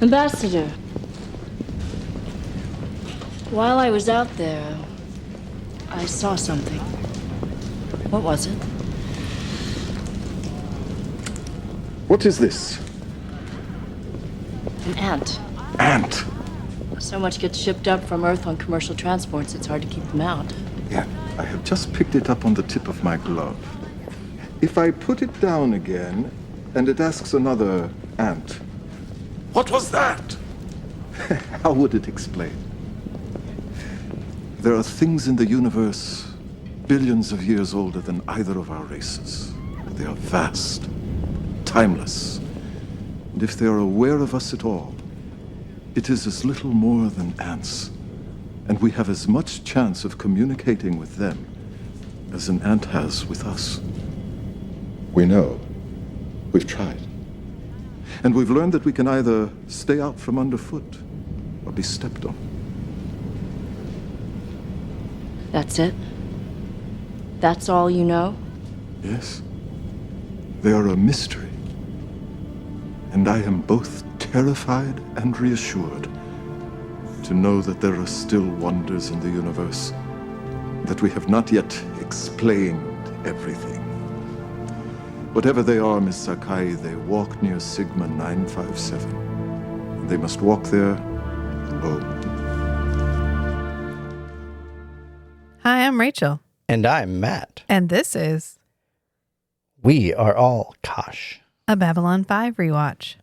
Ambassador, while I was out there, I saw something. What was it? What is this? An ant. Ant. So much gets shipped up from Earth on commercial transports, it's hard to keep them out. Yeah, I have just picked it up on the tip of my glove. If I put it down again, and it asks another ant, what was that? How would it explain? There are things in the universe billions of years older than either of our races. They are vast, timeless, and if they are aware of us at all, it is as little more than ants, and we have as much chance of communicating with them as an ant has with us. We know. We've tried. And we've learned that we can either stay out from underfoot or be stepped on. That's it? That's all you know? Yes. They are a mystery. And I am both terrified and reassured to know that there are still wonders in the universe, that we have not yet explained everything. Whatever they are, Miss Sakai, they walk near Sigma 957. And they must walk there alone. Hi, I'm Rachel. And I'm Matt. And this is We Are All Kosh. a Babylon 5 rewatch.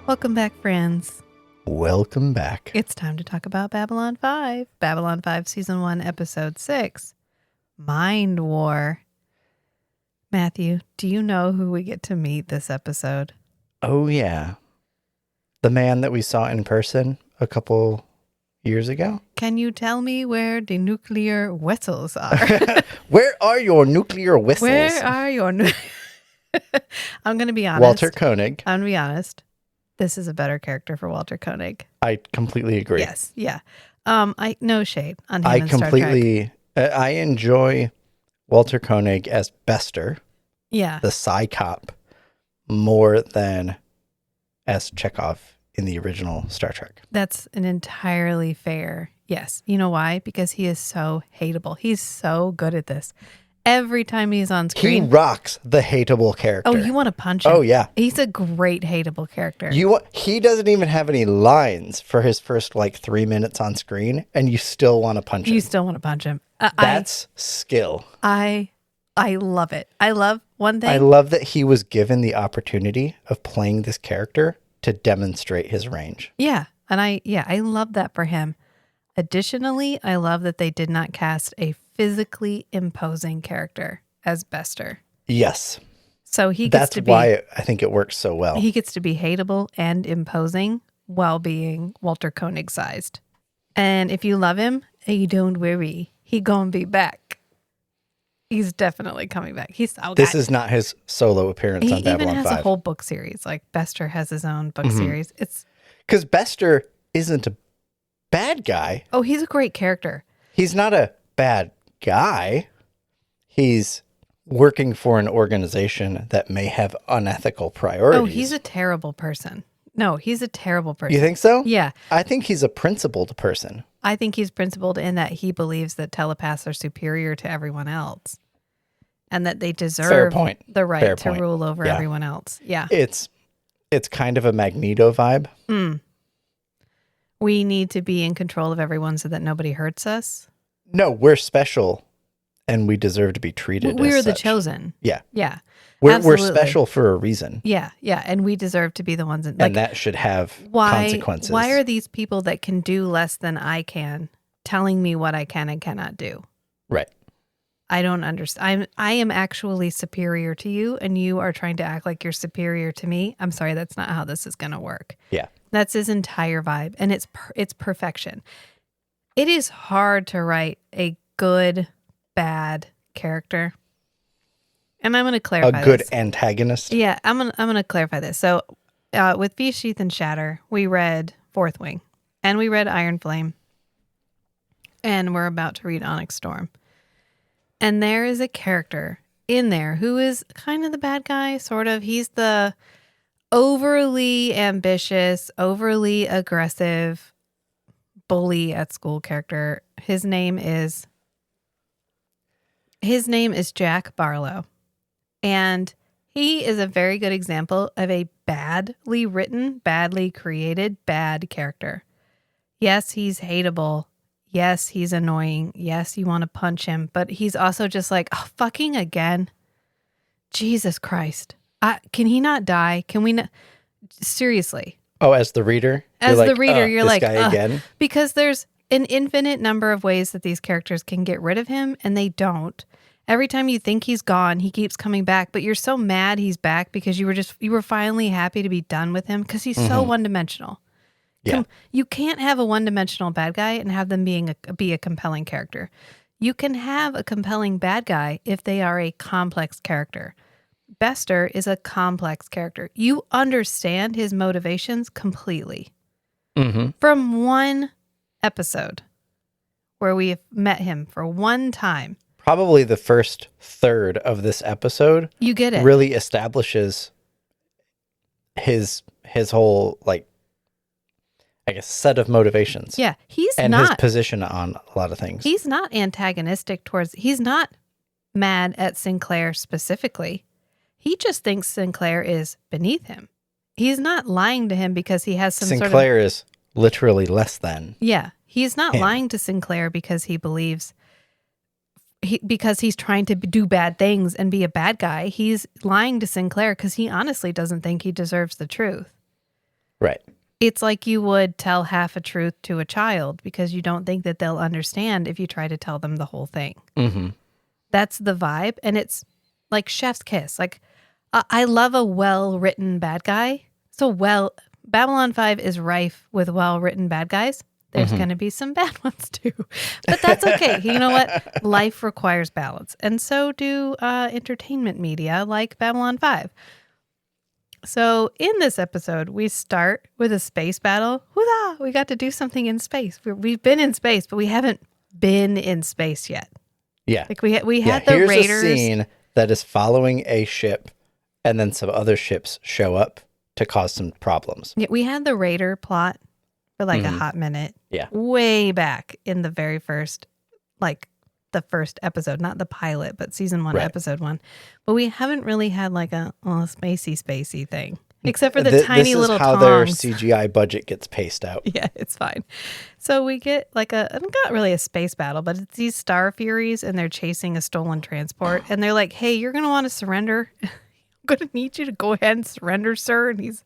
Welcome back, friends. Welcome back. It's time to talk about Babylon 5. Babylon 5, Season 1, Episode 6, Mind War. Matthew, do you know who we get to meet this episode? Oh, yeah. The man that we saw in person a couple years ago. Can you tell me where the nuclear whistles are? Where are your nuclear whistles? Where are your... I'm going to be honest. Walter Koenig. I'm going to be honest. This is a better character for Walter Koenig. I completely agree. Yes, yeah. I no shade on him I in Star Trek. I enjoy Walter Koenig as Bester, Yeah. the Psi Cop, more than as Chekhov in the original Star Trek. That's an entirely fair yes. You know why? Because he is so hateable. He's so good at this. Every time he's on He screen. rocks the hateable character. Oh, you want to punch him. Oh, yeah. He's a great hateable character. He doesn't even have any lines for his first 3 minutes on screen, and you still want to punch him. You still want to punch him. That's skill. I love it. I love one thing. I love that he was given the opportunity of playing this character to demonstrate his range. Yeah. And I love that for him. Additionally, I love that they did not cast a physically imposing character as Bester. Yes. So he gets That's why I think it works so well. He gets to be hateable and imposing while being Walter Koenig sized. And if you love him, you don't worry. He gonna be back. He's definitely coming back. This is not his solo appearance on Babylon 5. He even has a whole book series. Like Bester has his own book series. It's because Bester isn't a bad guy. Oh, he's a great character. He's not a bad guy. He's working for an organization that may have unethical priorities. Oh, he's a terrible person. No, he's a terrible person. You think so? Yeah. I think he's a principled person. I think he's principled in that he believes that telepaths are superior to everyone else and that they deserve the right to rule over everyone else. Yeah. It's kind of a Magneto vibe. We need to be in control of everyone so that nobody hurts us. No, we're special and we deserve to be treated We're as the such. chosen. Yeah. Yeah. We're Absolutely. special for a reason. Yeah. Yeah. And we deserve to be the ones in, And that should have consequences. Why are these people that can do less than I can telling me what I can and cannot do? Right. I don't understand. I am actually superior to you, and you are trying to act like you're superior to me. I'm sorry, that's not how this is going to work. Yeah. That's his entire vibe, and it's perfection. It is hard to write a good, bad character, and I'm going to clarify A good this. antagonist. Yeah, I'm gonna clarify this. So, with Beast, Sheath, and Shatter, we read Fourth Wing, and we read Iron Flame, and we're about to read Onyx Storm. And there is a character in there who is kind of the bad guy, sort of. He's the overly ambitious, overly aggressive bully at school character. His name is Jack Barlow. And he is a very good example of a badly written, badly created, bad character. Yes, he's hateable. Yes, he's annoying. Yes, you want to punch him. But he's also just like, oh, fucking again. Jesus Christ. Can he not die? Can we not? Seriously. Oh, as the reader? As you're the like, reader, you're this like, guy again? Because there's an infinite number of ways that these characters can get rid of him, and they don't. Every time you think he's gone, he keeps coming back, but you're so mad he's back because you were finally happy to be done with him because he's so one-dimensional. Yeah. You can't have a one-dimensional bad guy and have them be a compelling character. You can have a compelling bad guy if they are a complex character. Bester is a complex character. You understand his motivations completely. Mm-hmm. From one episode where we have met him for one time. Probably the first third of this episode. You get it. Really establishes his whole, like, I guess, set of motivations. Yeah, he's and not his position on a lot of things. He's not antagonistic towards. He's not mad at Sinclair specifically. He just thinks Sinclair is beneath him. He's not lying to him because he has some Sinclair is literally less than. Yeah, he's not him. lying to Sinclair because he believes. Because he's trying to do bad things and be a bad guy. He's lying to Sinclair because he honestly doesn't think he deserves the truth. Right. It's like you would tell half a truth to a child because you don't think that they'll understand if you try to tell them the whole thing. Mm-hmm. That's the vibe. And it's like chef's kiss. Like, I love a well-written bad guy. Babylon 5 is rife with well-written bad guys. There's going to be some bad ones too. But that's okay. You know what? Life requires balance. And so do entertainment media like Babylon 5. So in this episode, we start with a space battle. Hurrah! We got to do something in space. We've been in space, but we haven't been in space yet. Yeah. Like we had the here's Raiders. a scene that is following a ship, and then some other ships show up to cause some problems. Yeah, we had the Raider plot for like a hot minute. Yeah. Way back in the very first, the first episode, not the pilot, but season 1, Right. episode 1. But we haven't really had like a spacey thing, except for the tiny little This is how their tongs. CGI budget gets paced out. Yeah, it's fine. So we get like not really a space battle, but it's these Star Furies and they're chasing a stolen transport. And they're like, hey, you're going to want to surrender. I'm going to need you to go ahead and surrender, sir. And he's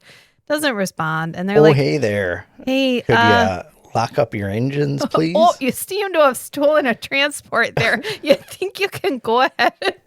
doesn't respond. And they're like, hey there. hey, Could you lock up your engines, please? oh, you seem to have stolen a transport there. You think you can go ahead?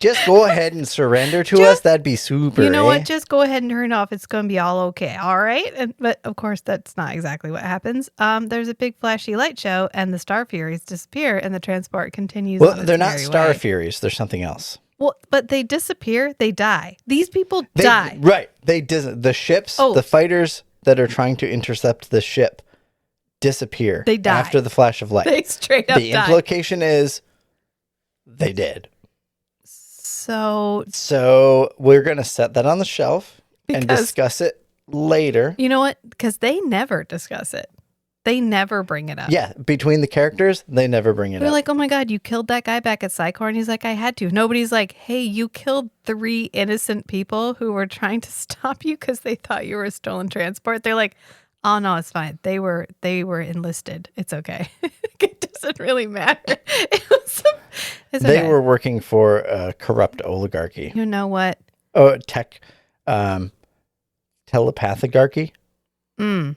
Just go ahead and surrender to us. That'd be super. You know what? Just go ahead and turn it off. It's going to be all okay. All right. But of course, that's not exactly what happens. There's a big flashy light show and the Star Furies disappear and the transport continues. Well, on its they're not merry Star way. Furies. They're something else. Well, but they disappear. They die. These people die. Right. The ships, the fighters that are trying to intercept the ship disappear. They die. After the flash of light. They straight up The die. implication is they did. So we're going to set that on the shelf and Because- discuss it later. you know what? Because they never discuss it. They never bring it up. Yeah, between the characters, they never bring it They're up. like, oh my God, you killed that guy back at Psi Cop. And he's like, I had to. Nobody's like, hey, you killed 3 innocent people who were trying to stop you because they thought you were a stolen transport. They're like, oh no, it's fine. They were enlisted. It's okay. doesn't really matter. It's They okay. were working for a corrupt oligarchy. You know what? Oh, telepathigarchy. No,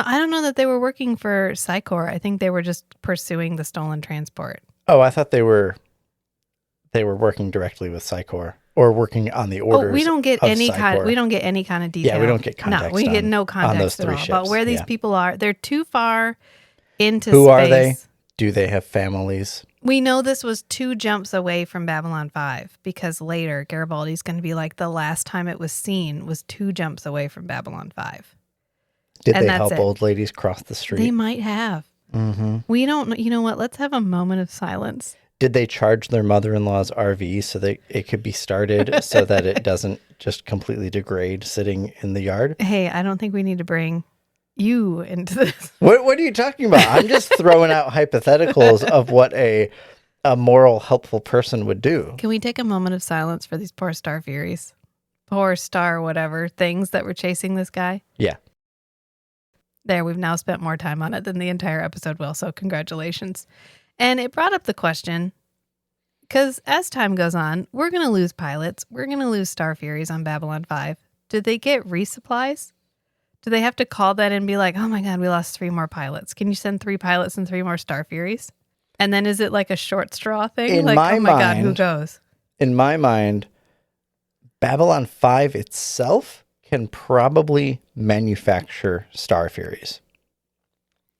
I don't know that they were working for Psi Corp. I think they were just pursuing the stolen transport. Oh, I thought they were working directly with Psi Corp or working on the orders. Oh, we don't get of any Psi kind. Corp. We don't get any kind of detail. Yeah, we don't get context. No, we get on- no on context those at three all ships. about where these Yeah. people are. They're too far into Who space. are they? Do they have families? We know this was 2 jumps away from Babylon 5 because later Garibaldi's going to be like, the last time it was seen was 2 jumps away from Babylon 5. Did And they that's help it. old ladies cross the street? They might have. Mm-hmm. We don't know. You know what? Let's have a moment of silence. Did they charge their mother-in-law's RV so that it could be started so that it doesn't just completely degrade sitting in the yard? Hey, I don't think we need to bring you into this. What are you talking about? I'm just throwing out hypotheticals of what a moral, helpful person would do. Can we take a moment of silence for these poor Star Furies? Poor Star whatever things that were chasing this guy? Yeah. There, we've now spent more time on it than the entire episode will, so congratulations. And it brought up the question, because as time goes on, we're going to lose pilots. We're going to lose Star Furies on Babylon 5. Did they get resupplies? Do they have to call that and be like, oh my God, we lost 3 more pilots. Can you send 3 pilots and 3 more Star Furies? And then is it like a short straw thing? In like, my oh my God, who mind- goes? In my mind, Babylon 5 itself can probably manufacture Star Furies.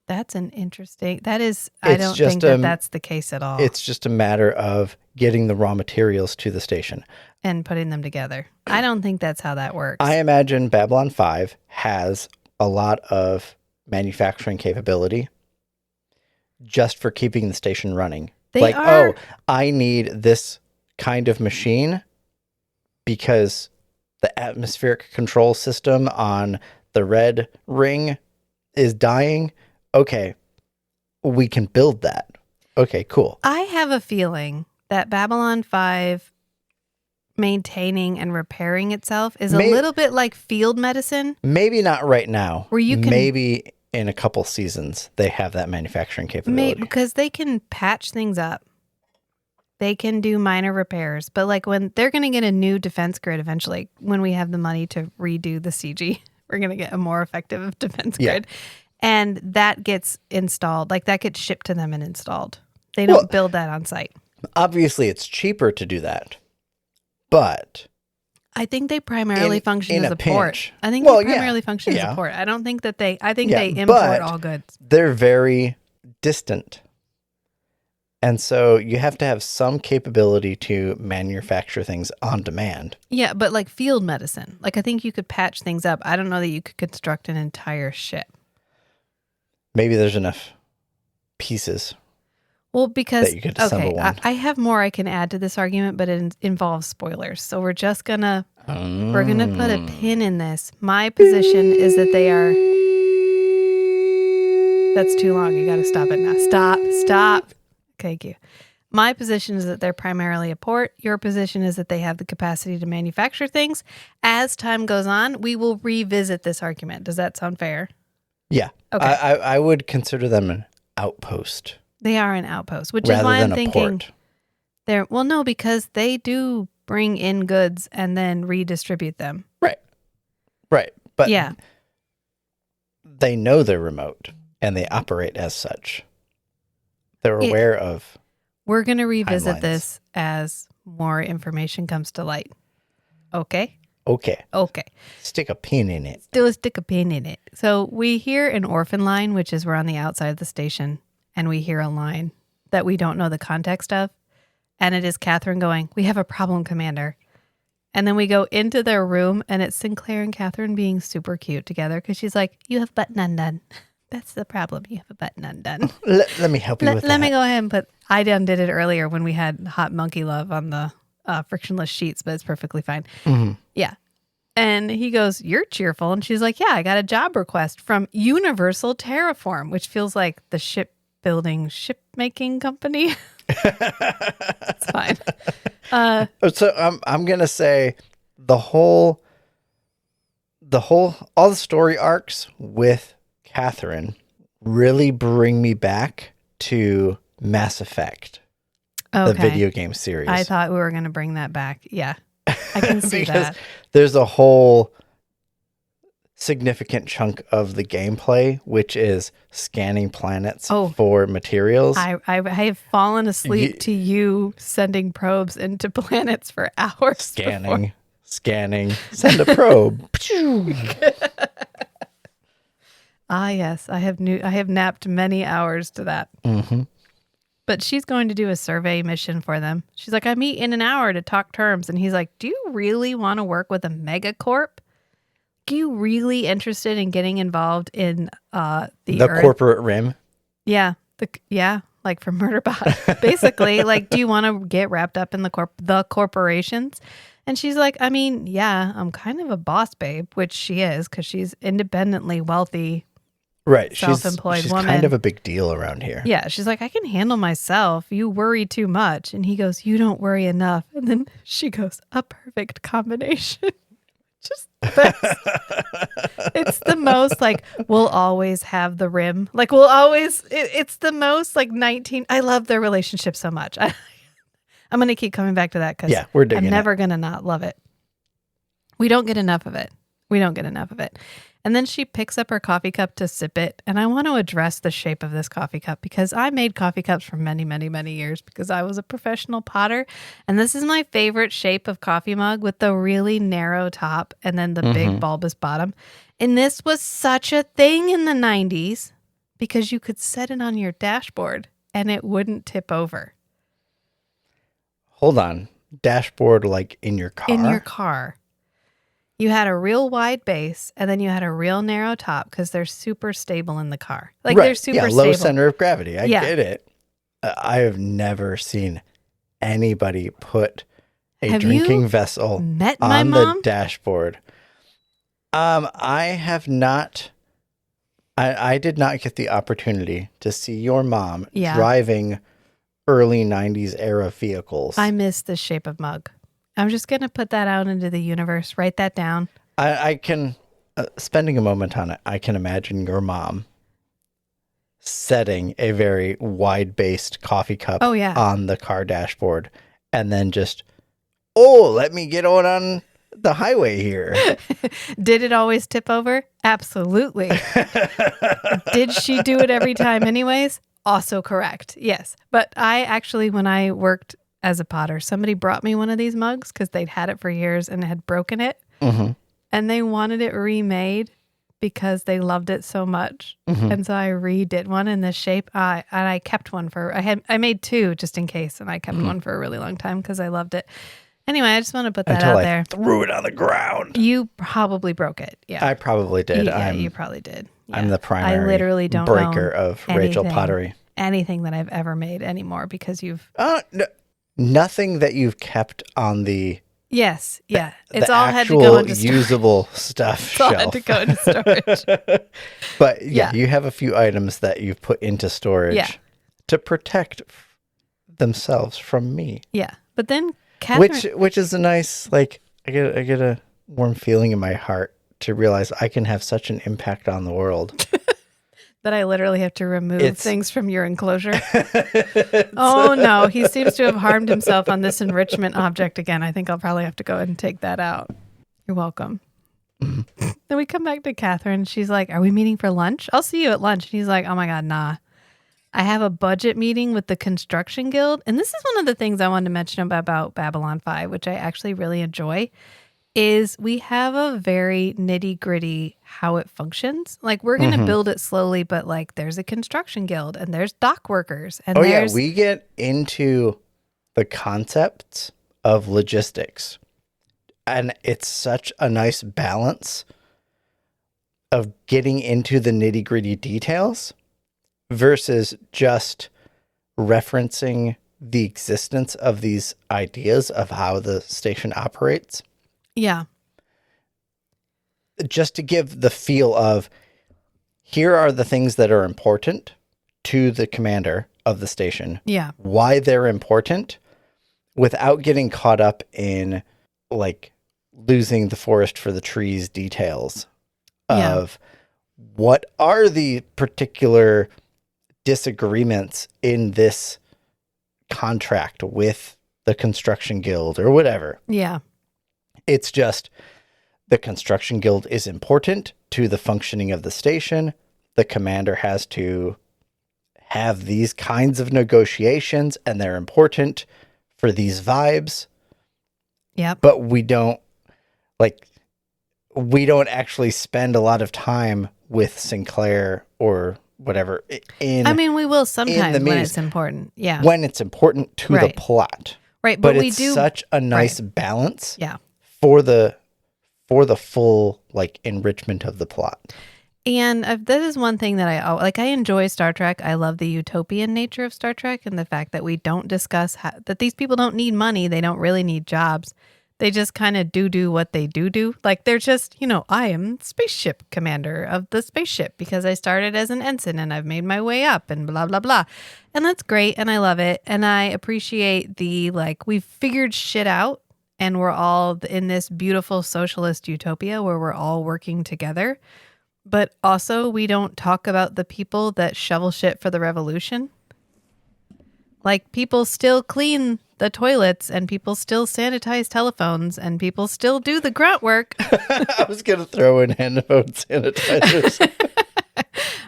That's an interesting, that is, I It's don't just, think that that's the case at all. It's just a matter of getting the raw materials to the station. And putting them together. I don't think that's how that works. I imagine Babylon 5 has a lot of manufacturing capability just for keeping the station running. They are- I need this kind of machine because the atmospheric control system on the red ring is dying. Okay, we can build that. Okay, cool. I have a feeling that Babylon 5 maintaining and repairing itself is a little bit like field medicine. Maybe not right now. Where you can- Maybe in a couple seasons they have that manufacturing capability. Because they can patch things up. They can do minor repairs. But like when they're going to get a new defense grid eventually, when we have the money to redo the CG, we're going to get a more effective defense Yeah. grid. And that gets installed, like that gets shipped to them and installed. They don't build that on site. Obviously, it's cheaper to do that, but I think they primarily function in as a a port. pinch. I think Well, they primarily yeah, function as yeah. a port. I don't think that they Yeah, import but all goods. they're very distant. And so you have to have some capability to manufacture things on demand. Yeah, but like field medicine. Like I think you could patch things up. I don't know that you could construct an entire ship. Maybe there's enough pieces. Well, because That you could assemble okay, one. I have more I can add to this argument, but it involves spoilers. So we're just gonna we're gonna put a pin in this. My position is that they are. That's too long. You got to stop it now. Stop. Thank you. My position is that they're primarily a port. Your position is that they have the capacity to manufacture things. As time goes on, we will revisit this argument. Does that sound fair? Yeah. Okay. I would consider them an outpost They are an outpost, which is rather why than I'm a thinking port. they're well, no, because they do bring in goods and then redistribute them. Right. But Yeah. they know they're remote and they operate as such. They're aware of. We're going to revisit Timelines. this as more information comes to light. Okay? Okay. Okay. Stick a pin in it. Still stick a pin in it. So we hear an orphan line, which is we're on the outside of the station, and we hear a line that we don't know the context of. And it is Catherine going, "We have a problem, Commander." And then we go into their room, and it's Sinclair and Catherine being super cute together because she's like, "You have button undone." That's the problem. You have a button undone. Let me help you with that. Let me go ahead and put. I did it earlier when we had hot monkey love on the frictionless sheets, but it's perfectly fine. Mm-hmm. Yeah. And he goes, "You're cheerful." And she's like, "Yeah, I got a job request from Universal Terraform," which feels like the shipbuilding, ship making company. It's fine. So I'm gonna say all the story arcs with Catherine really bring me back to Mass Effect, Okay. the video game series. I thought we were going to bring that back. Yeah. I can see because that. there's a whole significant chunk of the gameplay, which is scanning planets for materials. I have fallen asleep to you sending probes into planets for hours. Scanning, send a probe. Yes, I have napped many hours to that. Mm-hmm. But she's going to do a survey mission for them. She's like, I meet in an hour to talk terms. And he's like, do you really want to work with a megacorp? Are you really interested in getting involved in the Earth? Corporate rim? Yeah. Like for Murderbot. Basically, like, do you want to get wrapped up in the corporations? And she's like, I mean, yeah, I'm kind of a boss babe, which she is because she's independently wealthy. Right. Self-employed she's woman. kind of a big deal around here. Yeah. She's like, I can handle myself. You worry too much. And he goes, you don't worry enough. And then she goes, a perfect combination. Just the best. It's the most like, we'll always have the rim. Like we'll always, it's the most like 19. I love their relationship so much. I'm going to keep coming back to that because I'm never going to not love it. We don't get enough of it. And then she picks up her coffee cup to sip it. And I want to address the shape of this coffee cup because I made coffee cups for many, many, many years because I was a professional potter. And this is my favorite shape of coffee mug with the really narrow top and then the big bulbous bottom. And this was such a thing in the 90s because you could set it on your dashboard and it wouldn't tip over. Hold on. Dashboard like in your car? In your car. You had a real wide base, and then you had a real narrow top because they're super stable in the car. Like they're super stable. Low center of gravity. I get it. I have never seen anybody put a drinking vessel on the dashboard. I have not. I did not get the opportunity to see your mom driving early 90s era vehicles. I miss this shape of mug. I'm just going to put that out into the universe. Write that down. I can, spending a moment on it, I can imagine your mom setting a very wide-based coffee cup on the car dashboard and then just, let me get on the highway here. Did it always tip over? Absolutely. Did she do it every time anyways? Also correct. Yes. But I actually, when I worked as a potter, somebody brought me one of these mugs because they'd had it for years and had broken it. Mm-hmm. And they wanted it remade because they loved it so much. Mm-hmm. And so I redid one in this shape. And I kept one I made two just in case. And I kept one for a really long time because I loved it. Anyway, I just want to put that out there. Threw it on the ground. You probably broke it. Yeah. I probably did. You probably did. Yeah. I'm the primary I literally don't breaker of Rachel pottery. Anything that I've ever made anymore because you've... No, nothing that you've kept on the... Yes, yeah. It's all had to go into storage. Usable stuff It's all had to go into storage. But you have a few items that you've put into storage to protect themselves from me. Yeah, but then Catherine... Which is a nice, like, I get a warm feeling in my heart to realize I can have such an impact on the world. That I literally have to remove things from your enclosure. Oh no, he seems to have harmed himself on this enrichment object again. I think I'll probably have to go ahead and take that out. You're welcome. Mm-hmm. Then we come back to Catherine. She's like, are we meeting for lunch? I'll see you at lunch. And he's like, oh my God, nah. I have a budget meeting with the construction guild. And this is one of the things I wanted to mention about Babylon 5, which I actually really enjoy, is we have a very nitty gritty how it functions. Like we're going to build it slowly, but like there's a construction guild and there's dock workers. And we get into the concepts of logistics. And it's such a nice balance of getting into the nitty gritty details versus just referencing the existence of these ideas of how the station operates. Yeah. Just to give the feel of, here are the things that are important to the commander of the station. Yeah. Why they're important without getting caught up in like losing the forest for the trees details of what are the particular disagreements in this contract with the construction guild or whatever. Yeah. It's just the construction guild is important to the functioning of the station. The commander has to have these kinds of negotiations, and they're important for these vibes. Yep. But we don't actually spend a lot of time with Sinclair or whatever I mean, we will sometimes when meetings. it's important. Yeah. When it's important to the plot. Right. But we it's do such a nice balance Yeah. for the full like enrichment of the plot. And this is one thing that I enjoy Star Trek. I love the utopian nature of Star Trek and the fact that we don't discuss that these people don't need money. They don't really need jobs. They just kind of do what they do. Like they're just, I am spaceship commander of the spaceship because I started as an ensign and I've made my way up and blah, blah, blah. And that's great. And I love it. And I appreciate we've figured shit out and we're all in this beautiful socialist utopia where we're all working together. But also, we don't talk about the people that shovel shit for the revolution. Like, people still clean the toilets, and people still sanitize telephones, and people still do the grunt work. I was going to throw in hand phone sanitizers.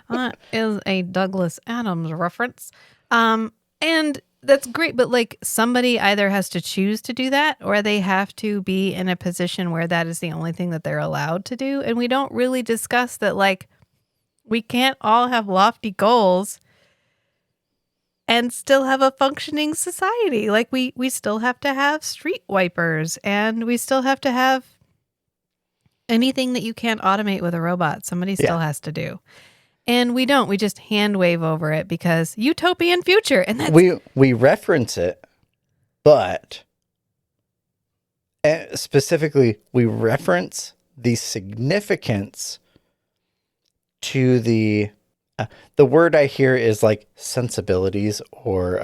That is a Douglas Adams reference. And that's great, but somebody either has to choose to do that or they have to be in a position where that is the only thing that they're allowed to do. And we don't really discuss that, we can't all have lofty goals and still have a functioning society. We still have to have street wipers and we still have to have anything that you can't automate with a robot. Somebody still has to do. And we don't. We just hand wave over it because utopian future. And that's we reference it, but specifically we reference the significance to the word I hear is sensibilities, or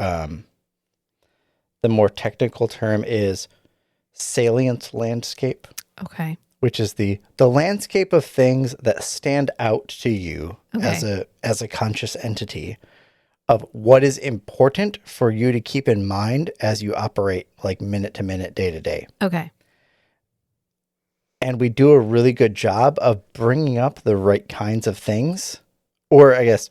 the more technical term is salient landscape. okay. Which is the landscape of things that stand out to you as a conscious entity of what is important for you to keep in mind as you operate minute to minute, day to day. Okay. And we do a really good job of bringing up the right kinds of things, or I guess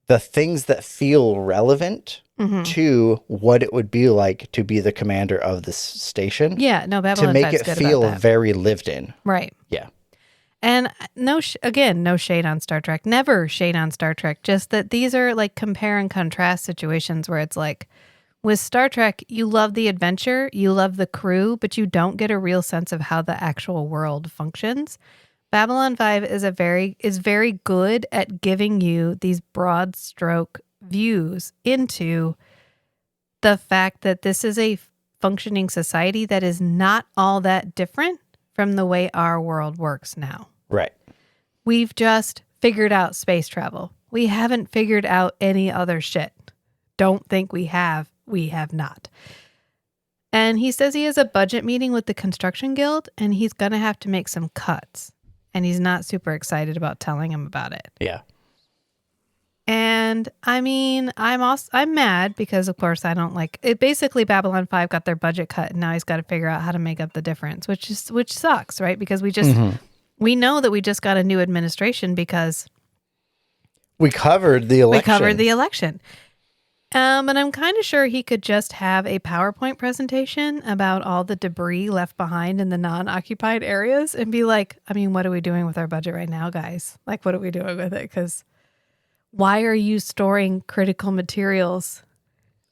the things that feel relevant to what it would be like to be the commander of this station. Yeah, no, Babylon to make 5's it good feel about that. very lived in. Right. Yeah. And no shade on Star Trek. Never shade on Star Trek. Just that these are compare and contrast situations where it's with Star Trek, you love the adventure, you love the crew, but you don't get a real sense of how the actual world functions. Babylon 5 is very good at giving you these broad stroke views into the fact that this is a functioning society that is not all that different from the way our world works now. Right. We've just figured out space travel. We haven't figured out any other shit. Don't think we have. We have not. And he says he has a budget meeting with the construction guild and he's going to have to make some cuts. And he's not super excited about telling him about it. Yeah. And I mean, I'm mad because of course I don't like it. Basically, Babylon 5 got their budget cut and now he's got to figure out how to make up the difference, which sucks, right? Because we know that we just got a new administration because we covered the election. And I'm kind of sure he could just have a PowerPoint presentation about all the debris left behind in the non-occupied areas and be like, I mean, what are we doing with our budget right now, guys? What are we doing with it? Because why are you storing critical materials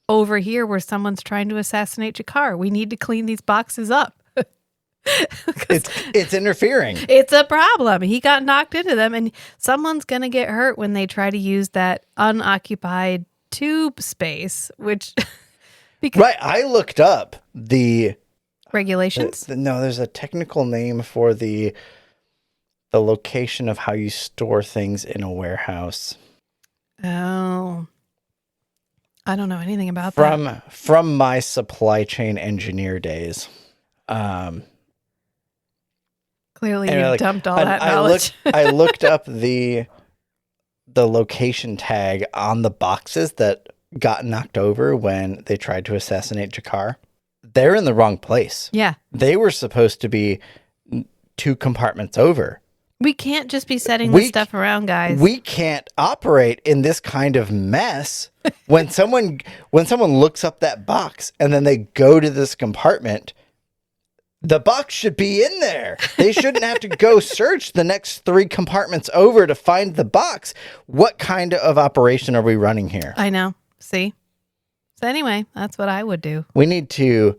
over here where someone's trying to assassinate Jakar? We need to clean these boxes up. It's interfering. It's a problem. He got knocked into them and someone's going to get hurt when they try to use that unoccupied tube space, which... Right. I looked up the... Regulations? No, there's a technical name for the location of how you store things in a warehouse. Oh, I don't know anything about that. From my supply chain engineer days. Clearly, you dumped all that knowledge. I looked up the the location tag on the boxes that got knocked over when they tried to assassinate Jakar, they're in the wrong place. Yeah. They were supposed to be 2 compartments over. We can't just be setting this stuff around, guys. We can't operate in this kind of mess. When someone looks up that box and then they go to this compartment, the box should be in there. They shouldn't have to go search the next 3 compartments over to find the box. What kind of operation are we running here? I know. See? So anyway, that's what I would do. We need to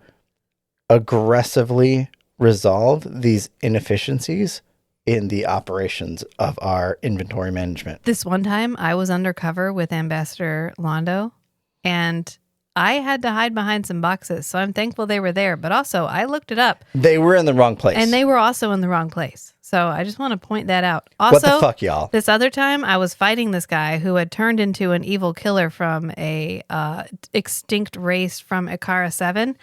aggressively resolve these inefficiencies in the operations of our inventory management. This one time I was undercover with Ambassador Londo and I had to hide behind some boxes. So I'm thankful they were there. But also I looked it up. They were in the wrong place. And they were also in the wrong place. So I just want to point that out. Also, what the fuck, y'all? This other time I was fighting this guy who had turned into an evil killer from a extinct race from Ikara 7.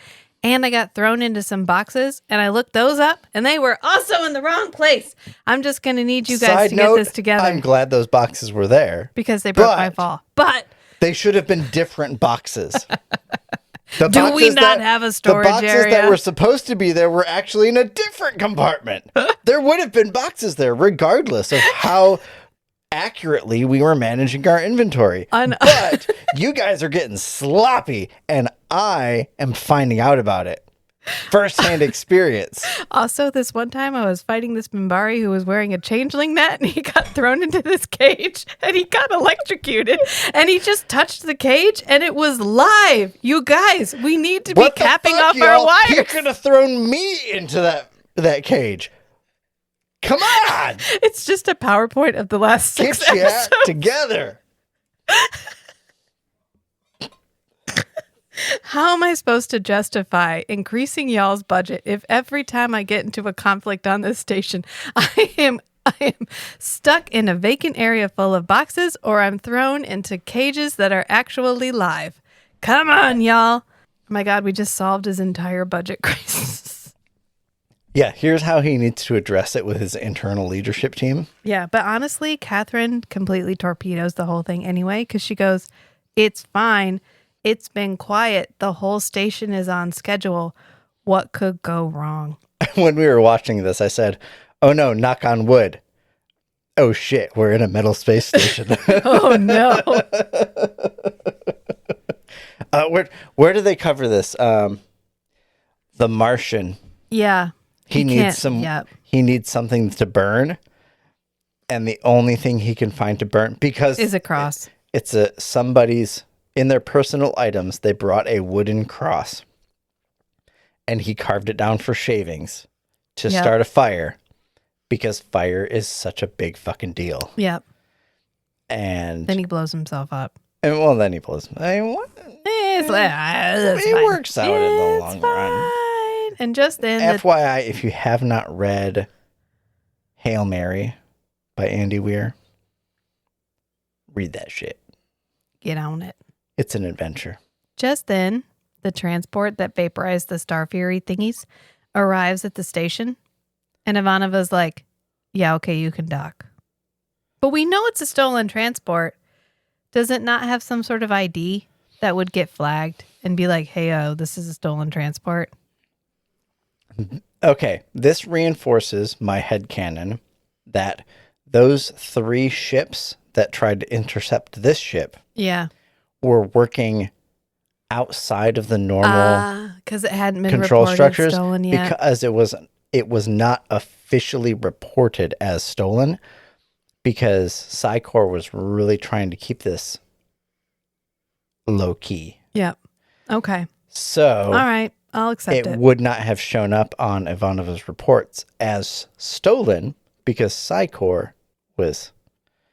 And I got thrown into some boxes, and I looked those up, and they were also in the wrong place. I'm just going to need you guys to get this together. I'm glad those boxes were there. Because they broke my fall. But they should have been different boxes. Do we not have a storage area? The boxes that were supposed to be there were actually in a different compartment. There would have been boxes there, regardless of how accurately we were managing our inventory. But you guys are getting sloppy, and I am finding out about it. First-hand experience. Also, this one time I was fighting this Mimbari who was wearing a changeling net, and he got thrown into this cage, and he got electrocuted, and he just touched the cage, and it was live. You guys, we need to be capping off our wires. You could have thrown me into that cage. Come on! It's just a PowerPoint of the last 6 Get episodes. you together. How am I supposed to justify increasing y'all's budget if every time I get into a conflict on this station, I am stuck in a vacant area full of boxes or I'm thrown into cages that are actually live? Come on, y'all. Oh my God, we just solved his entire budget crisis. Yeah, here's how he needs to address it with his internal leadership team. Yeah, but honestly, Catherine completely torpedoes the whole thing anyway because she goes, it's fine. It's been quiet. The whole station is on schedule. What could go wrong? When we were watching this, I said, oh no, knock on wood. Oh shit, we're in a metal space station. Oh no. Where do they cover this? The Martian. Yeah. He needs something to burn. And the only thing he can find to burn because is a cross. It's somebody's in their personal items, they brought a wooden cross. And he carved it down for shavings to start a fire because fire is such a big fucking deal. Yep. And then he blows himself up. And well, then he blows. I mean, what? It works out in the long run. And just then, FYI, if you have not read Hail Mary by Andy Weir, read that shit. Get on it. It's an adventure. Just then, the transport that vaporized the Star Fury thingies arrives at the station. And Ivanova's like, yeah, okay, you can dock. But we know it's a stolen transport. Does it not have some sort of ID that would get flagged and be like, hey, this is a stolen transport? Okay, this reinforces my headcanon that those 3 ships that tried to intercept this ship were working outside of the normal because it hadn't been control structures stolen yet. Because it was not officially reported as stolen because Psi Corps was really trying to keep this low key. Yep. Okay. So all right. I'll accept it. It would not have shown up on Ivanova's reports as stolen because Psi Corps was.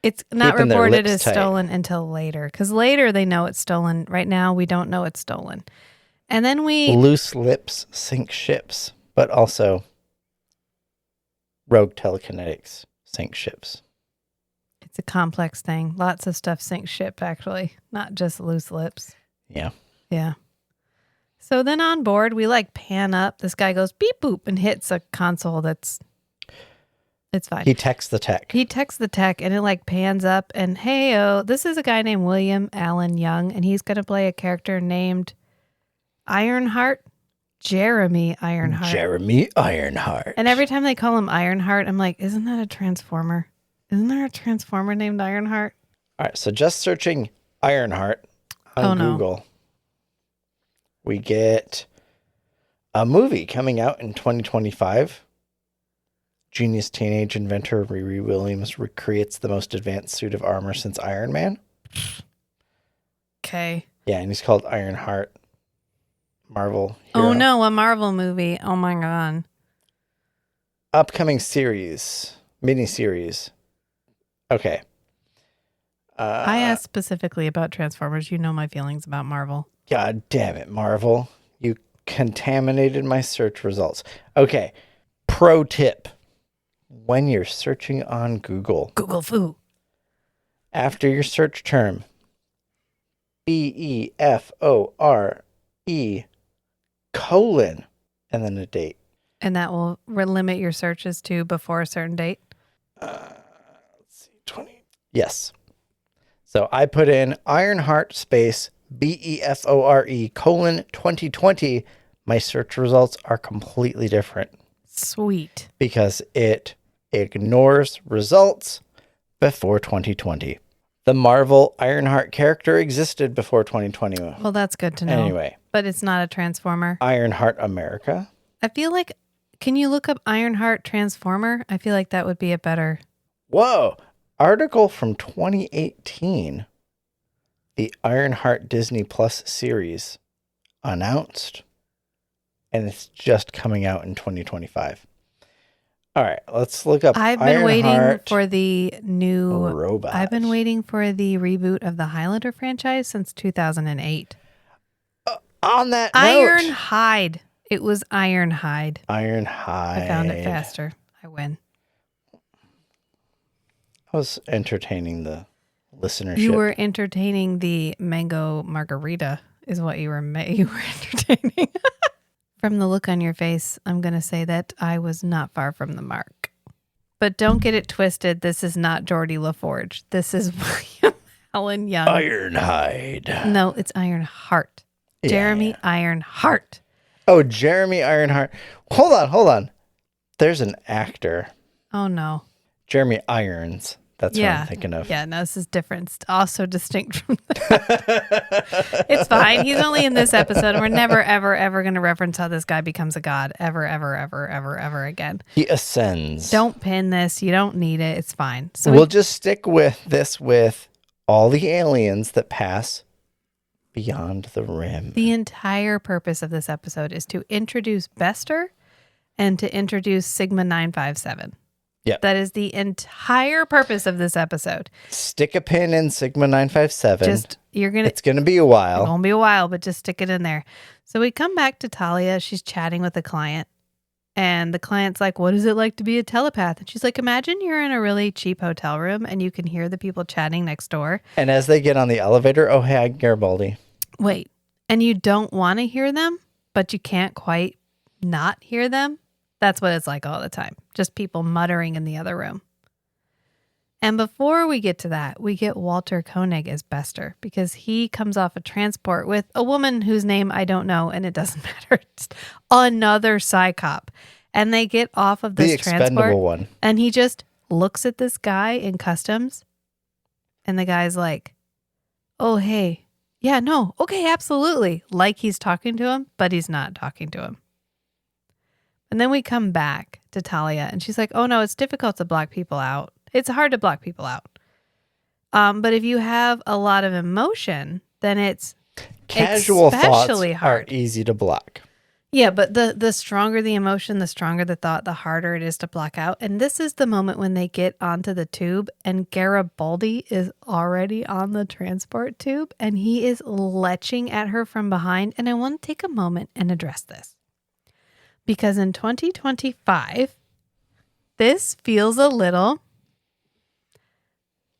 It's not reported as stolen until later because later they know it's stolen. Right now, we don't know it's stolen. And then loose lips sink ships, but also rogue telekinetics sink ships. It's a complex thing. Lots of stuff sinks ship, actually, not just loose lips. Yeah. Yeah. So then on board, we pan up. This guy goes beep boop and hits a console that's It's fine. He texts the tech. He texts the tech and it like pans up and hey, this is a guy named William Allen Young and he's going to play a character named Ironheart, Jeremy Ironheart. Jeremy Ironheart. And every time they call him Ironheart, I'm like, isn't that a Transformer? Isn't there a Transformer named Ironheart? All right, so just searching Ironheart on Google, we get a movie coming out in 2025. Genius teenage inventor Riri Williams recreates the most advanced suit of armor since Iron Man. Okay. Yeah, and he's called Ironheart. Marvel hero. Oh no, a Marvel movie. Oh my God. Upcoming series, miniseries. Okay. I asked specifically about Transformers. You know my feelings about Marvel. God damn it, Marvel. You contaminated my search results. Okay. Pro tip. When you're searching on Google, Google foo. after your search term, BEFORE, colon, and then a date. And that will limit your searches to before a certain date. Let's see, 20. Yes. So I put in Ironheart space BEFORE colon 2020. My search results are completely different Sweet. because it ignores results before 2020. The Marvel Ironheart character existed before 2020. Well, that's good to know. Anyway, But it's not a Transformer. Ironheart America. I feel like, can you look up Ironheart Transformer? I feel like that would be a better. Whoa. Article from 2018. The Ironheart Disney Plus series announced. And it's just coming out in 2025. All right, let's look up I've been waiting Ironheart for the new robot. I've been waiting for the reboot of the Highlander franchise since 2008. On that note. Ironhide. It was Ironhide. Ironhide. I found it faster. I win. I was entertaining the listenership. You were entertaining the mango margarita is what you were entertaining. From the look on your face, I'm going to say that I was not far from the mark. But don't get it twisted. This is not Geordie LaForge. This is William Allen Young. Ironhide. No, it's Ironheart. Yeah, Jeremy yeah. Ironheart. Oh, Jeremy Ironheart. Hold on. There's an actor. Oh, no. Jeremy Irons. That's what I'm thinking of. Yeah, no, this is different. It's also distinct from that. It's fine. He's only in this episode. And we're never, ever, ever going to reference how this guy becomes a god. Ever, ever, ever, ever, ever again. He ascends. Don't pin this. You don't need it. It's fine. So we'll just stick with this with all the aliens that pass beyond the rim. the entire purpose of this episode is to introduce Bester and to introduce Sigma 957. Yeah. That is the entire purpose of this episode. Stick a pin in Sigma 957. It's going to be a while. It's going to be a while, but just stick it in there. So we come back to Talia. She's chatting with the client. And the client's like, what is it like to be a telepath? And she's like, imagine you're in a really cheap hotel room and you can hear the people chatting next door. And as they get on the elevator, oh, hey, Garibaldi. Wait, and you don't want to hear them, but you can't quite not hear them? That's what it's like all the time. Just people muttering in the other room. And before we get to that, we get Walter Koenig as Bester because he comes off a transport with a woman whose name I don't know, and it doesn't matter. It's another Psi Cop. And they get off of this transport. The expendable one. And he just looks at this guy in customs. And the guy's like, oh, hey. Yeah, no. Okay, absolutely. Like he's talking to him, but he's not talking to him. And then we come back to Talia and she's like, oh no, it's difficult to block people out. It's hard to block people out. But if you have a lot of emotion, then it's casual especially thoughts hard. are easy to block. Yeah, but the stronger the emotion, the stronger the thought, the harder it is to block out. And this is the moment when they get onto the tube and Garibaldi is already on the transport tube and he is leching at her from behind. And I want to take a moment and address this. Because in 2025, this feels a little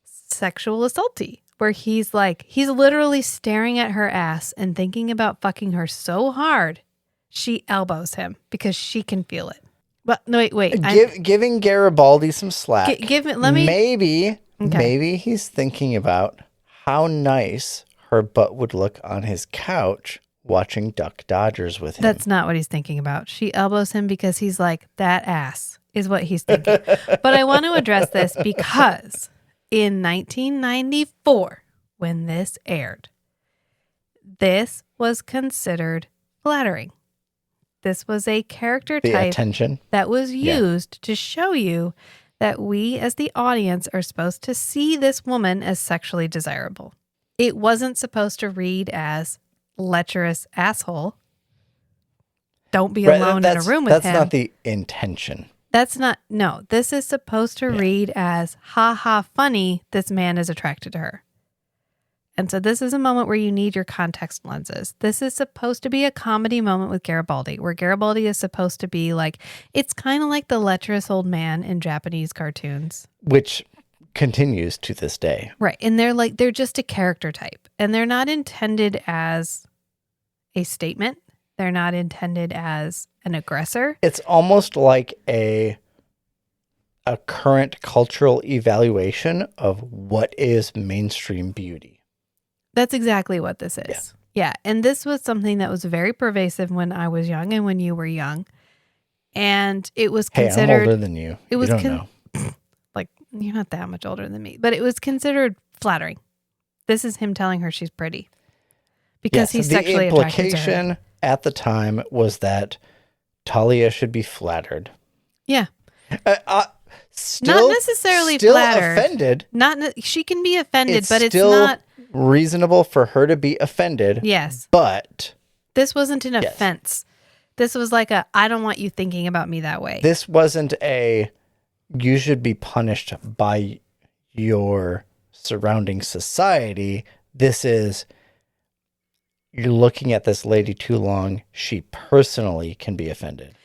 sexual assaulty, where he's literally staring at her ass and thinking about fucking her so hard, she elbows him because she can feel it. But no, wait. Giving Garibaldi some slack. Let me. Maybe he's thinking about how nice her butt would look on his couch watching Duck Dodgers with him. That's not what he's thinking about. She elbows him because he's like, that ass is what he's thinking. But I want to address this because in 1994, when this aired, this was considered flattering. This was a character type that was used to show you that we as the audience are supposed to see this woman as sexually desirable. It wasn't supposed to read as lecherous asshole. Don't be alone in a room with him. That's not the intention. This is supposed to read as, ha ha, funny, this man is attracted to her. And so this is a moment where you need your context lenses. This is supposed to be a comedy moment with Garibaldi, where Garibaldi is supposed to be like, it's kind of like the lecherous old man in Japanese cartoons. Which continues to this day. Right. And they're just a character type. And they're not intended as a statement. They're not intended as an aggressor. It's almost like a current cultural evaluation of what is mainstream beauty. That's exactly what this is. Yeah. And this was something that was very pervasive when I was young and when you were young. And it was considered... Hey, I'm older than you. It was you don't know. Like, you're not that much older than me. But it was considered flattering. This is him telling her she's pretty. Because he's sexually attracted to her. The implication at the time was that Talia should be flattered. Yeah. Still, not necessarily still flattered. Offended. She can be offended, but it's not reasonable for her to be offended. Yes. But this wasn't an offense. This was like I don't want you thinking about me that way. This wasn't you should be punished by your surrounding society. This is, you're looking at this lady too long. She personally can be offended.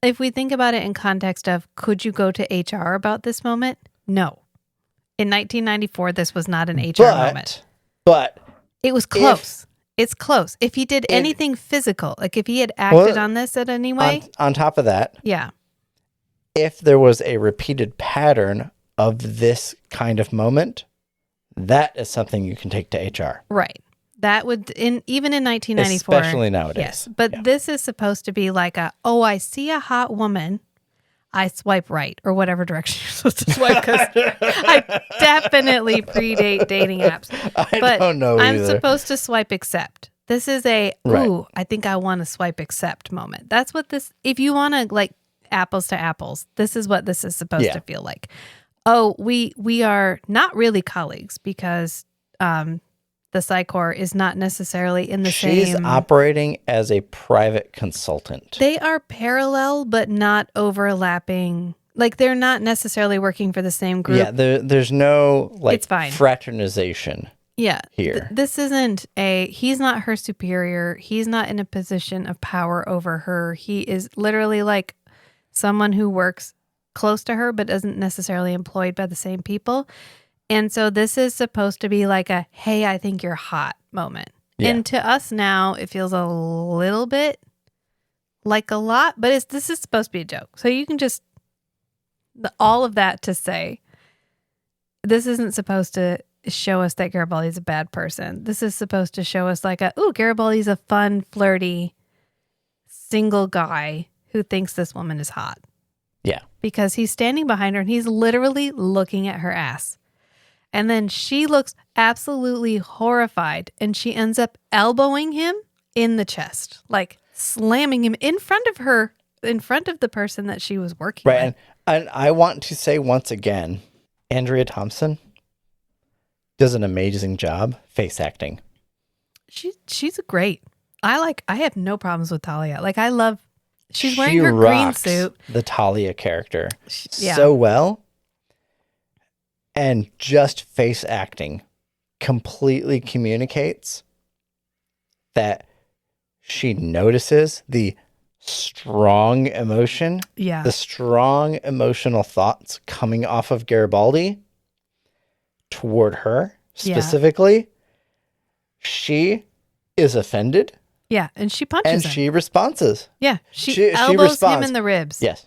If we think about it in context of, could you go to HR about this moment? No. In 1994, this was not an HR moment. But it was close. It's close. If he did anything physical, like if he had acted on this in any way. On top of that. Yeah. If there was a repeated pattern of this kind of moment, that is something you can take to HR. Right. That would, even in 1994. Especially nowadays. Yes. But this is supposed to be like I see a hot woman, I swipe right, or whatever direction you're supposed to swipe, because I definitely predate dating apps. I don't know either. I'm supposed to swipe accept. This is I think I want to swipe accept moment. That's what this, if you want to like apples to apples, this is what this is supposed to feel like. Oh, we are not really colleagues because the Psi Corps is not necessarily in the same... She's operating as a private consultant. They are parallel, but not overlapping. Like, they're not necessarily working for the same group. Yeah, there's no, like, it's fine. Fraternization here. This isn't he's not her superior. He's not in a position of power over her. He is literally, like, someone who works close to her, but isn't necessarily employed by the same people. And so this is supposed to be like a, hey, I think you're hot moment. Yeah. And to us now, it feels a little bit like a lot, but this is supposed to be a joke. So you can just, all of that to say, this isn't supposed to show us that Garibaldi's a bad person. This is supposed to show us like Garibaldi's a fun, flirty, single guy who thinks this woman is hot. Yeah. Because he's standing behind her and he's literally looking at her ass. And then she looks absolutely horrified and she ends up elbowing him in the chest, like slamming him in front of her, in front of the person that she was working with. Right. And I want to say once again, Andrea Thompson does an amazing job face acting. She's great. I have no problems with Talia. Like, she's wearing her green suit. The Talia character so well. And just face acting completely communicates that she notices the strong emotion, the strong emotional thoughts coming off of Garibaldi toward her specifically. Yeah. She is offended. Yeah, and she punches him. And she responds. Yeah, she elbows him in the ribs. Yes.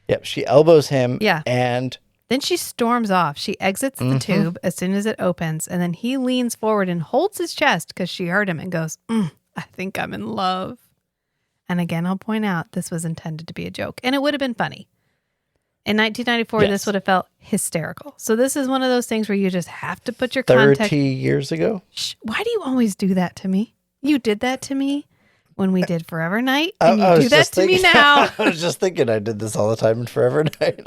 Yep. She elbows him. Yeah. And Then she storms off. She exits the tube as soon as it opens, and then he leans forward and holds his chest because she heard him and goes, I think I'm in love. And again, I'll point out this was intended to be a joke, and it would have been funny. In 1994, Yes. this would have felt hysterical. So this is one of those things where you just have to put your 30 context. years ago. Shh, why do you always do that to me? You did that to me when we did Forever Night, and you do that to me now. I was just thinking I did this all the time in Forever Night.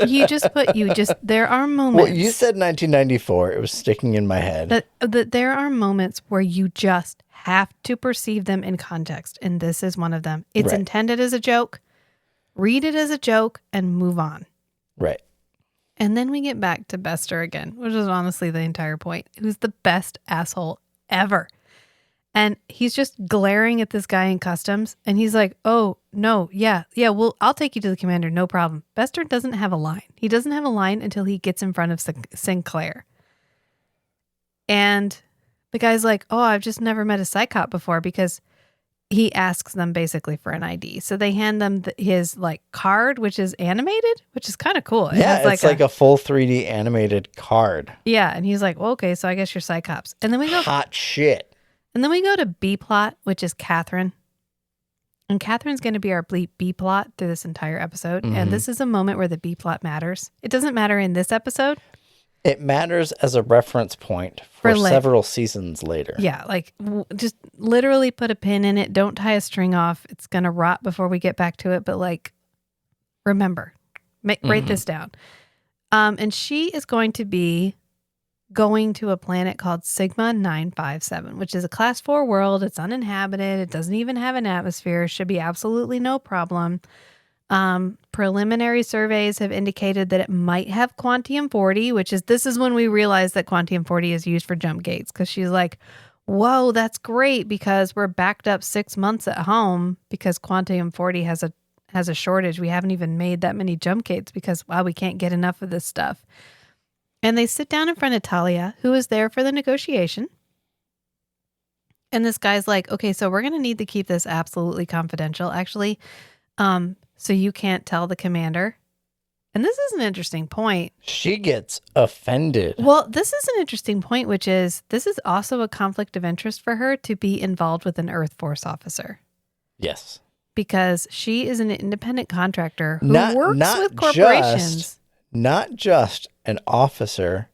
There are moments. Well, you said 1994. It was sticking in my head. That there are moments where you just have to perceive them in context, and this is one of them. It's Right. intended as a joke. Read it as a joke and move on. Right. And then we get back to Bester again, which is honestly the entire point. Who's the best asshole ever. And he's just glaring at this guy in customs. And he's like, oh, no, yeah, well, I'll take you to the commander. No problem. Bester doesn't have a line. He doesn't have a line until he gets in front of Sinclair. And the guy's like, oh, I've just never met a Psi Cop before, because he asks them basically for an ID. So they hand them his like card, which is animated, which is kind of cool. It Yeah, has, it's like a full 3D animated card. Yeah, and he's like, well, okay, so I guess you're Psi Cops. And then we go Hot shit. And then we go to B plot, which is Catherine. And Catherine's going to be our B plot through this entire episode. Mm-hmm. And this is a moment where the B plot matters. It doesn't matter in this episode. It matters as a reference point for several seasons later. Yeah, like just literally put a pin in it. Don't tie a string off. It's going to rot before we get back to it. But like, remember, write this down. And she is going to be going to a planet called Sigma 957, which is a class 4 world. It's uninhabited. It doesn't even have an atmosphere. Should be absolutely no problem. Preliminary surveys have indicated that it might have Quantium 40, this is when we realize that Quantium 40 is used for jump gates, because she's like, whoa, that's great, because we're backed up 6 months at home because Quantium 40 has a shortage. We haven't even made that many jump gates because, wow, we can't get enough of this stuff. And they sit down in front of Talia, who is there for the negotiation. And this guy's like, okay, so we're going to need to keep this absolutely confidential, actually. So you can't tell the commander. And this is an interesting point. She gets offended. Well, this is an interesting point, which is this is also a conflict of interest for her to be involved with an Earth Force officer. Yes. Because she is an independent contractor who works with corporations. Not just an officer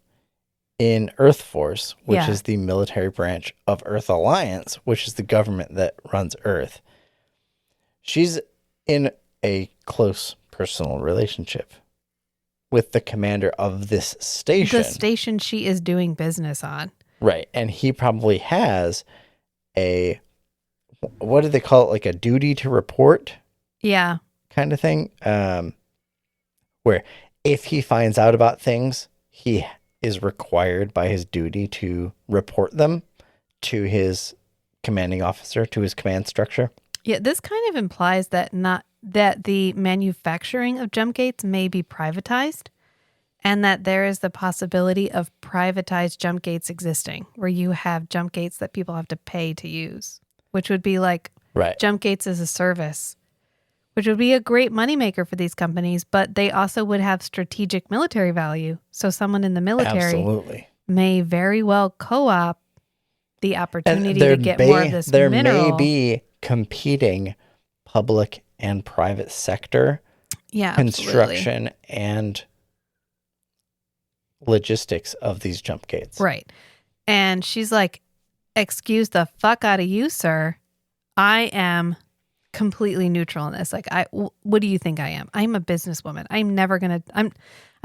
in Earth Force, which Yeah. is the military branch of Earth Alliance, which is the government that runs Earth. She's in a close personal relationship with the commander of this station. The station she is doing business on. Right. And he probably has what do they call it? Like a duty to report Yeah. kind of thing. Where if he finds out about things, he is required by his duty to report them to his commanding officer, to his command structure. Yeah, this kind of implies that the manufacturing of jump gates may be privatized, and that there is the possibility of privatized jump gates existing, where you have jump gates that people have to pay to use, which would be like jump gates as a service, which would be a great moneymaker for these companies, but they also would have strategic military value. So someone in the military may very well co-op the opportunity to get more of this mineral. There may be competing public and private sector construction and logistics of these jump gates. Right. And she's like, excuse the fuck out of you, sir. I am completely neutral in this. Like, what do you think I am? I'm a businesswoman. I'm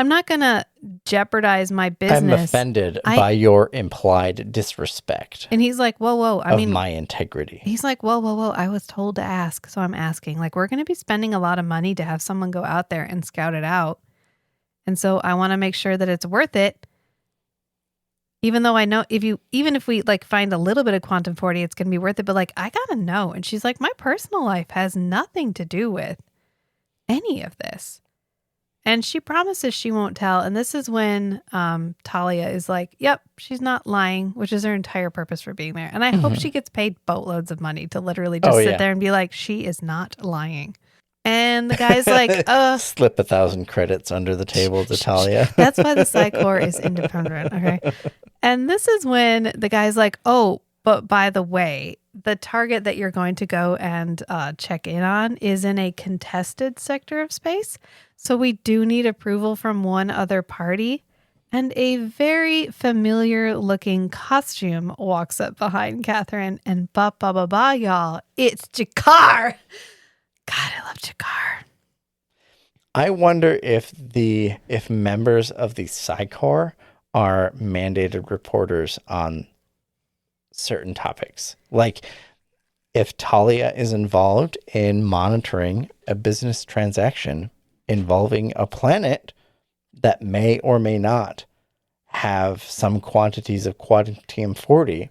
not going to jeopardize my business. I'm offended by your implied disrespect. And he's like, whoa. I mean, my integrity. He's like, whoa. I was told to ask, so I'm asking. Like, we're going to be spending a lot of money to have someone go out there and scout it out. And so I want to make sure that it's worth it. Even though I know even if we like find a little bit of Quantum 40, it's going to be worth it. But like, I got to know. And she's like, my personal life has nothing to do with any of this. And she promises she won't tell. And this is when Talia is like, yep, she's not lying, which is her entire purpose for being there. And I hope she gets paid boatloads of money to literally just sit there and be like, she is not lying. And the guy's like, Slip 1,000 credits under the table to Talia. That's why the Psi Corps is independent. Okay. And this is when the guy's like, oh, but by the way, the target that you're going to go and check in on is in a contested sector of space. So we do need approval from one other party. And a very familiar looking costume walks up behind Catherine and ba, y'all. It's Jakar. God, I love Jakar. I wonder if members of the Psi Corps are mandated reporters on certain topics. Like if Talia is involved in monitoring a business transaction involving a planet that may or may not have some quantities of quantium-40,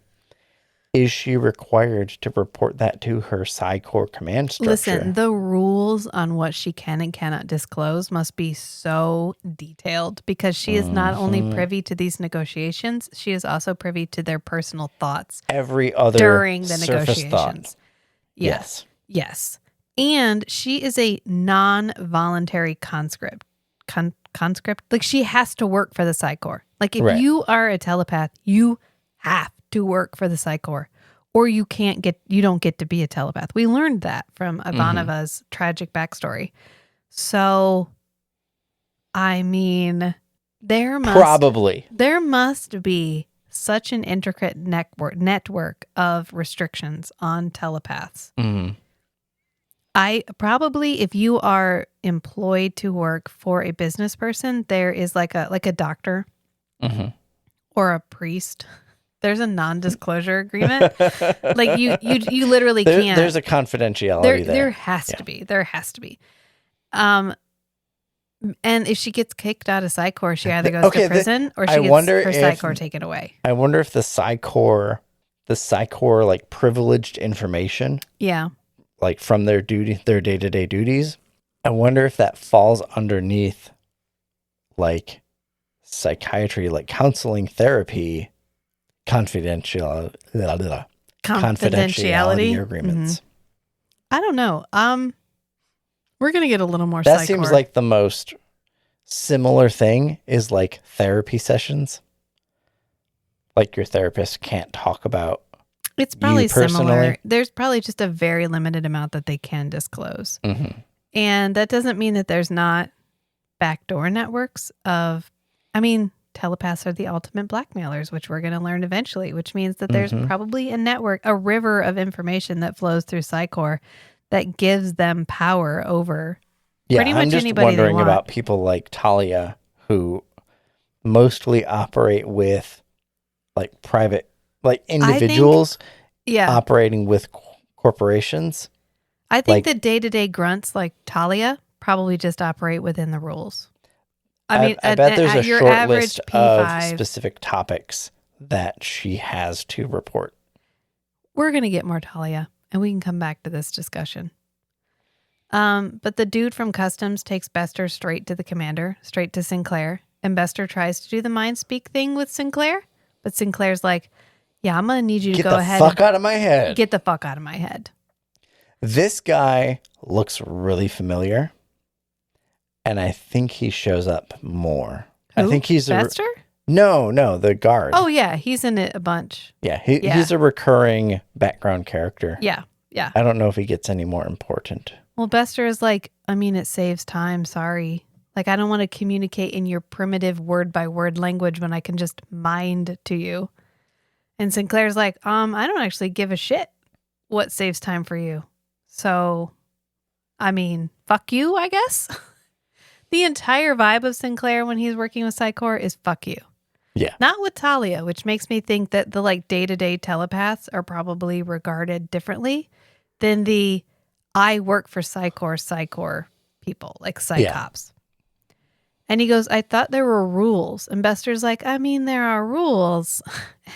is she required to report that to her Psi Corps command structure? Listen, the rules on what she can and cannot disclose must be so detailed because she is not only privy to these negotiations, she is also privy to their personal thoughts. Every other during the surface negotiations. Thought. Yes. Yes. And she is a non-voluntary conscript. Conscript? Like she has to work for the Psi Corps. Like if you are a telepath, you have to work for the Psi Corps, or you don't get to be a telepath. We learned that from Ivanova's tragic backstory. So, I mean, there must be such an intricate network of restrictions on telepaths. Mm-hmm. If you are employed to work for a business person, there is like a doctor or a priest. There's a non-disclosure agreement. Like you literally can't. There's a confidentiality there. There has to be. There has to be. And if she gets kicked out of Psi Corps, she either goes to prison or she gets her Psi Corps taken away. I wonder if the Psi Corps like privileged information. Yeah. Like from their day-to-day duties. I wonder if that falls underneath like psychiatry, like counseling, therapy, confidentiality agreements. I don't know. We're gonna get a little more. That seems like the most similar thing is like therapy sessions. Like your therapist can't talk about. It's probably similar. There's probably just a very limited amount that they can disclose, and that doesn't mean that there's not backdoor networks of. I mean, telepaths are the ultimate blackmailers, which we're going to learn eventually, which means that there's probably a network, a river of information that flows through Psi Corps that gives them power over pretty much anybody they want. I'm just wondering about people like Talia who mostly operate with like private, like individuals operating with corporations. I think the day-to-day grunts like Talia probably just operate within the rules. I bet there's a short list of specific topics that she has to report. We're going to get more Talia, and we can come back to this discussion. But the dude from Customs takes Bester straight to the commander, straight to Sinclair, and Bester tries to do the mind speak thing with Sinclair, but Sinclair's like, yeah, I'm going to need you to go ahead. Get the fuck out of my head. Get the fuck out of my head. This guy looks really familiar. And I think he shows up more. Who? I think he's Bester? No, the guard. Oh yeah, he's in it a bunch. Yeah, he's a recurring background character. Yeah. I don't know if he gets any more important. Well, Bester is like, I mean, it saves time. Sorry, like I don't want to communicate in your primitive word by word language when I can just mind to you. And Sinclair's like, I don't actually give a shit what saves time for you. So, I mean, fuck you, I guess. The entire vibe of Sinclair when he's working with Psi Corps is fuck you. Yeah. Not with Talia, which makes me think that the like day-to-day telepaths are probably regarded differently than the I work for Psi Corps people, like Psi Cops. And he goes, I thought there were rules. And Bester's like, I mean, there are rules.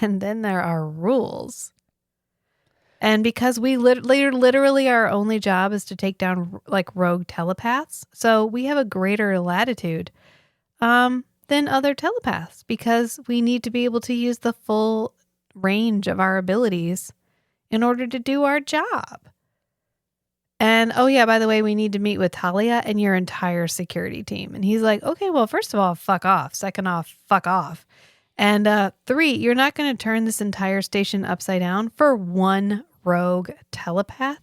And then there are rules. And because we literally our only job is to take down like rogue telepaths, so we have a greater latitude than other telepaths because we need to be able to use the full range of our abilities in order to do our job. And, oh yeah, by the way, we need to meet with Talia and your entire security team. And he's like, okay, well, first of all, fuck off. Second off, fuck off. And 3, you're not going to turn this entire station upside down for one rogue telepath?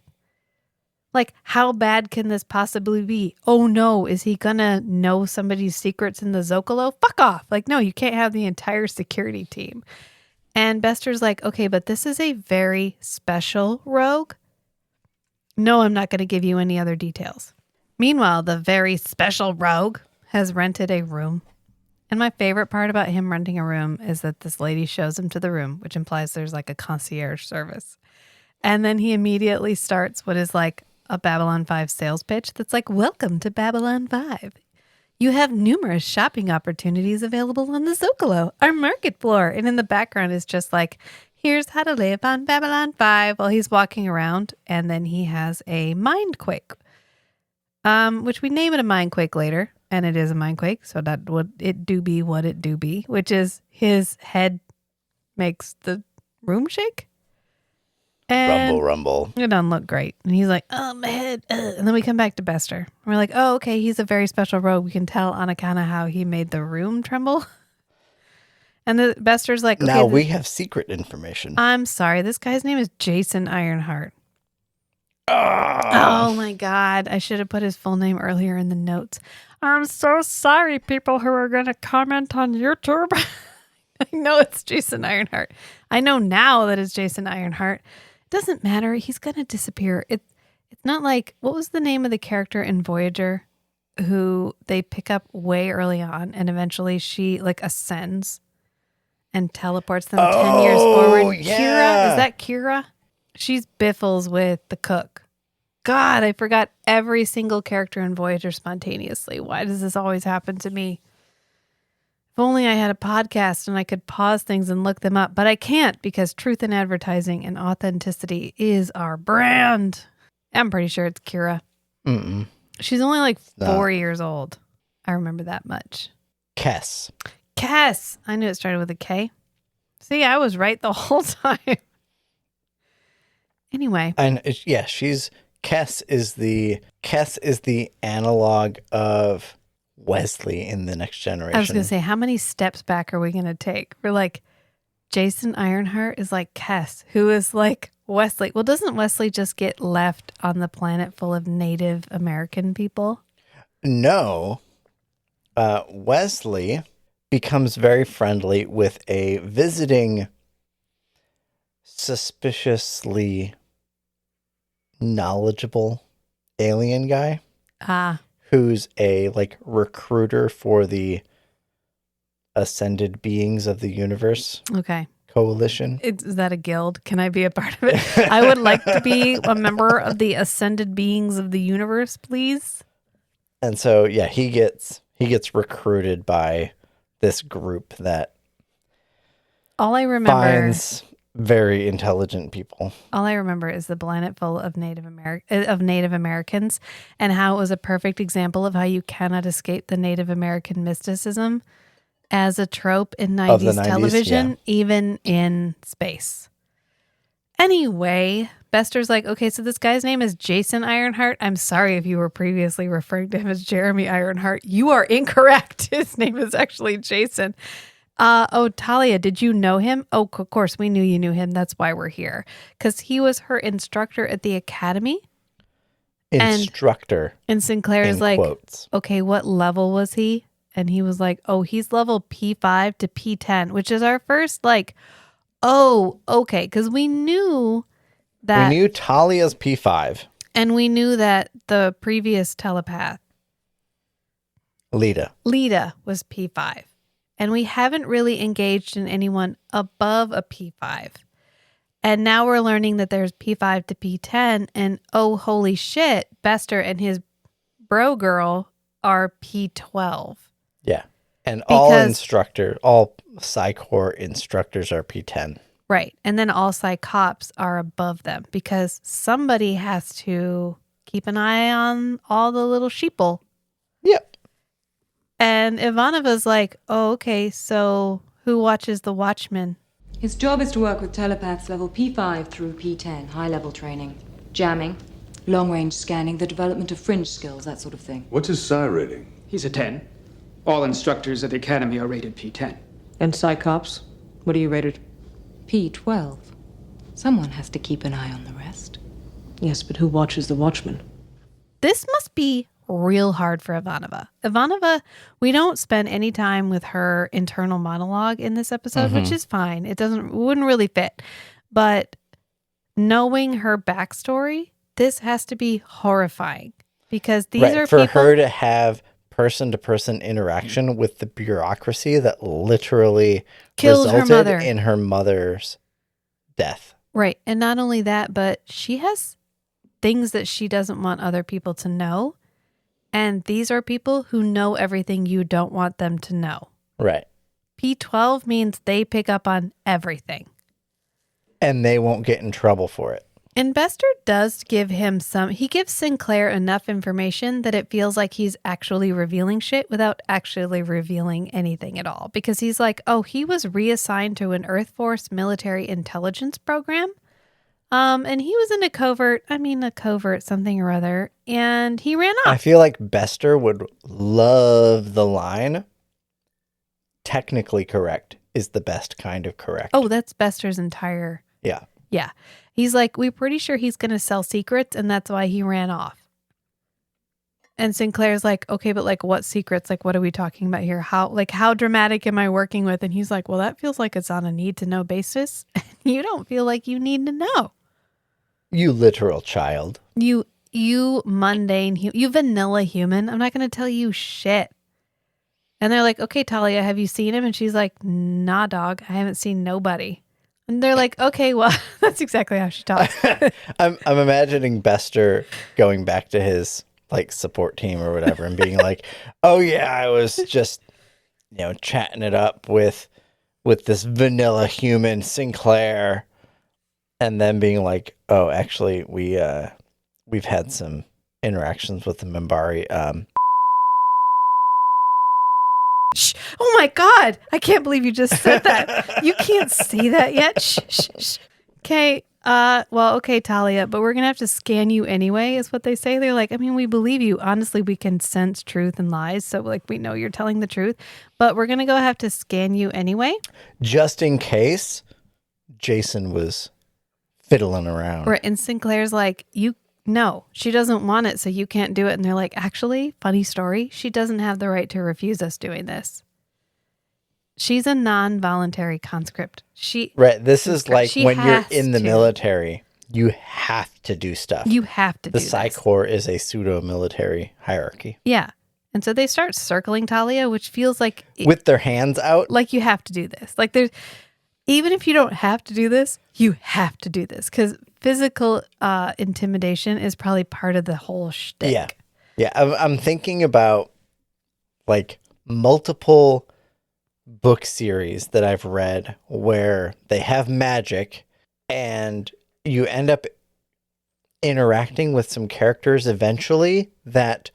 Like, how bad can this possibly be? Oh no, is he going to know somebody's secrets in the Zocalo? Fuck off. Like, no, you can't have the entire security team. And Bester's like, okay, but this is a very special rogue. No, I'm not going to give you any other details. Meanwhile, the very special rogue has rented a room. And my favorite part about him renting a room is that this lady shows him to the room, which implies there's like a concierge service. And then he immediately starts what is like a Babylon 5 sales pitch that's like, welcome to Babylon 5. You have numerous shopping opportunities available on the Zocalo, our market floor. And in the background is just like, here's how to live on Babylon 5 while he's walking around. And then he has a mind quake, which we name it a mind quake later. And it is a mind quake. So that would it do be what it do be, which is his head makes the room shake. And Rumble. it doesn't look great. And he's like, oh, my head. And then we come back to Bester. And we're like, oh, okay, he's a very special rogue. We can tell on account of how he made the room tremble. And the Bester's like, okay, Now we have secret information. I'm sorry. This guy's name is Jason Ironheart. Oh my God. I should have put his full name earlier in the notes. I'm so sorry, people who are going to comment on YouTube. I know it's Jason Ironheart. I know now that it's Jason Ironheart. It doesn't matter. He's going to disappear. It's not like, what was the name of the character in Voyager who they pick up way early on and eventually she like ascends and teleports them 10 years forward? Yeah. Kira? Is that Kira? She's Biffles with the cook. God, I forgot every single character in Voyager spontaneously. Why does this always happen to me? If only I had a podcast and I could pause things and look them up, but I can't because truth in advertising and authenticity is our brand. I'm pretty sure it's Kira. Mm-mm. She's only like 4 years old. I remember that much. Kess. I knew it started with a K. See, I was right the whole time. Anyway. And yeah, Kess is the analog of Wesley in The Next Generation. I was going to say, how many steps back are we going to take? We're like, Jason Ironheart is like Kess, who is like Wesley. Well, doesn't Wesley just get left on the planet full of Native American people? No. Wesley becomes very friendly with a visiting, suspiciously knowledgeable alien guy. Who's a like recruiter for the Ascended Beings of the Universe. Okay. Coalition. Is that a guild? Can I be a part of it? I would like to be a member of the Ascended Beings of the Universe, please. And so, yeah, he gets recruited by this group that all I remember finds very intelligent people. All I remember is the planet full of Native Americans and how it was a perfect example of how you cannot escape the Native American mysticism as a trope in 90s television, even in space. Anyway, Bester's like, okay, so this guy's name is Jason Ironheart. I'm sorry if you were previously referring to him as Jeremy Ironheart. You are incorrect. His name is actually Jason. Oh, Talia, did you know him? Oh, of course, we knew you knew him. That's why we're here. Because he was her instructor at the academy. Instructor. And Sinclair is like, quotes. Okay, what level was he? And he was like, oh, he's level P5 to P10, which is our first like, oh, okay. Because we knew that. We knew Talia's P5. And we knew that the previous telepath, Lita, was P5. And we haven't really engaged in anyone above a P5. And now we're learning that there's P5 to P10. And oh, holy shit, Bester and his bro girl are P12. Yeah. And all Psi Corps instructors are P10. Right. And then all Psi Cops are above them because somebody has to keep an eye on all the little sheeple. Yep. And Ivanova's like, oh, okay, so who watches the Watchmen? His job is to work with telepaths level P5 through P10, high-level training. Jamming, Long-range scanning, the development of fringe skills, that sort of thing. What's his Psi rating? He's a 10. All instructors at the Academy are rated P10. And Psi Cops? What are you rated? P12. Someone has to keep an eye on the rest. Yes, but who watches the Watchmen? This must be real hard for Ivanova. Ivanova, we don't spend any time with her internal monologue in this episode, which is fine. It wouldn't really fit. But knowing her backstory, this has to be horrifying because these are for people her to have person-to-person interaction with the bureaucracy that literally Kills her resulted mother. in her mother's death. Right. And not only that, but she has things that she doesn't want other people to know. And these are people who know everything you don't want them to know. Right. P12 means they pick up on everything. And they won't get in trouble for it. And Bester does give him he gives Sinclair enough information that it feels like he's actually revealing shit without actually revealing anything at all. Because he's like, oh, he was reassigned to an Earth Force military intelligence program. And he was in a covert something or other, and he ran off. I feel like Bester would love the line, technically correct is the best kind of correct. Oh, that's Bester's entire... Yeah. Yeah. He's like, we're pretty sure he's going to sell secrets, and that's why he ran off. And Sinclair's like, okay, but like what secrets? Like, what are we talking about here? How dramatic am I working with? And he's like, well, that feels like it's on a need to know basis. You don't feel like you need to know. You literal child. You mundane, you vanilla human. I'm not going to tell you shit. And they're like, okay, Talia, have you seen him? And she's like, nah, dog, I haven't seen nobody. And they're like, okay, well, that's exactly how she talks. I'm imagining Bester going back to his like support team or whatever and being like, oh yeah, I was just, chatting it up with this vanilla human Sinclair. And then being like, oh, actually, we've had some interactions with the Minbari. Oh my God! I can't believe you just said that. You can't say that yet. Shh. Okay. Okay, Talia, but we're gonna have to scan you anyway, is what they say. They're like, I mean, we believe you. Honestly, we can sense truth and lies, so like we know you're telling the truth. But we're gonna have to scan you anyway, just in case Jason was fiddling around. Right, and Sinclair's like, no, she doesn't want it, so you can't do it. And they're like, actually, funny story, she doesn't have the right to refuse us doing this. She's a non-voluntary conscript. This is like when you're in the to. military, you have to do stuff. You have to do this. The Psi Corps is a pseudo-military hierarchy. Yeah. And so they start circling Talia, which feels like... with their hands out? Like you have to do this. Like there's... Even if you don't have to do this, you have to do this because physical intimidation is probably part of the whole shtick. Yeah. I'm thinking about like multiple book series that I've read where they have magic and you end up interacting with some characters eventually that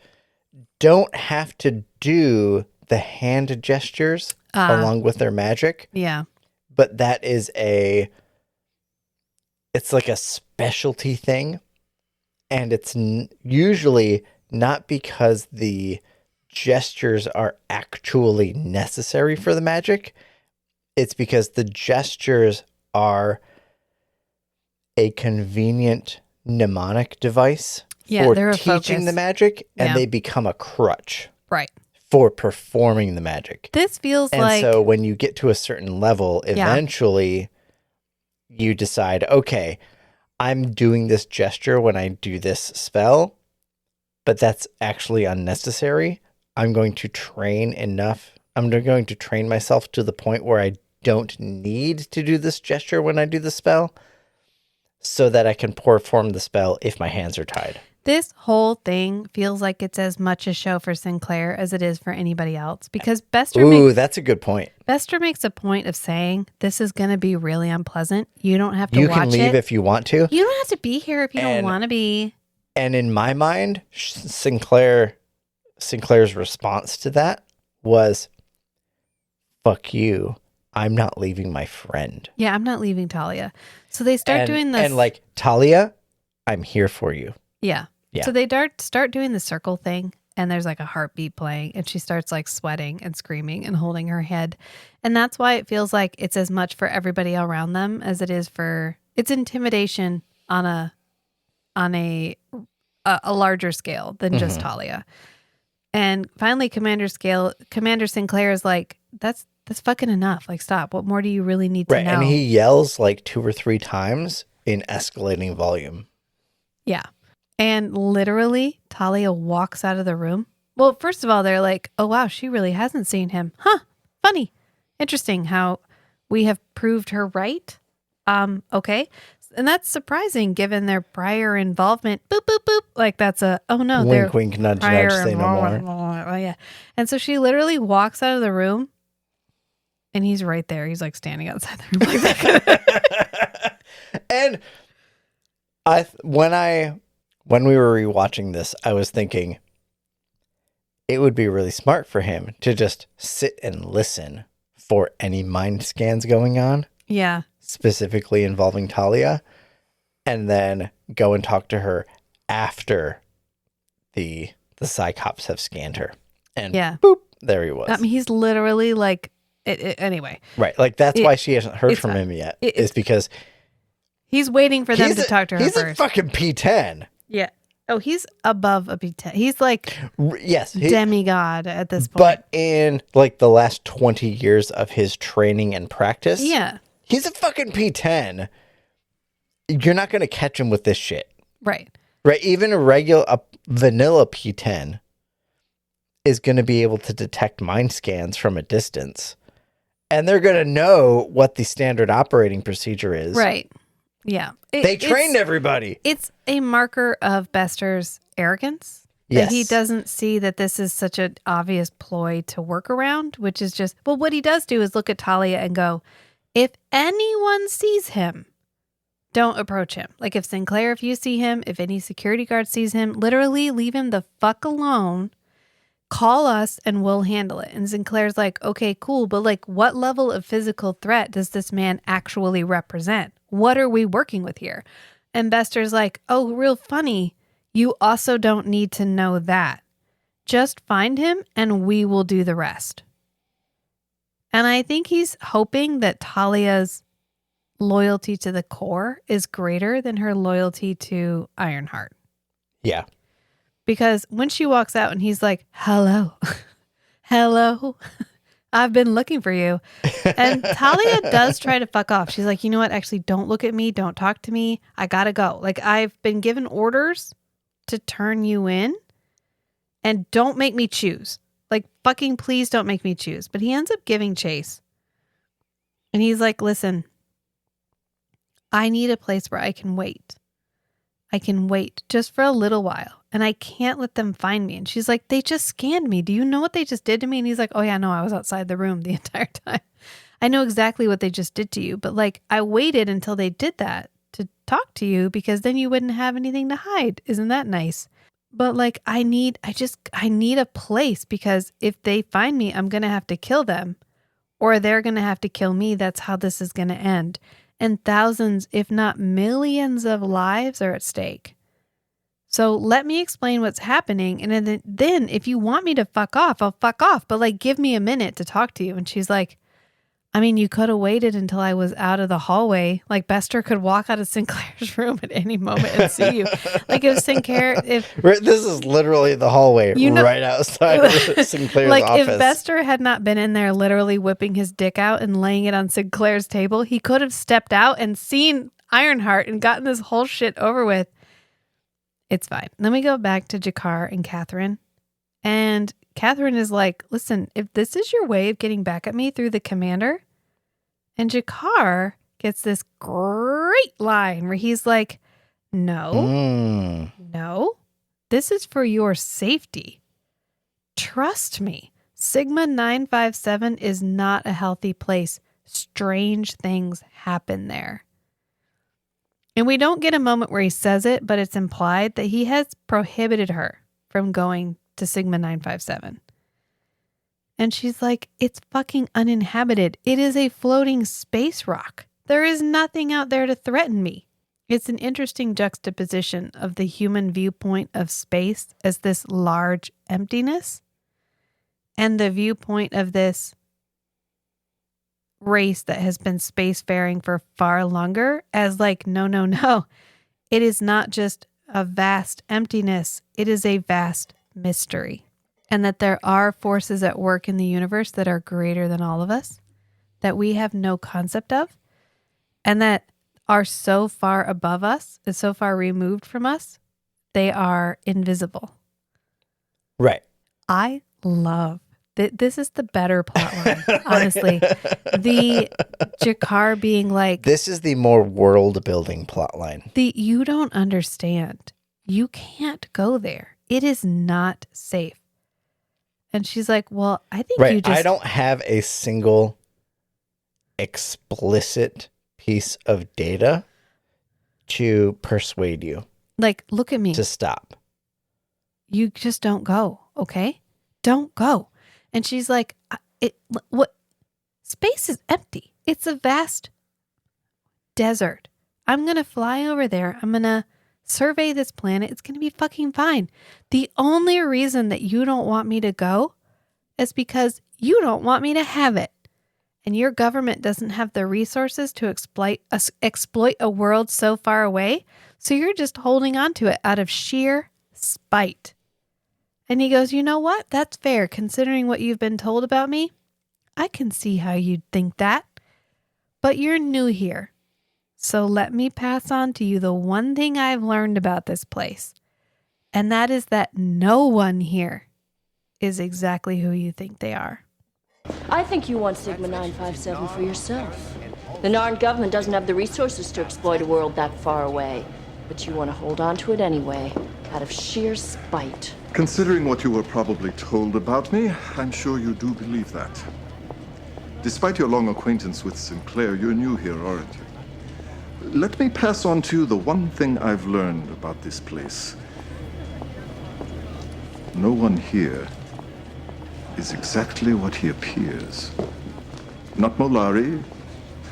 don't have to do the hand gestures along with their magic. Yeah. But that is it's like a specialty thing. And it's usually not because the gestures are actually necessary for the magic. It's because the gestures are a convenient mnemonic device for teaching the magic, and they become a crutch. Right. For performing the magic. This feels like... And so when you get to a certain level, eventually you decide, okay, I'm doing this gesture when I do this spell, but that's actually unnecessary. I'm going to train enough. I'm going to train myself to the point where I don't need to do this gesture when I do the spell so that I can perform the spell if my hands are tied. This whole thing feels like it's as much a show for Sinclair as it is for anybody else because Bester that's a good point. Bester makes a point of saying this is going to be really unpleasant. You don't have to watch it. You can leave if you want to. You don't have to be here if you don't want to be. And in my mind, Sinclair's response to that was, fuck you. I'm not leaving my friend. Yeah, I'm not leaving Talia. So they start doing this. And like, Talia, I'm here for you. Yeah. Yeah. So they start doing the circle thing, and there's like a heartbeat playing, and she starts like sweating and screaming and holding her head. And that's why it feels like it's as much for everybody around them as it is for it's intimidation on a larger scale than just Talia. And finally Commander Sinclair is like, that's fucking enough. Like, stop. What more do you really need to know? And he yells like 2 or 3 times in escalating volume. Yeah. And literally, Talia walks out of the room. Well, first of all, they're like, oh, wow, she really hasn't seen him. Huh. Funny. Interesting how we have proved her right. Okay. And that's surprising given their prior involvement. Boop, boop, boop. Like that's a, oh no. Wink, wink, nudge, nudge, say no more. Oh, yeah. And so she literally walks out of the room and he's right there. He's like standing outside the room like that. And when we were rewatching this, I was thinking it would be really smart for him to just sit and listen for any mind scans going on. Yeah. Specifically involving Talia, and then go and talk to her after the Psi Cops have scanned her. And boop, there he was. I mean, he's literally like, anyway. Right. Like that's why she hasn't heard from him yet. Is because he's waiting for them to talk to her he's first. He's a fucking P10. Yeah. Oh, he's above a P10. He's like demigod at this point. But in like the last 20 years of his training and practice, he's a fucking P10. You're not going to catch him with this shit. Right. Right. Even a vanilla P10 is going to be able to detect mind scans from a distance. And they're going to know what the standard operating procedure is. Right. Yeah. They trained everybody. It's a marker of Bester's arrogance. Yes. That he doesn't see that this is such an obvious ploy to work around, which is just, well, what he does do is look at Talia and go, if anyone sees him, don't approach him. Like if Sinclair, if you see him, if any security guard sees him, literally leave him the fuck alone. Call us and we'll handle it. And Sinclair's like, okay, cool. But like, what level of physical threat does this man actually represent? What are we working with here? And Bester's like, oh, real funny. You also don't need to know that. Just find him and we will do the rest. And I think he's hoping that Talia's loyalty to the core is greater than her loyalty to Ironheart. Yeah. Because when she walks out and he's like, hello, hello, I've been looking for you. And Talia does try to fuck off. She's like, you know what? Actually, don't look at me. Don't talk to me. I gotta go. Like, I've been given orders to turn you in and don't make me choose. Like, fucking please don't make me choose. But he ends up giving chase. And he's like, listen, I need a place where I can wait. I can wait just for a little while. And I can't let them find me. And she's like, they just scanned me. Do you know what they just did to me? And he's like, oh yeah, no, I was outside the room the entire time. I know exactly what they just did to you. But like, I waited until they did that to talk to you because then you wouldn't have anything to hide. Isn't that nice? But like, I need a place because if they find me, I'm going to have to kill them or they're going to have to kill me. That's how this is going to end. And thousands, if not millions of lives are at stake. So let me explain what's happening. And then if you want me to fuck off, I'll fuck off. But like, give me a minute to talk to you. And she's like, I mean, you could have waited until I was out of the hallway. Like Bester could walk out of Sinclair's room at any moment and see you. Like if Sinclair, this is literally the hallway right outside of Sinclair's like office. If Bester had not been in there literally whipping his dick out and laying it on Sinclair's table, he could have stepped out and seen Ironheart and gotten this whole shit over with. It's fine. Then we go back to Jakar and Catherine. And Catherine is like, listen, if this is your way of getting back at me through the commander. And Jakar gets this great line where he's like, no, this is for your safety. Trust me. Sigma 957 is not a healthy place. Strange things happen there. And we don't get a moment where he says it, but it's implied that he has prohibited her from going to Sigma 957. And she's like, it's fucking uninhabited. It is a floating space rock. There is nothing out there to threaten me. It's an interesting juxtaposition of the human viewpoint of space as this large emptiness and the viewpoint of this race that has been spacefaring for far longer as like, no. It is not just a vast emptiness. It is a vast mystery. And that there are forces at work in the universe that are greater than all of us, that we have no concept of, and that are so far above us, and so far removed from us, they are invisible. Right. I love this is the better plot line, honestly. The Jakar being like, This is the more world building plot line. you don't understand. You can't go there. It is not safe. And she's like, well, I think Right. you just... I don't have a single explicit piece of data to persuade you Like, look at me. to stop. You just don't go, okay? Don't go. And she's like, what? Space is empty. It's a vast desert. I'm going to fly over there. I'm going to survey this planet. It's going to be fucking fine. The only reason that you don't want me to go is because you don't want me to have it. And your government doesn't have the resources to exploit a world so far away. So you're just holding on to it out of sheer spite. And he goes, you know what? That's fair. Considering what you've been told about me, I can see how you'd think that. But you're new here. So let me pass on to you the one thing I've learned about this place. And that is that no one here is exactly who you think they are. I think you want Sigma 957 for yourself. The Narn government doesn't have the resources to exploit a world that far away. But you want to hold on to it anyway, out of sheer spite. Considering what you were probably told about me, I'm sure you do believe that. Despite your long acquaintance with Sinclair, you're new here, aren't you? Let me pass on to you the one thing I've learned about this place. No one here is exactly what he appears. Not Molari,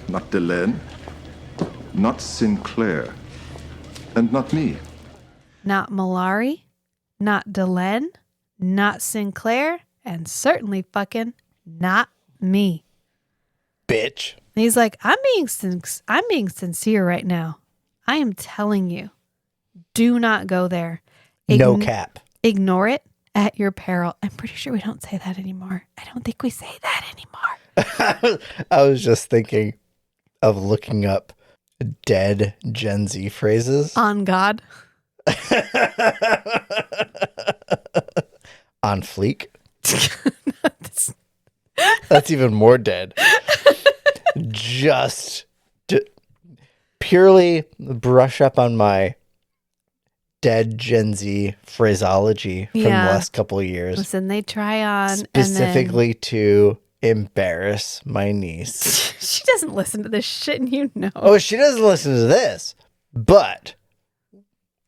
not Delenn, not Sinclair, and not me. Not Malari, not Delenn, not Sinclair, and certainly fucking not me. Bitch. And he's like, I'm being sincere right now. I am telling you, do not go there. No cap. Ignore it at your peril. I'm pretty sure we don't say that anymore. I don't think we say that anymore. I was just thinking of looking up dead Gen Z phrases. On God. On fleek. That's even more dead. Just to purely brush up on my dead Gen Z phraseology from the last couple of years. Listen, they try on specifically to embarrass my niece. She doesn't listen to this shit, and you know. Oh, she doesn't listen to this. But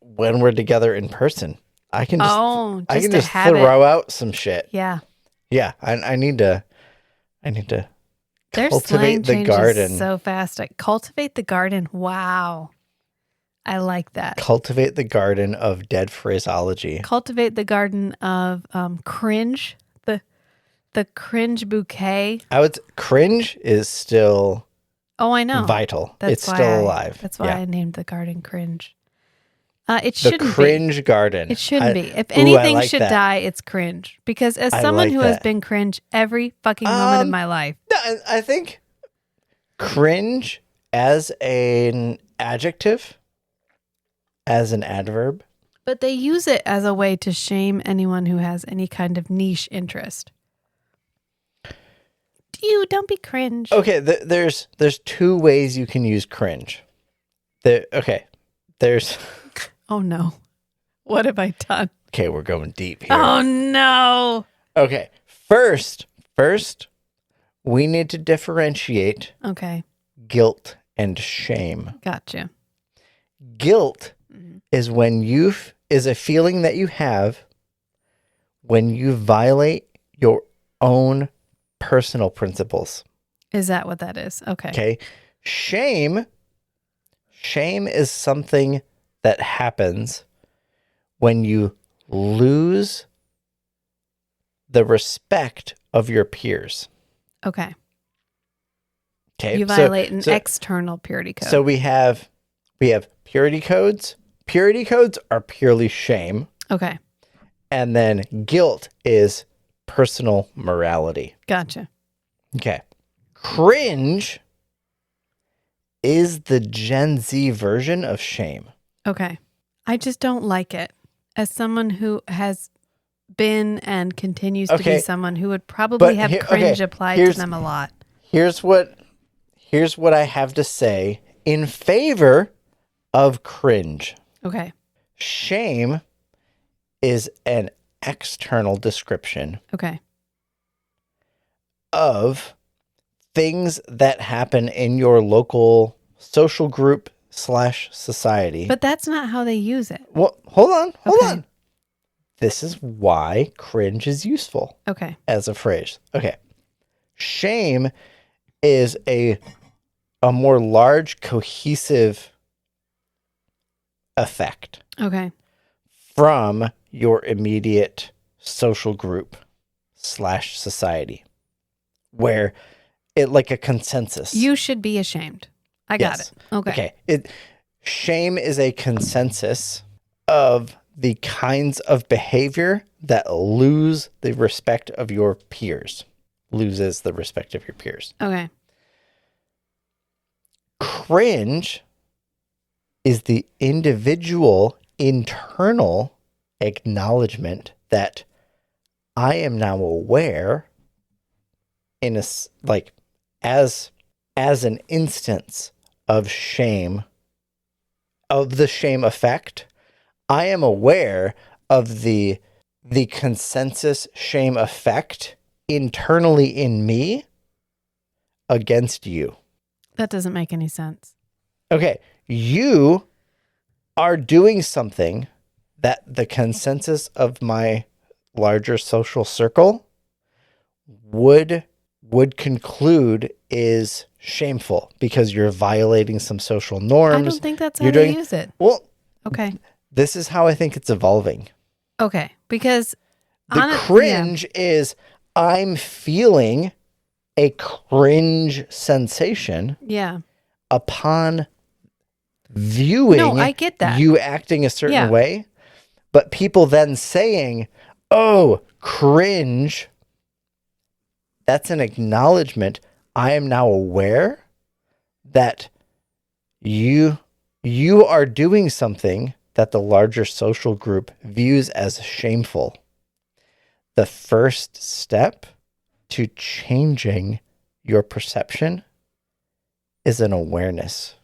when we're together in person, I can just throw out some shit. Yeah. Yeah, I need to Their cultivate the garden. so fast. Like, cultivate the garden. Wow. I like that. Cultivate the garden of dead phraseology. Cultivate the garden of cringe. The cringe bouquet. Cringe is still I know. vital. That's it's still alive. That's why I named the garden cringe. It shouldn't the cringe garden. It shouldn't be. If anything should die, it's cringe. Because as someone who has been cringe every fucking moment of my life. No, I think cringe as an adjective, as an adverb. But they use it as a way to shame anyone who has any kind of niche interest. Don't be cringe. Okay, there's two ways you can use cringe. There's... Oh no. What have I done? Okay, we're going deep here. Oh no. Okay, first, we need to differentiate guilt and shame. Gotcha. Guilt is is a feeling that you have when you violate your own personal principles. Is that what that is? Okay. Okay. Shame Shame is something that happens when you lose the respect of your peers. Okay. Okay. You violate an external purity code. So we have purity codes. Purity codes are purely shame. Okay. And then guilt is personal morality. Gotcha. Okay. Cringe is the Gen Z version of shame. Okay. I just don't like it. As someone who has been and continues to be someone who would probably have cringe applied to them a lot. Here's what I have to say in favor of cringe. Okay. Shame is an external description Okay. of things that happen in your local social group / society. But that's not how they use it. Well, hold on. This is why cringe is useful Okay. as a phrase. Okay. Shame is a more large, cohesive effect Okay. from your immediate social group / society, where it like a consensus. You should be ashamed. I got it. Okay. Shame is a consensus of the kinds of behavior that loses the respect of your peers. Okay. Cringe is the individual internal acknowledgement that I am now aware in a like as an instance of shame, of the shame effect. I am aware of the consensus shame effect internally in me against you. That doesn't make any sense. Okay, you are doing something that the consensus of my larger social circle would conclude is shameful because you're violating some social norms. I don't think that's how they use it. Well, Okay. this is how I think it's evolving. Okay. Because The cringe is I'm feeling a cringe sensation Yeah. upon viewing No, I get that. you acting a certain Yeah. way, but people then saying, "Oh, cringe." That's an acknowledgement. I am now aware that you are doing something that the larger social group views as shameful. The first step to changing your perception is an awareness.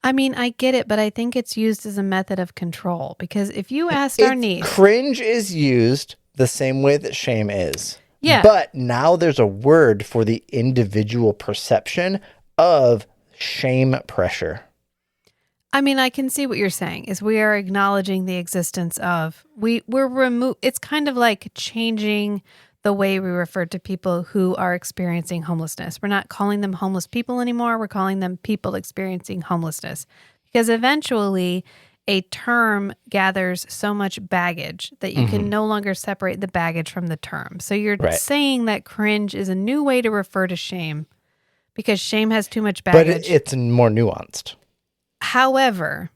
I mean, I get it, but I think it's used as a method of control because if you asked our niece, Cringe is used the same way that shame is. Yeah. But now there's a word for the individual perception of shame pressure. I mean, I can see what you're saying is we are acknowledging the existence of it's kind of like changing the way we refer to people who are experiencing homelessness. We're not calling them homeless people anymore. We're calling them people experiencing homelessness because eventually a term gathers so much baggage that you can no longer separate the baggage from the term. So you're saying that cringe is a new way to refer to shame because shame has too much baggage. But it's more nuanced. However,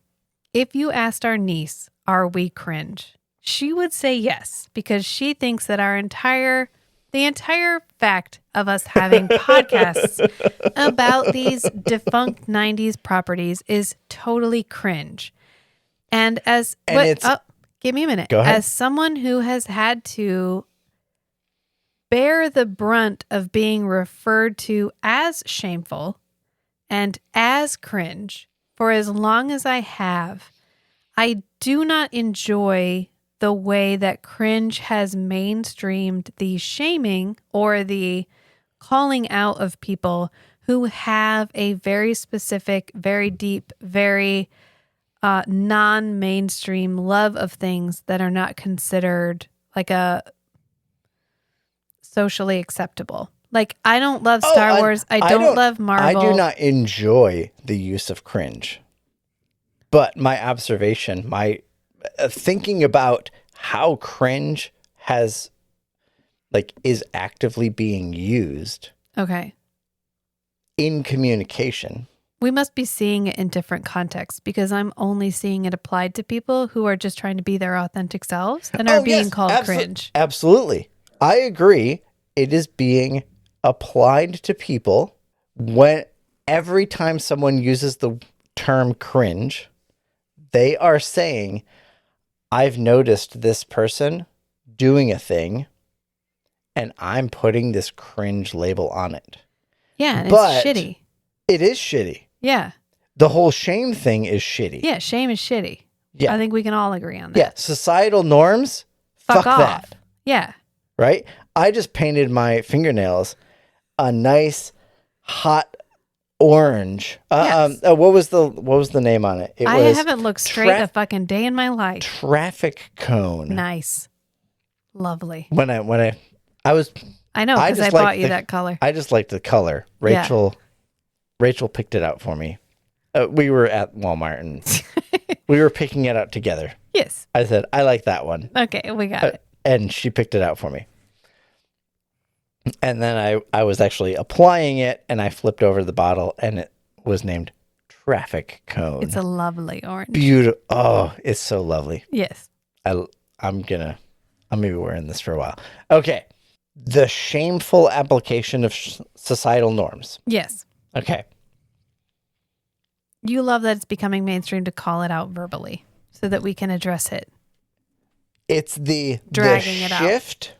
if you asked our niece, are we cringe? She would say yes, because she thinks that the entire fact of us having podcasts about these defunct 90s properties is totally cringe. And give me a minute. Go ahead. As someone who has had to bear the brunt of being referred to as shameful and as cringe for as long as I have, I do not enjoy the way that cringe has mainstreamed the shaming or the calling out of people who have a very specific, very deep, very non-mainstream love of things that are not considered like a socially acceptable. Like, I don't love Star Wars. I don't love Marvel. I do not enjoy the use of cringe. But my observation, my thinking about how cringe is actively being used Okay. in communication. We must be seeing it in different contexts because I'm only seeing it applied to people who are just trying to be their authentic selves and are being called cringe. Absolutely. I agree. It is being applied to people when every time someone uses the term cringe, they are saying, I've noticed this person doing a thing and I'm putting this cringe label on it. Yeah, and But it's shitty. It is shitty. Yeah. The whole shame thing is shitty. Yeah, shame is shitty. Yeah. I think we can all agree on that. Yeah. Societal norms, fuck off. that. Yeah. Right? I just painted my fingernails a nice hot orange. Yes. What was the name on it? I haven't looked straight a fucking day in my life. Traffic cone. Nice. Lovely. When I was I know, because I bought you that color. I just liked the color. Rachel picked it out for me. We were at Walmart and we were picking it out together. Yes. I said, I like that one. Okay, we got it. And she picked it out for me. And then I was actually applying it and I flipped over the bottle and it was named Traffic Cone. It's a lovely orange. Beautiful. Oh, it's so lovely. Yes. I'm going to be wearing this for a while. Okay. The shameful application of societal norms. Yes. Okay. You love that it's becoming mainstream to call it out verbally so that we can address it. It's the dragging it out. Shift.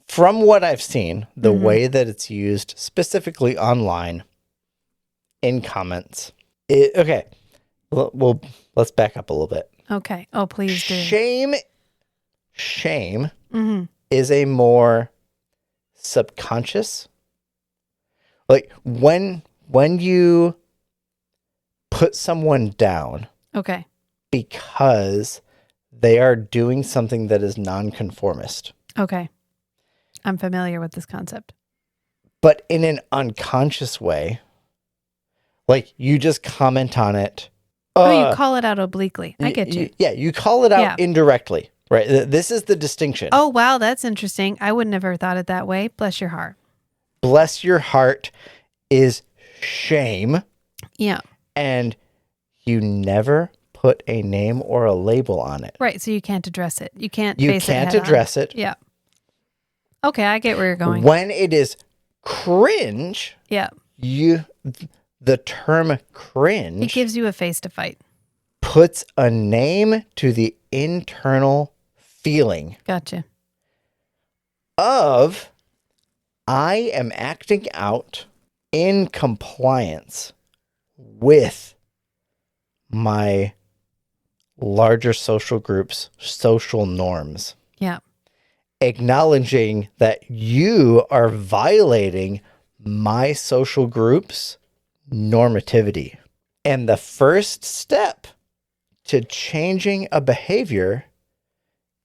From what I've seen, the way that it's used specifically online in comments. Okay. Well, let's back up a little bit. Okay. Oh, please do. Shame is a more subconscious. Like when you put someone down Okay. because they are doing something that is nonconformist. Okay. I'm familiar with this concept. But in an unconscious way, like you just comment on it. You call it out obliquely. I get you. Yeah, you call it out indirectly, right? This is the distinction. Oh, wow, that's interesting. I would never thought it that way. Bless your heart. Bless your heart is shame. Yeah. And you never put a name or a label on it. Right, so you can't address it. You can't address it. Yeah. Okay, I get where you're going. When it is cringe, yeah. The term cringe, it gives you a face to fight. Puts a name to the internal feeling. Gotcha. Of I am acting out in compliance with my larger social groups, social norms. Yeah. Acknowledging that you are violating my social group's normativity. And the first step to changing a behavior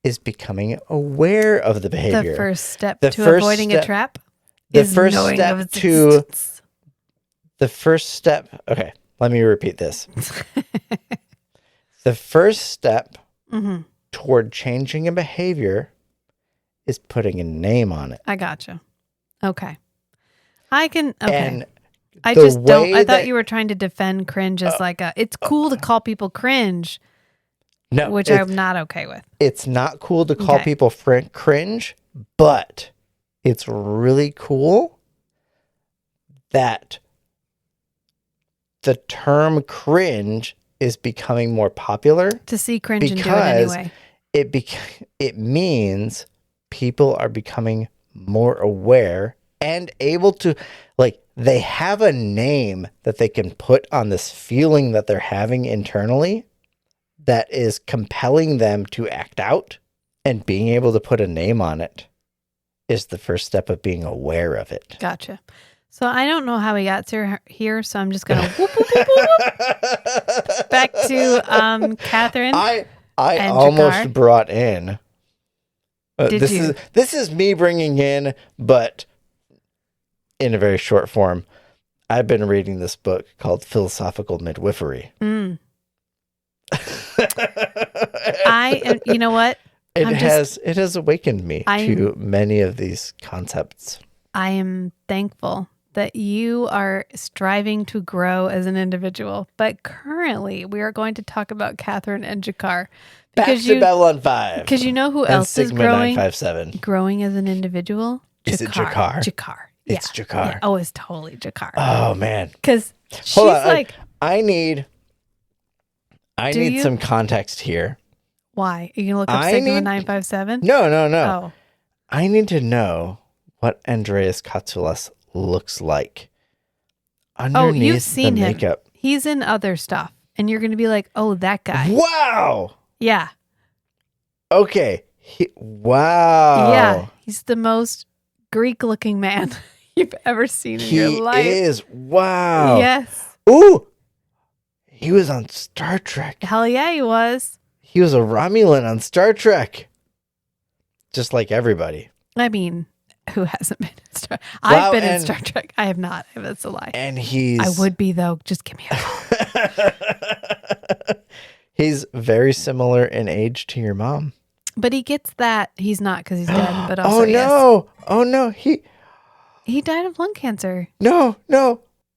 is becoming aware of the behavior. The first step to avoiding a trap is knowing of its existence. The first step, okay, let me repeat this. The first step toward changing a behavior is putting a name on it. I gotcha. Okay. Okay. And I just don't. I thought you were trying to defend cringe as it's cool to call people cringe. No, which I'm not okay with. It's not cool to call people cringe, but it's really cool that the term cringe is becoming more popular. To see cringe and do it anyway. It means people are becoming more aware and able to, they have a name that they can put on this feeling that they're having internally that is compelling them to act out, and being able to put a name on it is the first step of being aware of it. Gotcha. So I don't know how we got to here, so I'm just going to whoop, whoop, whoop, whoop. Back to Catherine. I almost Jakar. brought in. This is me bringing in, but in a very short form. I've been reading this book called Philosophical Midwifery. You know what? It has awakened me to many of these concepts. I am thankful that you are striving to grow as an individual. But currently, we are going to talk about Catherine and Jakar. Back to Babylon 5. Because you know who and else Sigma is growing? 957. Growing as an individual? Is it Jakar? Jakar. It's Jakar. Yeah. Oh, it's totally Jakar. Oh, man. Because she's Hold on, like... I need some context here. Why? Are you going to look up Sigma 957? No. Oh. I need to know what Andreas Katsulas looks like underneath you've seen the him. makeup. He's in other stuff. And you're going to be like, oh, that guy. Wow. Yeah. Okay. Wow. Yeah. He's the most Greek-looking man you've ever seen in your life. He is. Wow. Yes. Ooh. He was on Star Trek. Hell yeah, he was. He was a Romulan on Star Trek. Just like everybody. I mean, who hasn't been in Star Trek? Wow, I've been in Star Trek. I have not. That's a lie. And I would be, though. Just give me a call. He's very similar in age to your mom. But he gets that. He's not because he's dead. But also, oh, no. Yes. Oh, no. He died of lung cancer. No.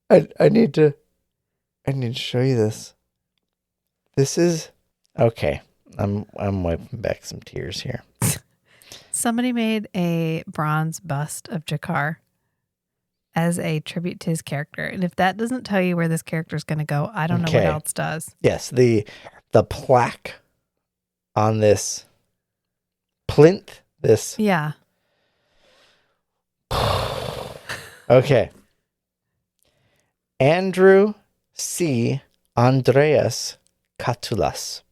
I need to show you this. This is... Okay. I'm wiping back some tears here. Somebody made a bronze bust of Jakar as a tribute to his character. And if that doesn't tell you where this character is going to go, I don't know what else does. Yes, the plaque on this plinth, this... Yeah. Okay. Andrew C. Andreas Katsulas,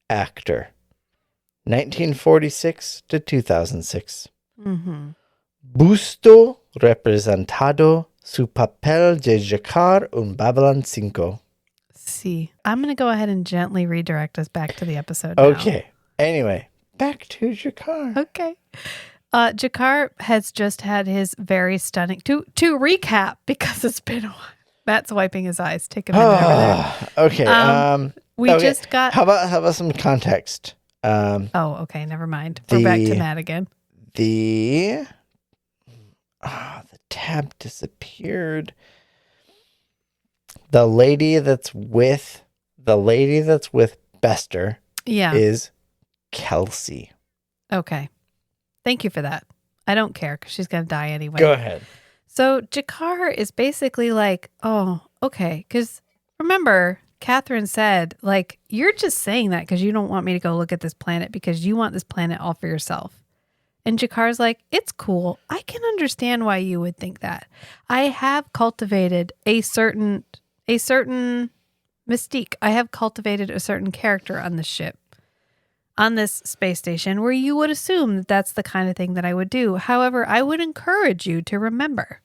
actor. 1946 to 2006. Mm-hmm. Busto representado su papel de Jakar en Babylon 5. See, I'm going to go ahead and gently redirect us back to the episode Okay. Anyway, back to Jakar. Okay. Jakar has just had his very stunning... To recap, because it's been a while. Matt's wiping his eyes. Take a minute over there. Okay. We just got... How about some context? Okay. Never mind. We're back to Matt again. The tab disappeared. The lady that's with Bester is Kelsey. Okay. Thank you for that. I don't care because she's going to die anyway. Go ahead. So Jakar is basically like, oh, okay. Because remember, Catherine said, like, you're just saying that because you don't want me to go look at this planet because you want this planet all for yourself. And Jakar's like, it's cool. I can understand why you would think that. I have cultivated a certain mystique. I have cultivated a certain character on this ship, on this space station, where you would assume that that's the kind of thing that I would do. However, I would encourage you to remember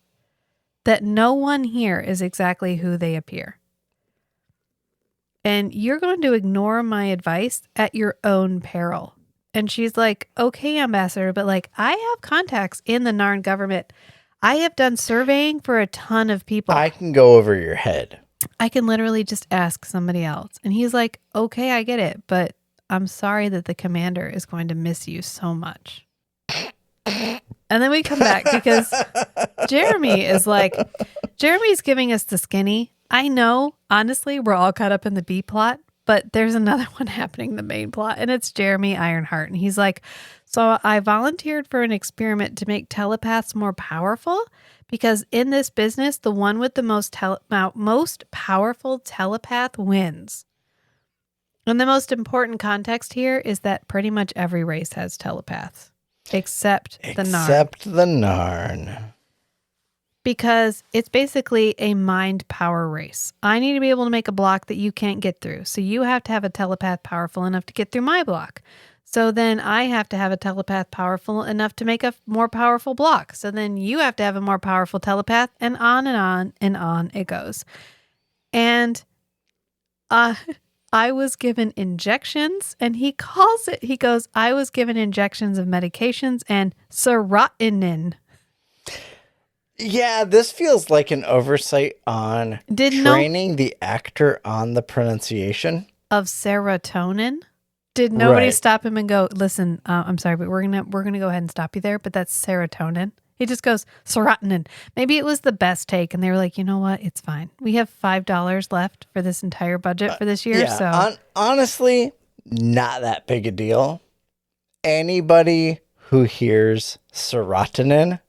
that no one here is exactly who they appear. And you're going to ignore my advice at your own peril. And she's like, okay, Ambassador, but like, I have contacts in the Narn government. I have done surveying for a ton of people. I can go over your head. I can literally just ask somebody else. And he's like, okay, I get it, but I'm sorry that the commander is going to miss you so much. And then we come back because Jeremy's giving us the skinny. I know, honestly, we're all caught up in the B plot, but there's another one happening in the main plot, and it's Jeremy Ironheart. And he's like, so I volunteered for an experiment to make telepaths more powerful because in this business, the one with the most powerful telepath wins. And the most important context here is that pretty much every race has telepaths, except the Narn. Except the Narn. Because it's basically a mind power race. I need to be able to make a block that you can't get through. So you have to have a telepath powerful enough to get through my block. So then I have to have a telepath powerful enough to make a more powerful block. So then you have to have a more powerful telepath, and on and on and on it goes. And I was given injections, and he goes, I was given injections of medications and serotonin. Yeah, this feels like an oversight on training the actor on the pronunciation of serotonin. Did nobody Right. stop him and go, listen, I'm sorry, but we're gonna go ahead and stop you there, but that's serotonin. He just goes, serotonin. Maybe it was the best take, and they were like, you know what? It's fine. We have $5 left for this entire budget for this year. So honestly, not that big a deal. Anybody who hears serotonin,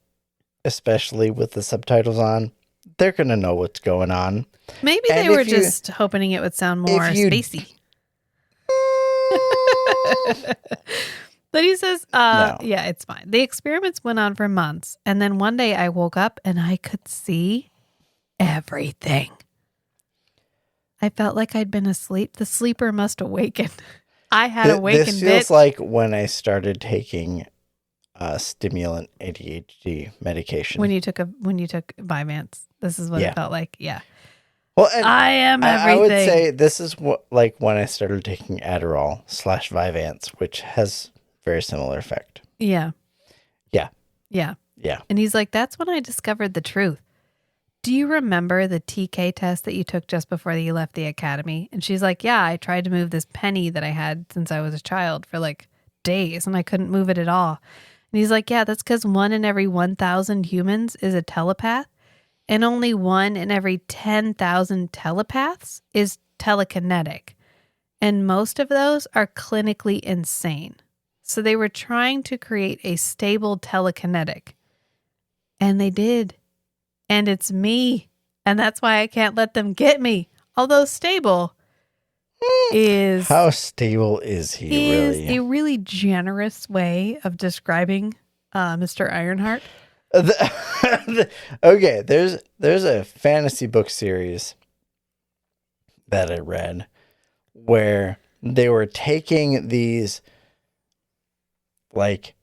especially with the subtitles on, they're going to know what's going on. maybe they were just hoping it would sound more spacey. But he says, No. yeah, it's fine. The experiments went on for months. And then one day I woke up and I could see everything. I felt like I'd been asleep. The sleeper must awaken. I had awakened. This feels like when I started taking stimulant ADHD medication. When you took Vyvanse. This is what it felt like. Yeah. Well, and I am everything. I would say this is what, like, when I started taking Adderall / Vyvanse, which has very similar effect. Yeah. Yeah. Yeah. Yeah. And he's like, that's when I discovered the truth. Do you remember the TK test that you took just before you left the academy? And she's like, yeah, I tried to move this penny that I had since I was a child for like days and I couldn't move it at all. And he's like, yeah, that's because 1 in every 1,000 humans is a telepath and only 1 in every 10,000 telepaths is telekinetic. And most of those are clinically insane. So they were trying to create a stable telekinetic. And they did. And it's me. And that's why I can't let them get me. Although stable is... How stable is he, really? A really generous way of describing Mr. Ironheart. Okay, there's a fantasy book series that I read where they were taking these like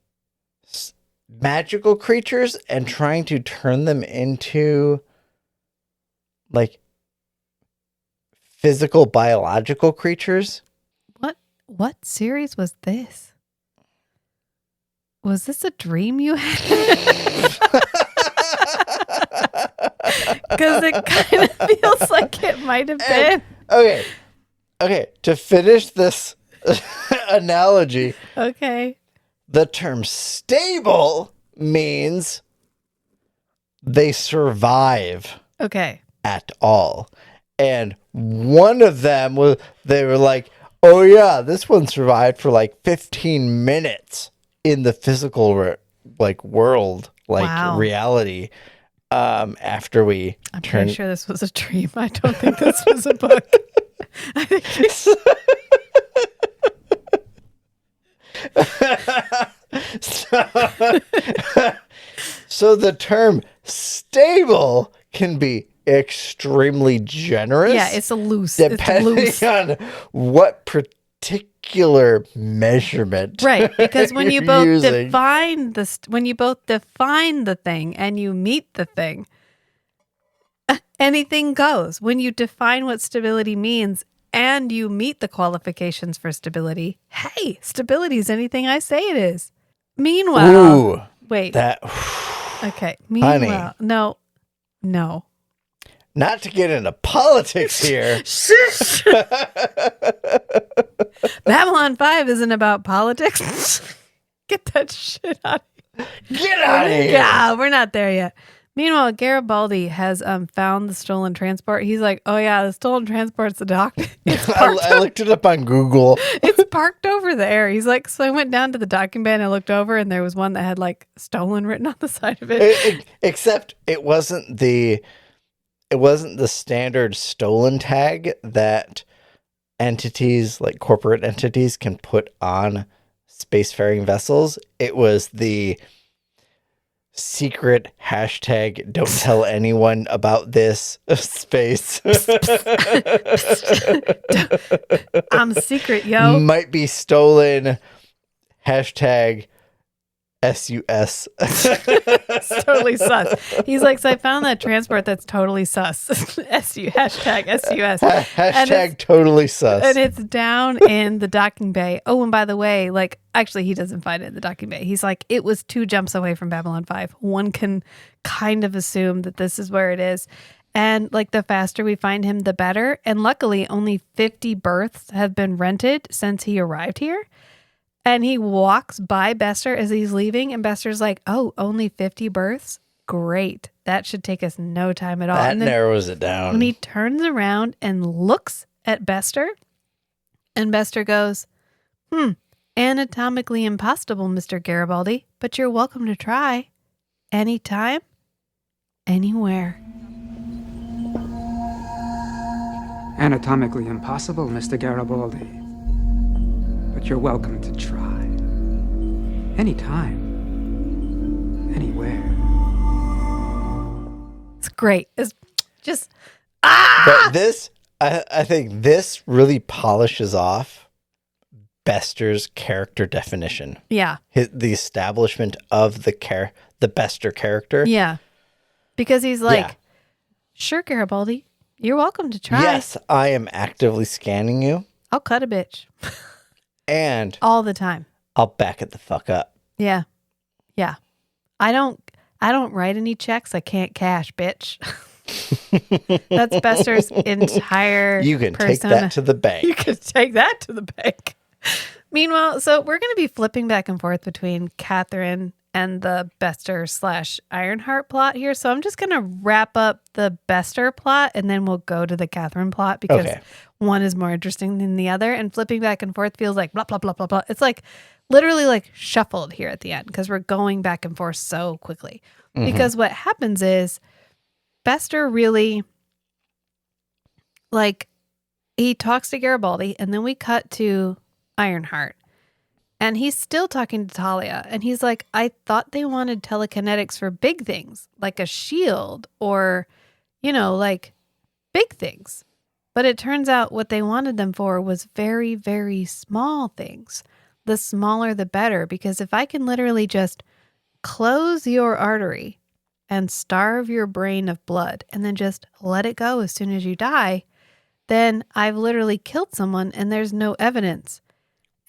magical creatures and trying to turn them into like physical biological creatures. What series was this? Was this a dream you had? Because it kind of feels like it might have been. Okay, to finish this analogy. Okay. The term stable means they survive. Okay. At all. And one of them was, they were like, oh yeah, this one survived for like 15 minutes in the physical world, reality. After we I'm pretty sure this was a dream. I don't think this was a book. I think so the term stable can be extremely generous. Yeah, it's a loose. Depending on what particular measurement. Right, because when you both using. define the thing and you meet the thing, anything goes. When you define what stability means and you meet the qualifications for stability, hey, stability is anything I say it is. Meanwhile, wait. Okay. Meanwhile, no. Not to get into politics here. Babylon 5 isn't about politics. Get that shit out of here. Get out of here. Yeah, we're not there yet. Meanwhile, Garibaldi has found the stolen transport. He's like, oh yeah, the stolen transport's the dock. I looked it up on Google. It's parked over there. He's like, so I went down to the docking bay and I looked over and there was one that had like stolen written on the side of it. Except it wasn't the standard stolen tag that entities, like corporate entities, can put on spacefaring vessels. It was the secret hashtag don't tell anyone about this space. I'm secret, yo. Might be stolen hashtag S-U-S. It's totally sus. He's like, so I found that transport that's totally sus. S-U, hashtag S-U-S. Hashtag totally sus. And it's down in the docking bay. Oh, and by the way, like, actually, he doesn't find it in the docking bay. He's like, it was 2 jumps away from Babylon 5. One can kind of assume that this is where it is. And like, the faster we find him, the better. And luckily, only 50 berths have been rented since he arrived here. And he walks by Bester as he's leaving, and Bester's like, oh, only 50 berths? Great. That should take us no time at all. That And then narrows it down. when he turns around and looks at Bester, and Bester goes, anatomically impossible, Mr. Garibaldi, but you're welcome to try. Anytime, anywhere. Anatomically impossible, Mr. Garibaldi. But you're welcome to try. Anytime. Anywhere. It's great. It's just, But this, I think this really polishes off Bester's character definition. yeah. The establishment of the Bester character. Yeah. Because he's like, Yeah. sure, Garibaldi, you're welcome to try. Yes, I am actively scanning you, I'll cut a bitch and all the time. I'll back it the fuck up. Yeah. Yeah. I don't write any checks I can't cash, bitch. That's Bester's entire You can take persona. that to the bank. You can take that to the bank. Meanwhile, so we're going to be flipping back and forth between Catherine and the Bester/Ironheart plot here. So I'm just going to wrap up the Bester plot and then we'll go to the Catherine plot because Okay. one is more interesting than the other. And flipping back and forth feels like blah, blah, blah, blah, blah. It's like literally like shuffled here at the end because we're going back and forth so quickly. Because what happens is Bester really, like, he talks to Garibaldi and then we cut to Ironheart. And he's still talking to Talia. And he's like, I thought they wanted telekinetics for big things, like a shield or, you know, like big things. But it turns out what they wanted them for was very, very small things. The smaller, the better. Because if I can literally just close your artery and starve your brain of blood and then just let it go as soon as you die, then I've literally killed someone and there's no evidence.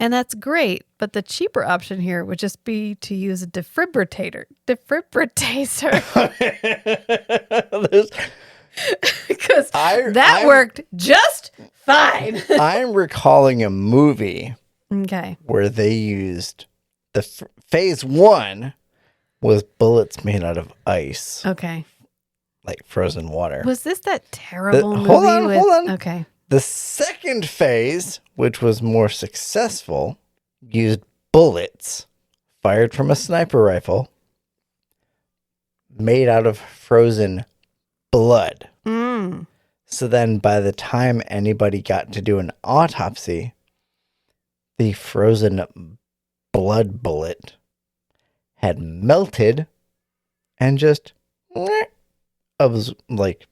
And that's great, but the cheaper option here would just be to use a defibrillator. There's- Because I'm- worked just fine. I'm recalling a movie Okay. where they used phase 1 was bullets made out of ice, Okay. like frozen water. Was this that terrible movie? hold on. Okay. The second phase, which was more successful, used bullets fired from a sniper rifle made out of frozen blood. Mm. So then by the time anybody got to do an autopsy, the frozen blood bullet had melted and just like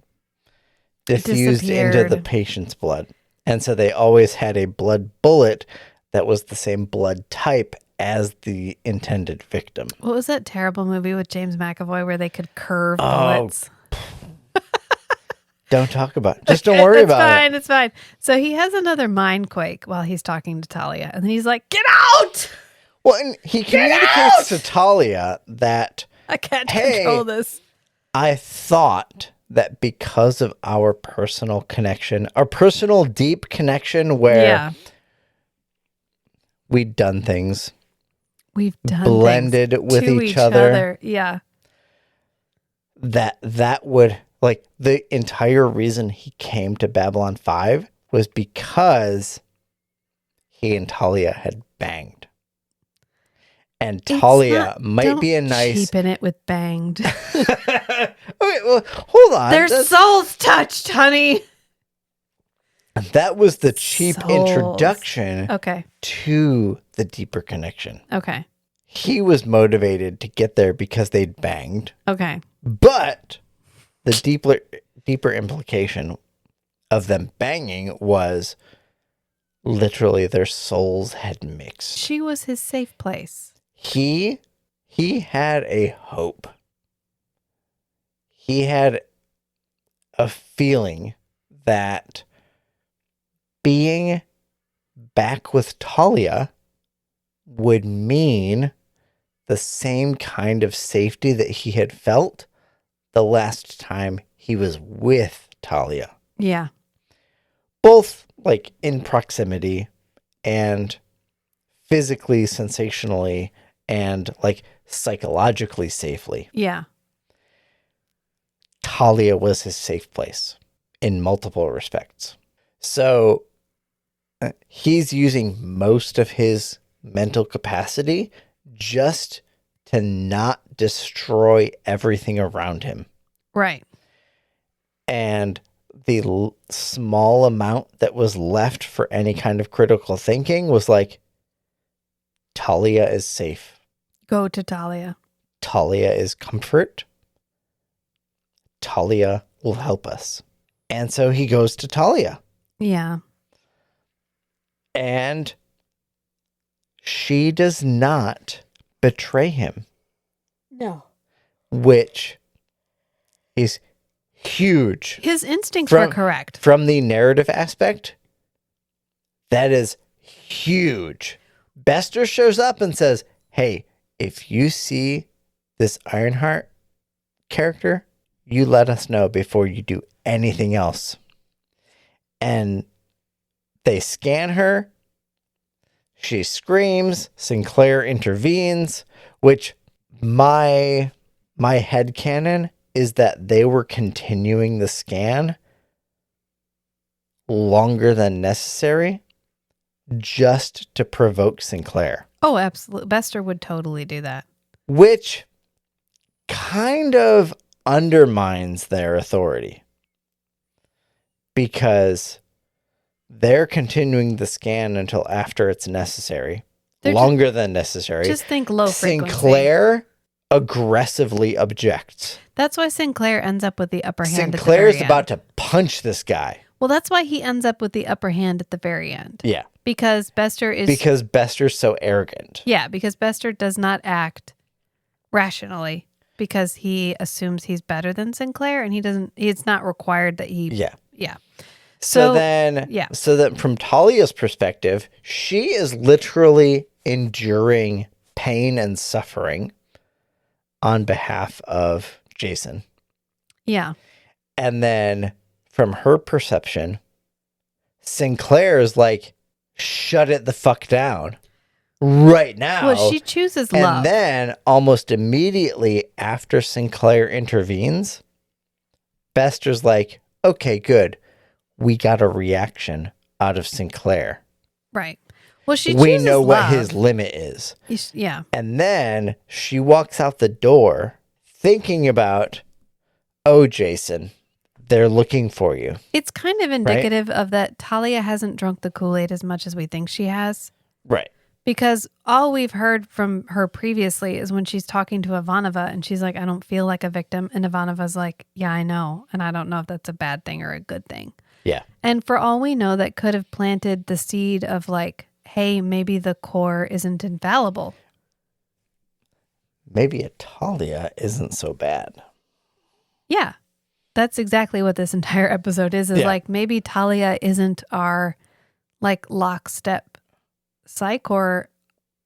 diffused into the Disappeared. patient's blood. And so they always had a blood bullet that was the same blood type as the intended victim. What was that terrible movie with James McAvoy where they could curve Oh, bullets? Don't talk about it. Just don't worry It's about fine, it. It's fine. So he has another mind quake while he's talking to Talia. And then he's like, get out! Well, and he communicates to Talia that I can't Hey. control this. I thought that because of our personal connection, our personal deep connection where Yeah. we'd done things We've done blended things with to each other. Yeah. that would, like, the entire reason he came to Babylon 5 was because he and Talia had banged. And Talia might be a nice... Cheapen it with banged. Okay, well, hold on. Their souls touched, honey. That was the cheap Souls. introduction Okay. to the deeper connection. Okay. He was motivated to get there because they'd banged, Okay. but the deeper implication of them banging was literally their souls had mixed. She was his safe place. He he had a hope. He had a feeling that being back with Talia would mean the same kind of safety that he had felt the last time he was with Talia. Yeah. Both like in proximity and physically, sensationally, and like psychologically safely. Yeah. Talia was his safe place in multiple respects. So he's using most of his mental capacity just to not destroy everything around him. Right. And the small amount that was left for any kind of critical thinking was like, Talia is safe. Go to Talia. Talia is comfort. Talia will help us. And so he goes to Talia. Yeah. And she does not betray him. No. Which is huge. His instincts were correct. From the narrative aspect, that is huge. Bester shows up and says, hey, if you see this Ironheart character, you let us know before you do anything else. And they scan her. She screams. Sinclair intervenes, which my headcanon is that they were continuing the scan longer than necessary just to provoke Sinclair. Oh, absolutely. Bester would totally do that. Which kind of undermines their authority. Because they're continuing the scan until after it's necessary. Longer than necessary. Just think low frequency. Sinclair aggressively objects. That's why Sinclair ends up with the upper hand at the Sinclair's very end. about to punch this guy. Well, that's why he ends up with the upper hand at the very end. Yeah. Because Bester is... Because Bester's so arrogant. Yeah, because Bester does not act rationally because he assumes he's better than Sinclair and he doesn't... It's not required that he... Yeah. Yeah. So then from Talia's perspective, she is literally enduring pain and suffering on behalf of Jason. Yeah. And then from her perception, Sinclair is like, shut it the fuck down right now. Well, she chooses love. And then almost immediately after Sinclair intervenes, Bester's like, okay, good. We got a reaction out of Sinclair. Right. Well, she chooses we know what love. his limit is. Yeah. And then she walks out the door thinking about, oh, Jason, they're looking for you. It's kind of indicative of that Talia hasn't drunk the Kool-Aid as much as we think she has. Right. Because all we've heard from her previously is when she's talking to Ivanova and she's like, I don't feel like a victim. And Ivanova's like, yeah, I know. And I don't know if that's a bad thing or a good thing. Yeah. And for all we know, that could have planted the seed of like, hey, maybe the core isn't infallible. Maybe a Talia isn't so bad. Yeah. That's exactly what this entire episode is like, maybe Talia isn't our like lockstep Psi-Corps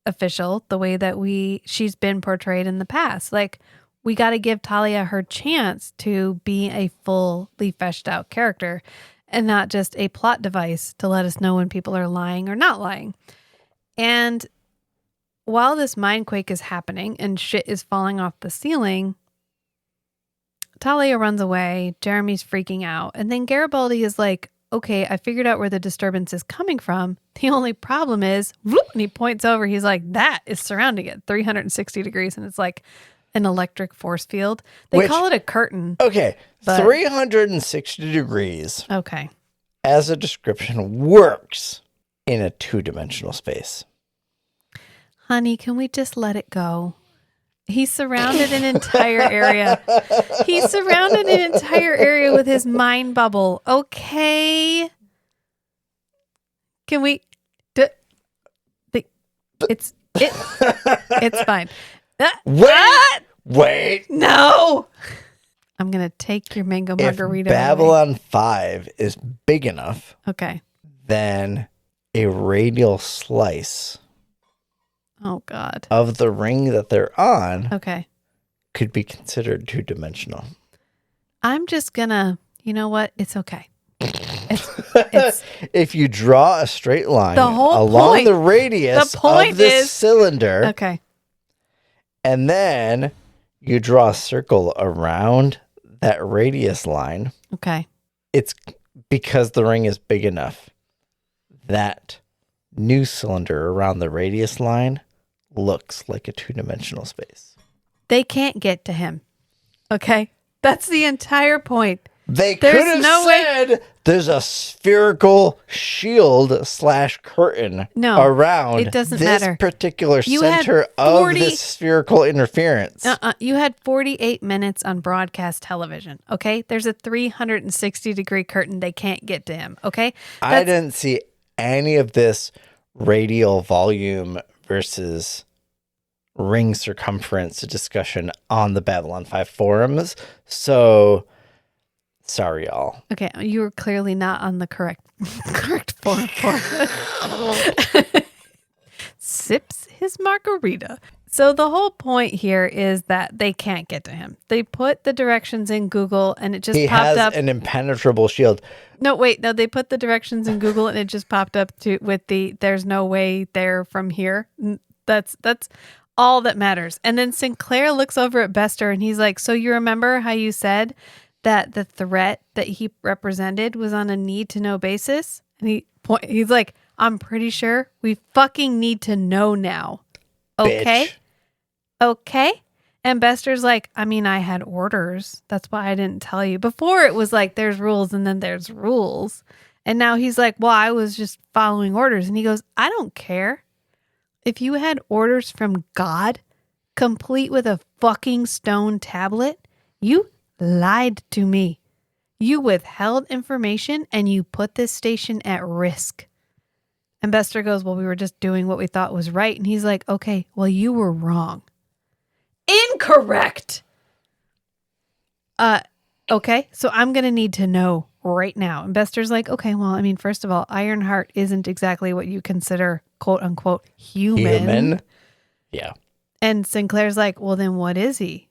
official the way that she's been portrayed in the past. Like, we got to give Talia her chance to be a fully fleshed out character and not just a plot device to let us know when people are lying or not lying. And while this mindquake is happening and shit is falling off the ceiling, Talia runs away. Jeremy's freaking out. And then Garibaldi is like, okay, I figured out where the disturbance is coming from. The only problem is, whoop, and he points over. He's like, that is surrounding it 360 degrees. And it's like an electric force field. They call it a curtain. Okay. 360 degrees. Okay. As a description works in a two-dimensional space. Honey, can we just let it go? He surrounded an entire area. He surrounded an entire area with his mind bubble. Okay. Can we? It's fine. Wait. No. I'm going to take your mango margarita. If Babylon 5 is big enough, Okay. then a radial slice Oh, God. of the ring that they're on Okay. could be considered two-dimensional. I'm just going to, you know what? It's okay. It's If you draw a straight line The whole along point- the radius the point of this is- cylinder, okay. and then you draw a circle around that radius line, Okay. it's because the ring is big enough. That new cylinder around the radius line looks like a two-dimensional space. They can't get to him. Okay. That's the entire point. They There's could have no way- said there's a spherical shield / curtain No, around it doesn't this matter. particular You had center 40 of this spherical interference. You had 48 minutes on broadcast television. Okay. There's a 360-degree curtain. They can't get to him. Okay. I didn't see any of this radial volume versus ring circumference discussion on the Babylon 5 forums. So sorry, y'all. Okay, you were clearly not on the correct forum. Sips his margarita. So the whole point here is that they can't get to him. They put the directions in Google and it just He popped has up. an impenetrable shield. No, they put the directions in Google and it just popped up with the "there's no way there from here." That's all that matters. And then Sinclair looks over at Bester and he's like, "So you remember how you said that the threat that he represented was on a need-to-know basis?" And he's like, "I'm pretty sure we fucking need to know now." Okay? Bitch. Okay? And Bester's like, "I mean, I had orders. That's why I didn't tell you." Before it was like, there's rules and then there's rules. And now he's like, "Well, I was just following orders." And he goes, "I don't care. If you had orders from God, complete with a fucking stone tablet, you lied to me. You withheld information and you put this station at risk." And Bester goes, "Well, we were just doing what we thought was right." And he's like, "Okay, well, you were wrong." Incorrect. Okay, so I'm going to need to know right now. And Bester's like, "Okay, well, I mean, first of all, Ironheart isn't exactly what you consider quote unquote human. Yeah. And Sinclair's like, "Well, then what is he?"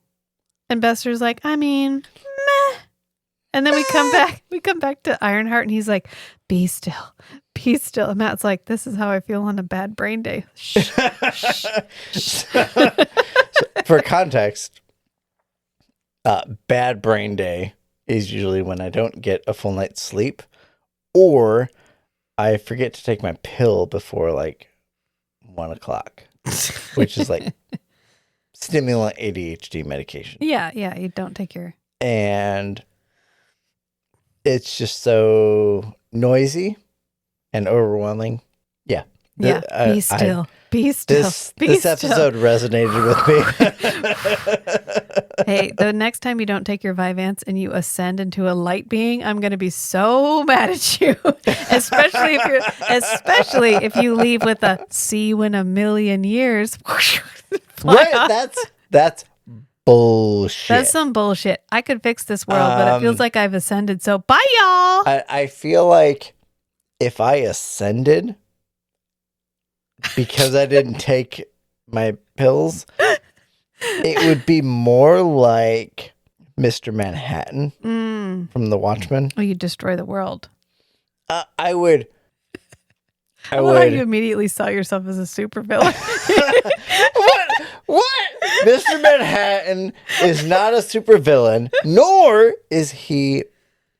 And Bester's like, "I mean, meh." And then we come back to Ironheart and he's like, "Be still, be still." And Matt's like, "This is how I feel on a bad brain day." Shh. For context, bad brain day is usually when I don't get a full night's sleep or I forget to take my pill before like 1 o'clock, which is like stimulant ADHD medication. Yeah, you don't take your... And it's just so noisy and overwhelming. Yeah. Yeah, be still. Be still. This be still. episode resonated with me. Hey, the next time you don't take your Vyvanse and you ascend into a light being, I'm going to be so mad at you. especially if you leave with a "see you in a million years." Right, that's bullshit. That's some bullshit. I could fix this world, but it feels like I've ascended. So bye, y'all. I feel like if I ascended because I didn't take my pills, it would be more like Mr. Manhattan from The Watchmen. Oh, you destroy the world. I would. I love how you immediately saw yourself as a supervillain. What? Mr. Manhattan is not a supervillain, nor is he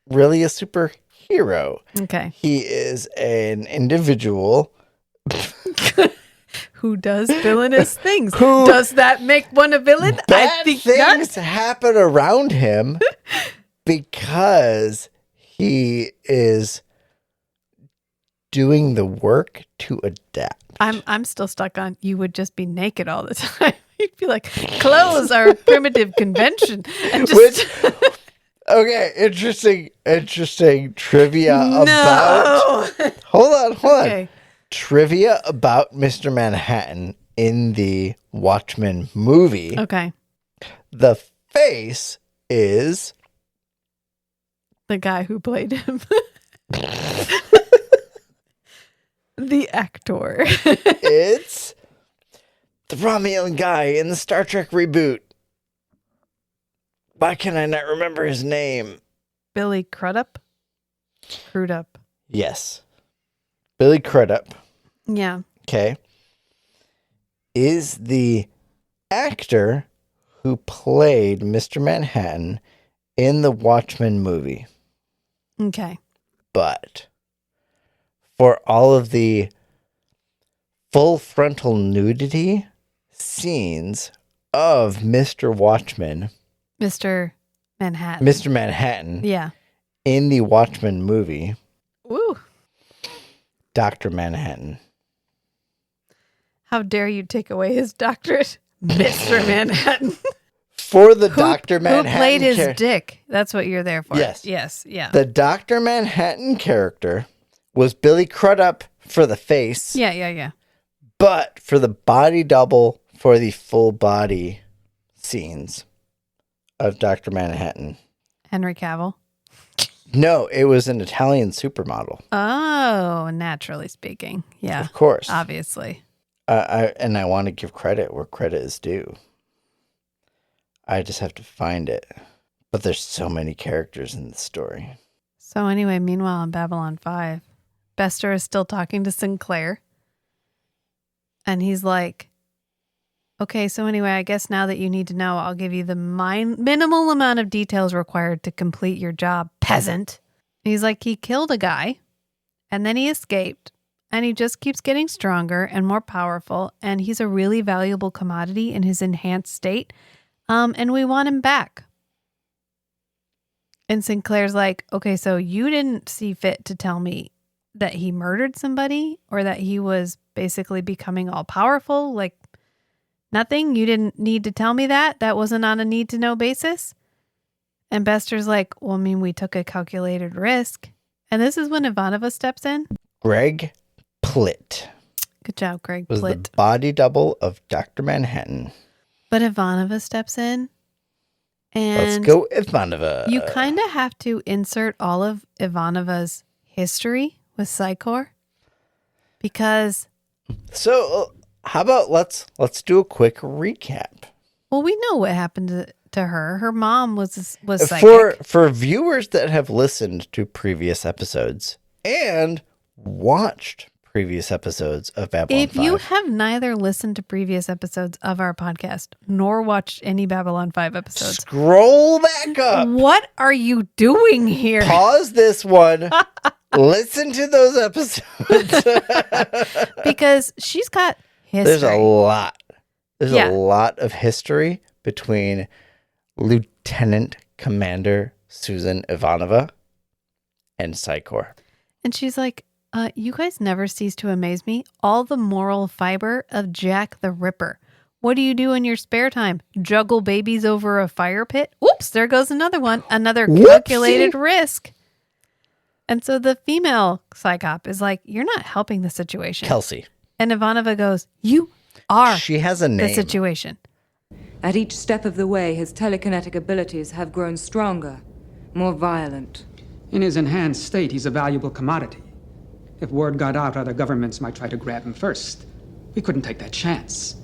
really a superhero. Okay. He is an individual who does villainous things. Does that make one a villain? Bad things happen around him because he is doing the work to adapt. I'm still stuck on you would just be naked all the time. You'd be like, clothes are a primitive convention. And just Okay, interesting trivia about... Hold on. Okay. Trivia about Mr. Manhattan in the Watchmen movie. Okay. The face is The guy who played him. The actor. it's the Romulan guy in the Star Trek reboot. Why can I not remember his name? Billy Crudup? Crudup. Yes. Billy Crudup, Yeah. okay, is the actor who played Mr. Manhattan in the Watchmen movie. Okay. But for all of the full frontal nudity scenes of Mr. Watchmen, Mr. Manhattan. Mr. Manhattan, Yeah. in the Watchmen movie, Woo. Dr. Manhattan. How dare you take away his doctorate, Mr. Manhattan. For the Dr. Manhattan Who played his char- dick? That's what you're there for. Yes. Yes. Yeah. The Dr. Manhattan character was Billy Crudup for the face, Yeah. but for the body double for the full body scenes of Dr. Manhattan. Henry Cavill. No, it was an Italian supermodel. Oh, naturally speaking. Yeah. Of course. Obviously. I want to give credit where credit is due. I just have to find it. But there's so many characters in the story. So anyway, meanwhile in Babylon 5, Bester is still talking to Sinclair. And he's like, okay, so anyway, I guess now that you need to know, I'll give you the minimal amount of details required to complete your job, peasant. He's like, he killed a guy, and then he escaped, and he just keeps getting stronger and more powerful, and he's a really valuable commodity in his enhanced state, and we want him back. And Sinclair's like, okay, so you didn't see fit to tell me that he murdered somebody or that he was basically becoming all powerful? Like, nothing? You didn't need to tell me that? That wasn't on a need to know basis? And Bester's like, well, I mean, we took a calculated risk. And this is when Ivanova steps in. Greg Plitt Good job, Greg was Plitt. the body double of Dr. Manhattan. But Ivanova steps in. Let's And go Ivanova. you kind of have to insert all of Ivanova's history with Psychor. Because, So how about let's do a quick recap. well, we know what happened to her. Her mom was psychic. For viewers that have listened to previous episodes and watched previous episodes of Babylon If you 5, have neither listened to previous episodes of our podcast nor watched any Babylon 5 episodes, scroll back up, what are you doing here? pause this one, listen to those episodes. Because she's got history. There's a lot. There's Yeah. a lot of history between Lieutenant Commander Susan Ivanova and Psychor. And she's like, you guys never cease to amaze me. All the moral fiber of Jack the Ripper. What do you do in your spare time? Juggle babies over a fire pit? Oops, there goes another one. Another calculated risk. And so the female Psi Cop is like, you're not helping the situation. Kelsey. And Ivanova goes, you are She has a the name. situation. At each step of the way, his telekinetic abilities have grown stronger, more violent. In his enhanced state, he's a valuable commodity. If word got out, other governments might try to grab him first. We couldn't take that chance.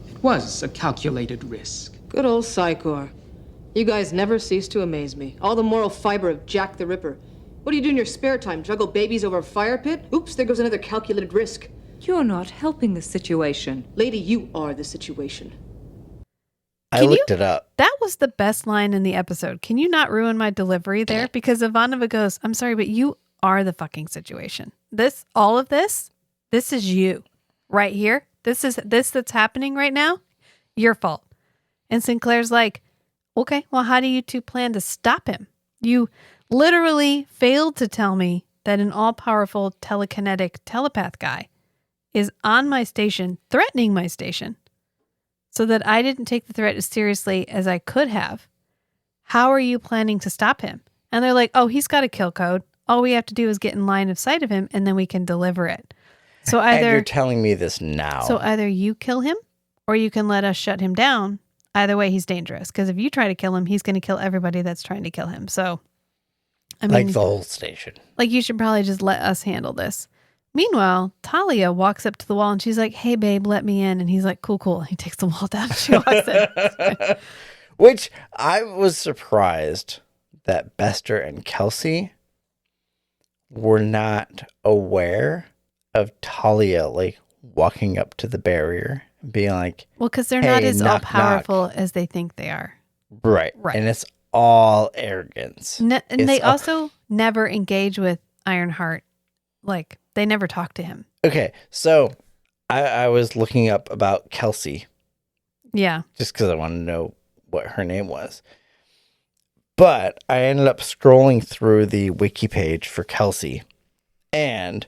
It was a calculated risk. Good old Psychor. You guys never cease to amaze me. All the moral fiber of Jack the Ripper. What do you do in your spare time? Juggle babies over a fire pit? Oops, there goes another calculated risk. You're not helping the situation. Lady, you are the situation. I Can looked it up. That was the best line in the episode. Can you not ruin my delivery there? Because Ivanova goes, I'm sorry, but you are the fucking situation. All of this is you right here. This that's happening right now. Your fault. And Sinclair's like, okay, well, how do you two plan to stop him? You literally failed to tell me that an all-powerful telekinetic telepath guy is on my station, threatening my station, so that I didn't take the threat as seriously as I could have. How are you planning to stop him? And they're like, oh, he's got a kill code. All we have to do is get in line of sight of him, and then we can deliver it. So And you're either telling me this now. so either you kill him or you can let us shut him down. Either way, he's dangerous because if you try to kill him, he's going to kill everybody that's trying to kill him. So, I mean, like the whole station. like you should probably just let us handle this. Meanwhile, Talia walks up to the wall and she's like, "Hey, babe, let me in." And he's like, "Cool, cool." And he takes the wall down. She walks in. Which I was surprised that Bester and Kelsey were not aware of Talia like walking up to the barrier and being like, Well, because they're "Hey, not as all knock, powerful as they think they are. right. Right. And it's all arrogance. And It's they all- also never engage with Ironheart. Like, they never talk to him. Okay, so I was looking up about Kelsey Yeah. just because I wanted to know what her name was. But I ended up scrolling through the wiki page for Kelsey, and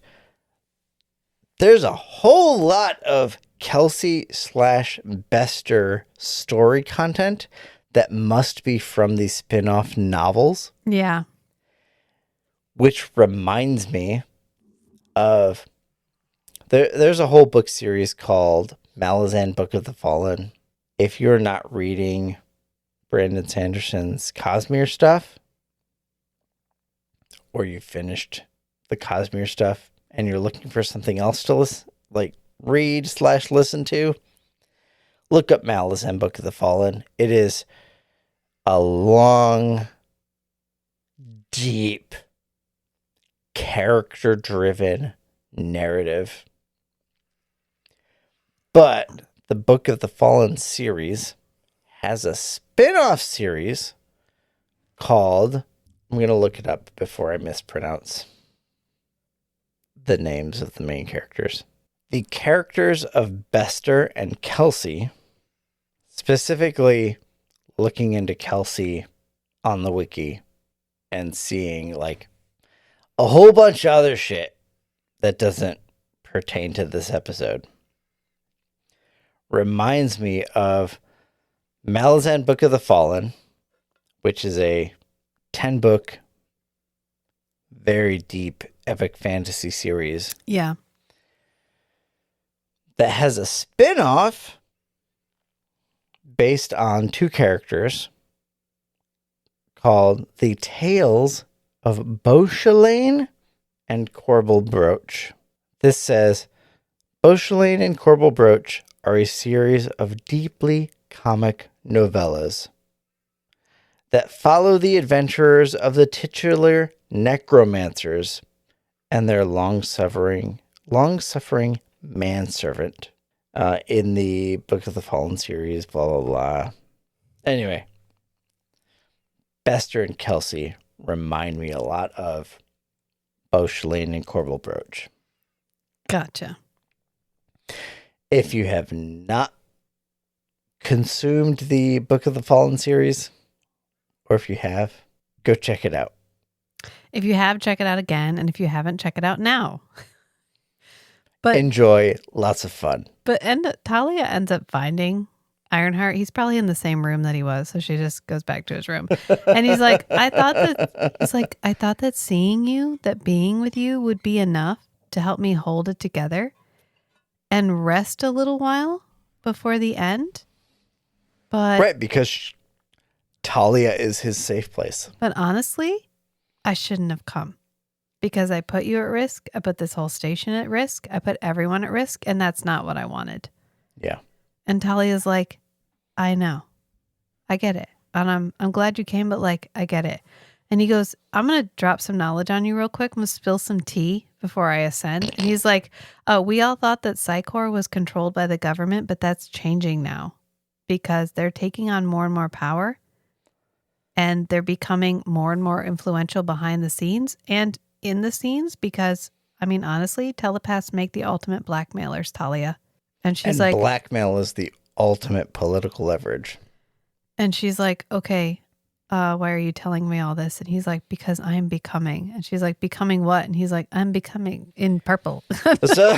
there's a whole lot of Kelsey/Bester story content that must be from the spin-off novels, Yeah. which reminds me of there's a whole book series called Malazan Book of the Fallen. If you're not reading Brandon Sanderson's Cosmere stuff, or you finished the Cosmere stuff and you're looking for something else to read/listen to, look up Malazan Book of the Fallen. It is a long, deep, character-driven narrative. But the Book of the Fallen series has a spin-off series called, I'm going to look it up before I mispronounce the names of the main characters. The characters of Bester and Kelsey, specifically looking into Kelsey on the wiki and seeing like a whole bunch of other shit that doesn't pertain to this episode, reminds me of Malazan Book of the Fallen, which is a 10-book, very deep epic fantasy series Yeah. that has a spin-off based on two characters called The Tales of Beauchelane and Corbel Broach. This says, Beauchelane and Corbel Broach are a series of deeply comic novellas that follow the adventurers of the titular necromancers and their long-suffering manservant in the Book of the Fallen series, blah, blah, blah. Anyway, Bester and Kelsey remind me a lot of Beauchelane and Corbel Broach. Gotcha. If you have not consumed the Book of the Fallen series, or if you have, go check it out. If you have, check it out again. And if you haven't, check it out now. But Enjoy, lots of fun. Talia ends up finding Ironheart. He's probably in the same room that he was, so she just goes back to his room. And he's like, I thought that seeing you, that being with you would be enough to help me hold it together and rest a little while before the end. But Right, because Talia is his safe place. But honestly, I shouldn't have come because I put you at risk. I put this whole station at risk. I put everyone at risk, and that's not what I wanted. Yeah. And Talia's like, I know. I get it. And I'm glad you came, but like, I get it. And he goes, I'm going to drop some knowledge on you real quick. I'm going to spill some tea before I ascend. And he's like, oh, we all thought that Psi Corp was controlled by the government, but that's changing now because they're taking on more and more power and they're becoming more and more influential behind the scenes and in the scenes because, I mean, honestly, telepaths make the ultimate blackmailers, Talia. And she's like, blackmail is the ultimate political leverage. And she's like, okay, why are you telling me all this? And he's like, because I'm becoming. And she's like, becoming what? And he's like, I'm becoming in purple. So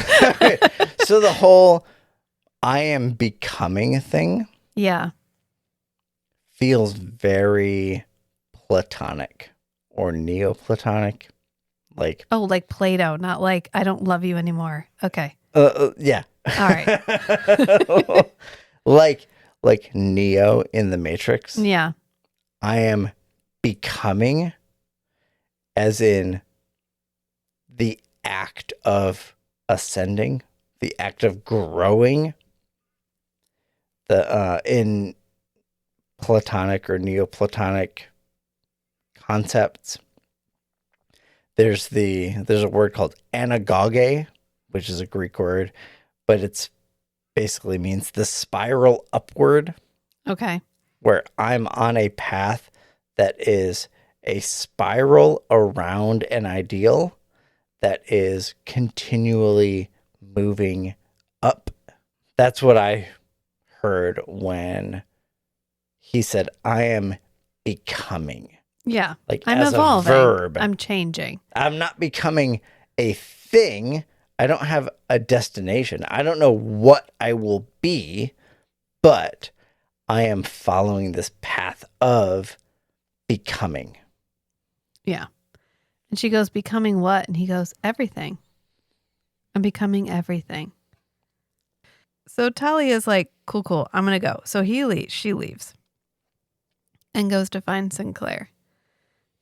the whole I am becoming thing Yeah. feels very platonic or Neoplatonic. Like, Oh, like Play-Doh, not like I don't love you anymore. Okay. yeah. All right. like Neo in the Matrix. Yeah. I am becoming, as in the act of ascending, the act of growing. The in Platonic or Neoplatonic concepts, there's a word called anagoge, which is a Greek word, but it's basically means the spiral upward, Okay. where I'm on a path that is a spiral around an ideal that is continually moving up. That's what I heard when he said, I am becoming. Yeah. Like I'm as evolving. a verb. I'm changing. I'm not becoming a thing. I don't have a destination. I don't know what I will be, but I am following this path of becoming. Yeah. And she goes, becoming what? And he goes, everything. I'm becoming everything. So Talia's like, cool. I'm going to go. So she leaves and goes to find Sinclair.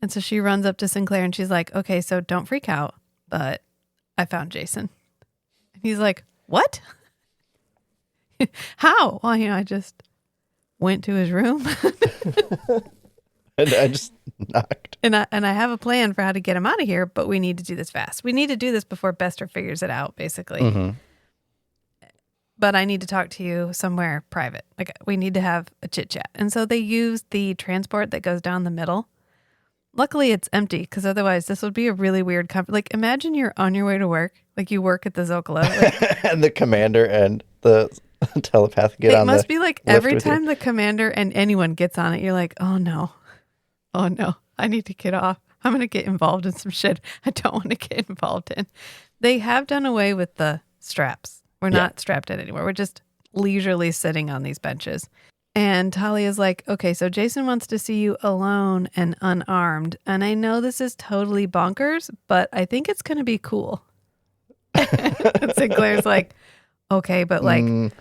And so she runs up to Sinclair and she's like, okay, so don't freak out, but I found Jason. And he's like, what? How? Well, I just went to his room. And I just knocked. And I have a plan for how to get him out of here, but we need to do this fast. We need to do this before Bester figures it out, basically. Mm-hmm. But I need to talk to you somewhere private. Like, we need to have a chit chat. And so they use the transport that goes down the middle. Luckily, it's empty, because otherwise this would be a really weird like, imagine you're on your way to work, like you work at the Zocalo. Like, And the commander and the telepath get on it must be like lift every with you. time the commander and anyone gets on it, you're like, oh no, I need to get off. I'm going to get involved in some shit I don't want to get involved in. They have done away with the straps. We're not strapped in anymore. We're just leisurely sitting on these benches. And Talia's like, okay, so Jason wants to see you alone and unarmed. And I know this is totally bonkers, but I think it's going to be cool. And Sinclair's like, okay, but like,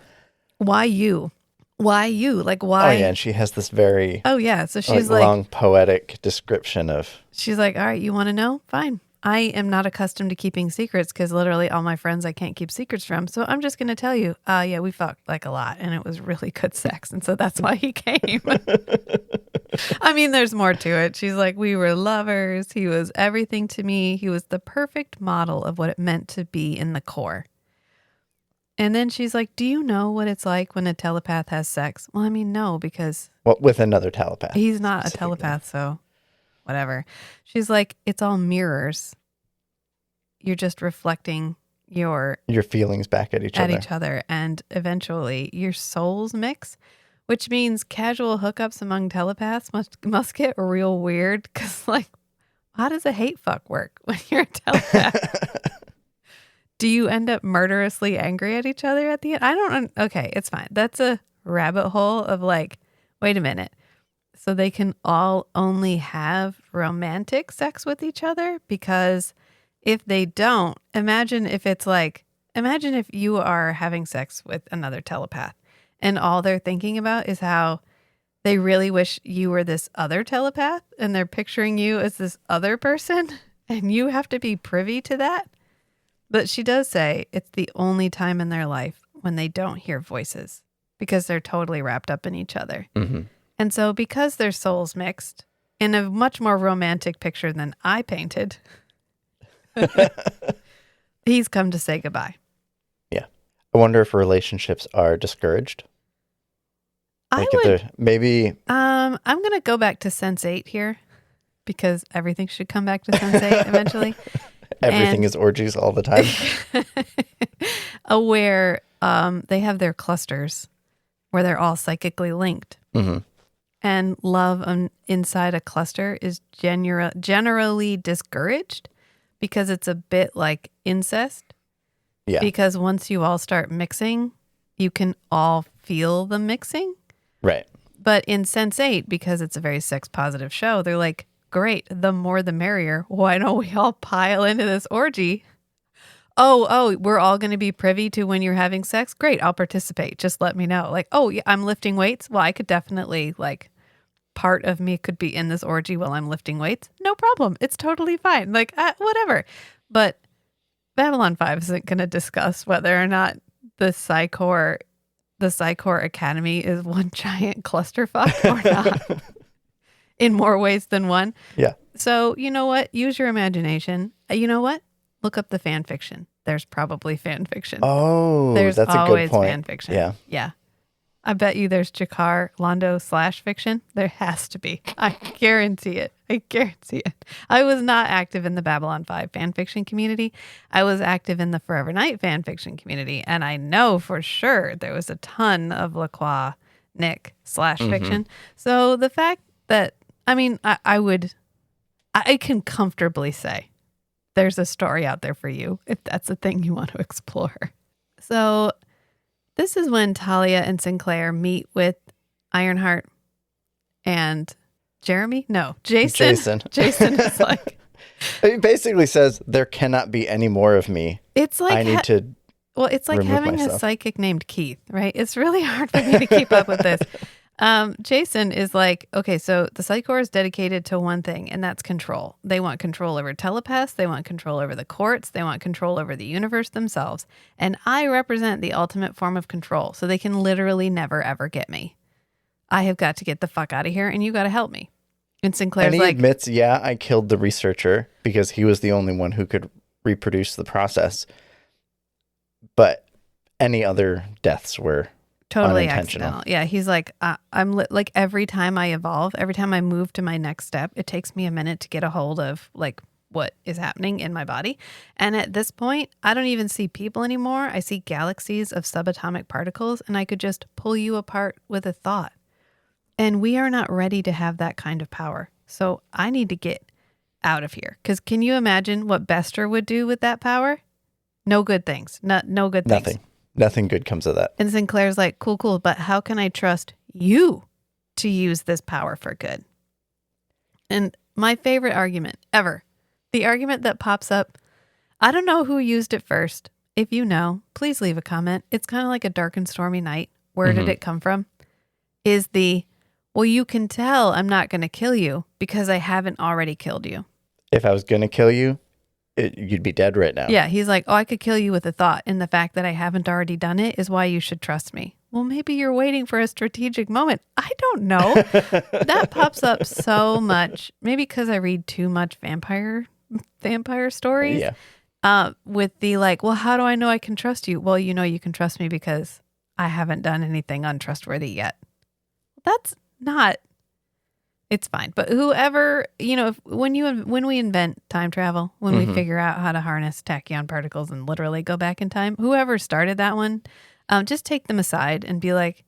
why you? Why you? Like, why? Oh, yeah, and she has this very Oh, yeah. So she's like, long poetic description of... she's like, all right, you want to know? Fine. I am not accustomed to keeping secrets because literally all my friends I can't keep secrets from. So I'm just going to tell you, yeah, we fucked like a lot and it was really good sex. And so that's why he came. I mean, there's more to it. She's like, we were lovers. He was everything to me. He was the perfect model of what it meant to be in the core. And then she's like, do you know what it's like when a telepath has sex? Well, I mean, no, because... Well, with another telepath. he's not a specifically. telepath, so whatever. She's like, it's all mirrors. You're just reflecting your feelings back at each other. And eventually your souls mix, which means casual hookups among telepaths must get real weird, because like, how does a hate fuck work when you're a telepath? Do you end up murderously angry at each other at the end? I don't. Okay, it's fine. That's a rabbit hole of like, wait a minute. So they can all only have romantic sex with each other? Because if they don't, imagine if you are having sex with another telepath and all they're thinking about is how they really wish you were this other telepath and they're picturing you as this other person and you have to be privy to that. But she does say it's the only time in their life when they don't hear voices because they're totally wrapped up in each other. Mm-hmm. And so because their souls mixed in a much more romantic picture than I painted, he's come to say goodbye. Yeah. I wonder if relationships are discouraged. I'm maybe... I'm going to go back to Sense8 here because everything should come back to Sense8 eventually. Everything is orgies all the time. Where they have their clusters where they're all psychically linked. Mm-hmm. And love inside a cluster is generally discouraged because it's a bit like incest. Yeah. Because once you all start mixing, you can all feel the mixing. Right. But in Sense8, because it's a very sex positive show, they're like, great. The more the merrier. Why don't we all pile into this orgy? Oh, we're all going to be privy to when you're having sex? Great, I'll participate. Just let me know. Like, oh, yeah, I'm lifting weights. Well, I could definitely, like, part of me could be in this orgy while I'm lifting weights. No problem. It's totally fine. Like, whatever. But Babylon 5 isn't going to discuss whether or not the Psi Corps Academy is one giant clusterfuck or not in more ways than one. Yeah. So, you know what? Use your imagination. You know what? Look up the fan fiction. There's probably fan fiction. Oh, there's that's a always good point. fan fiction. Yeah. Yeah. I bet you there's Jakar Londo / fiction. There has to be. I guarantee it. I was not active in the Babylon 5 fan fiction community. I was active in the Forever Night fan fiction community. And I know for sure there was a ton of Lacroix Nick / fiction. So the fact that, I mean, I can comfortably say there's a story out there for you if that's a thing you want to explore. So this is when Talia and Sinclair meet with Ironheart and Jeremy? No, Jason. Jason is like... He basically says, there cannot be any more of me. It's like... I need to Well, it's like having myself. a psychic named Keith, right? It's really hard for me to keep up with this. Jason is like, okay, so the Psi Corps is dedicated to one thing, and that's control. They want control over telepaths. They want control over the courts. They want control over the universe themselves. And I represent the ultimate form of control, so they can literally never, ever get me. I have got to get the fuck out of here, and you got to help me. And Sinclair's and he like... admits, yeah, I killed the researcher because he was the only one who could reproduce the process. But any other deaths were... totally unintentional. accidental. Yeah, he's like, like every time I evolve, every time I move to my next step, it takes me a minute to get a hold of like what is happening in my body. And at this point, I don't even see people anymore. I see galaxies of subatomic particles, and I could just pull you apart with a thought. And we are not ready to have that kind of power. So I need to get out of here. Because can you imagine what Bester would do with that power? No good things. No good things. Nothing good comes of that. And Sinclair's like, cool, but how can I trust you to use this power for good? And my favorite argument ever, the argument that pops up, I don't know who used it first. If you know, please leave a comment. It's kind of like a dark and stormy night. Where did it come from? Is well, you can tell I'm not going to kill you because I haven't already killed you. If I was going to kill you, you'd be dead right now. Yeah, he's like, oh, I could kill you with a thought. And the fact that I haven't already done it is why you should trust me. Well, maybe you're waiting for a strategic moment. I don't know. That pops up so much. Maybe because I read too much vampire stories. Yeah. With the like, well, how do I know I can trust you? Well, you know you can trust me because I haven't done anything untrustworthy yet. That's not... It's fine. But whoever, when we invent time travel, when we figure out how to harness tachyon particles and literally go back in time, whoever started that one, just take them aside and be like,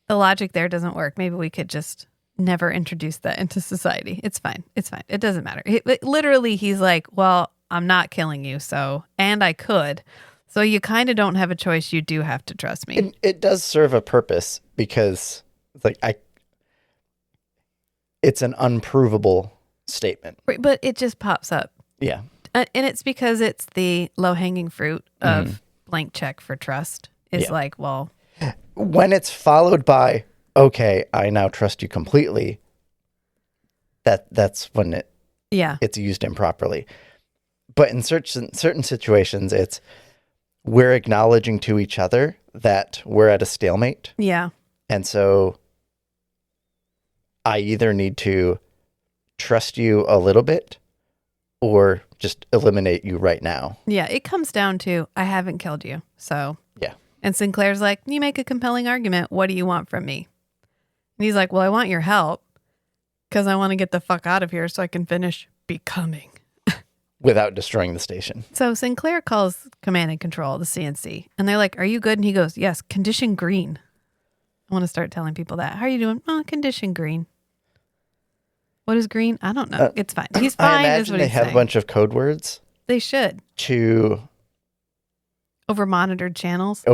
the logic there doesn't work. Maybe we could just never introduce that into society. It's fine. It doesn't matter. Literally, he's like, well, I'm not killing you. And I could. So you kind of don't have a choice. You do have to trust me. It does serve a purpose because it's like, it's an unprovable statement. Right, but it just pops up. Yeah. And it's because it's the low-hanging fruit of blank check for trust. It's like, well... When it's followed by, okay, I now trust you completely, that's when it's used improperly. But in certain situations, it's we're acknowledging to each other that we're at a stalemate. Yeah. And so... I either need to trust you a little bit or just eliminate you right now. Yeah, it comes down to, I haven't killed you, so. Yeah. And Sinclair's like, you make a compelling argument. What do you want from me? And he's like, well, I want your help because I want to get the fuck out of here so I can finish becoming. Without destroying the station. So Sinclair calls command and control, the CNC. And they're like, are you good? And he goes, yes, condition green. I want to start telling people that. How are you doing? Oh, condition green. What is green? I don't know. It's fine. He's fine. I imagine they have a bunch of code words. They should. To over-monitored channels.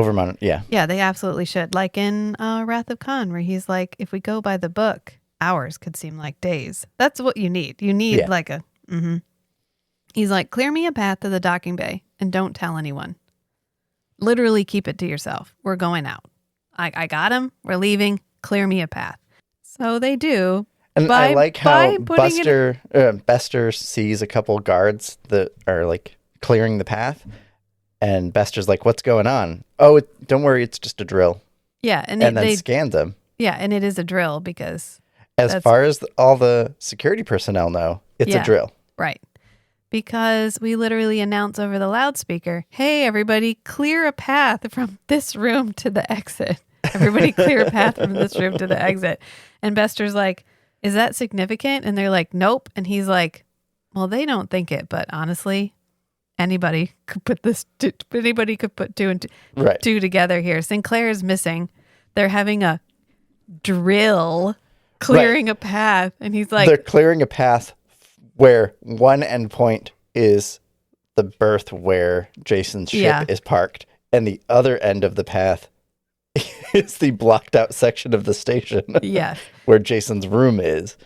Yeah. Yeah, they absolutely should. Like in Wrath of Khan, where he's like, if we go by the book, hours could seem like days. That's what you need. You need Yeah. like a, He's like, clear me a path to the docking bay and don't tell anyone. Literally keep it to yourself. We're going out. I got him. We're leaving. Clear me a path. So they do. And by- I like by how putting it- Bester sees a couple guards that are like clearing the path, and Bester's like, "What's going on?" "Oh, don't worry, it's just a drill." Yeah. And, And then they scans them. yeah. And it is a drill because As that's- far as all the security personnel know, it's Yeah. a drill. right. Because we literally announce over the loudspeaker, hey, everybody, clear a path from this room to the exit. Everybody clear a path from this room to the exit. And Bester's like, is that significant? And they're like, nope. And he's like, well, they don't think it, but honestly, anybody could put two and Right. two together here. Sinclair is missing. They're having a drill clearing a path. And he's like, They're clearing a path where one endpoint is the berth where Jason's ship Yeah. is parked, and the other end of the path is the blocked out section of the station yeah, where Jason's room is.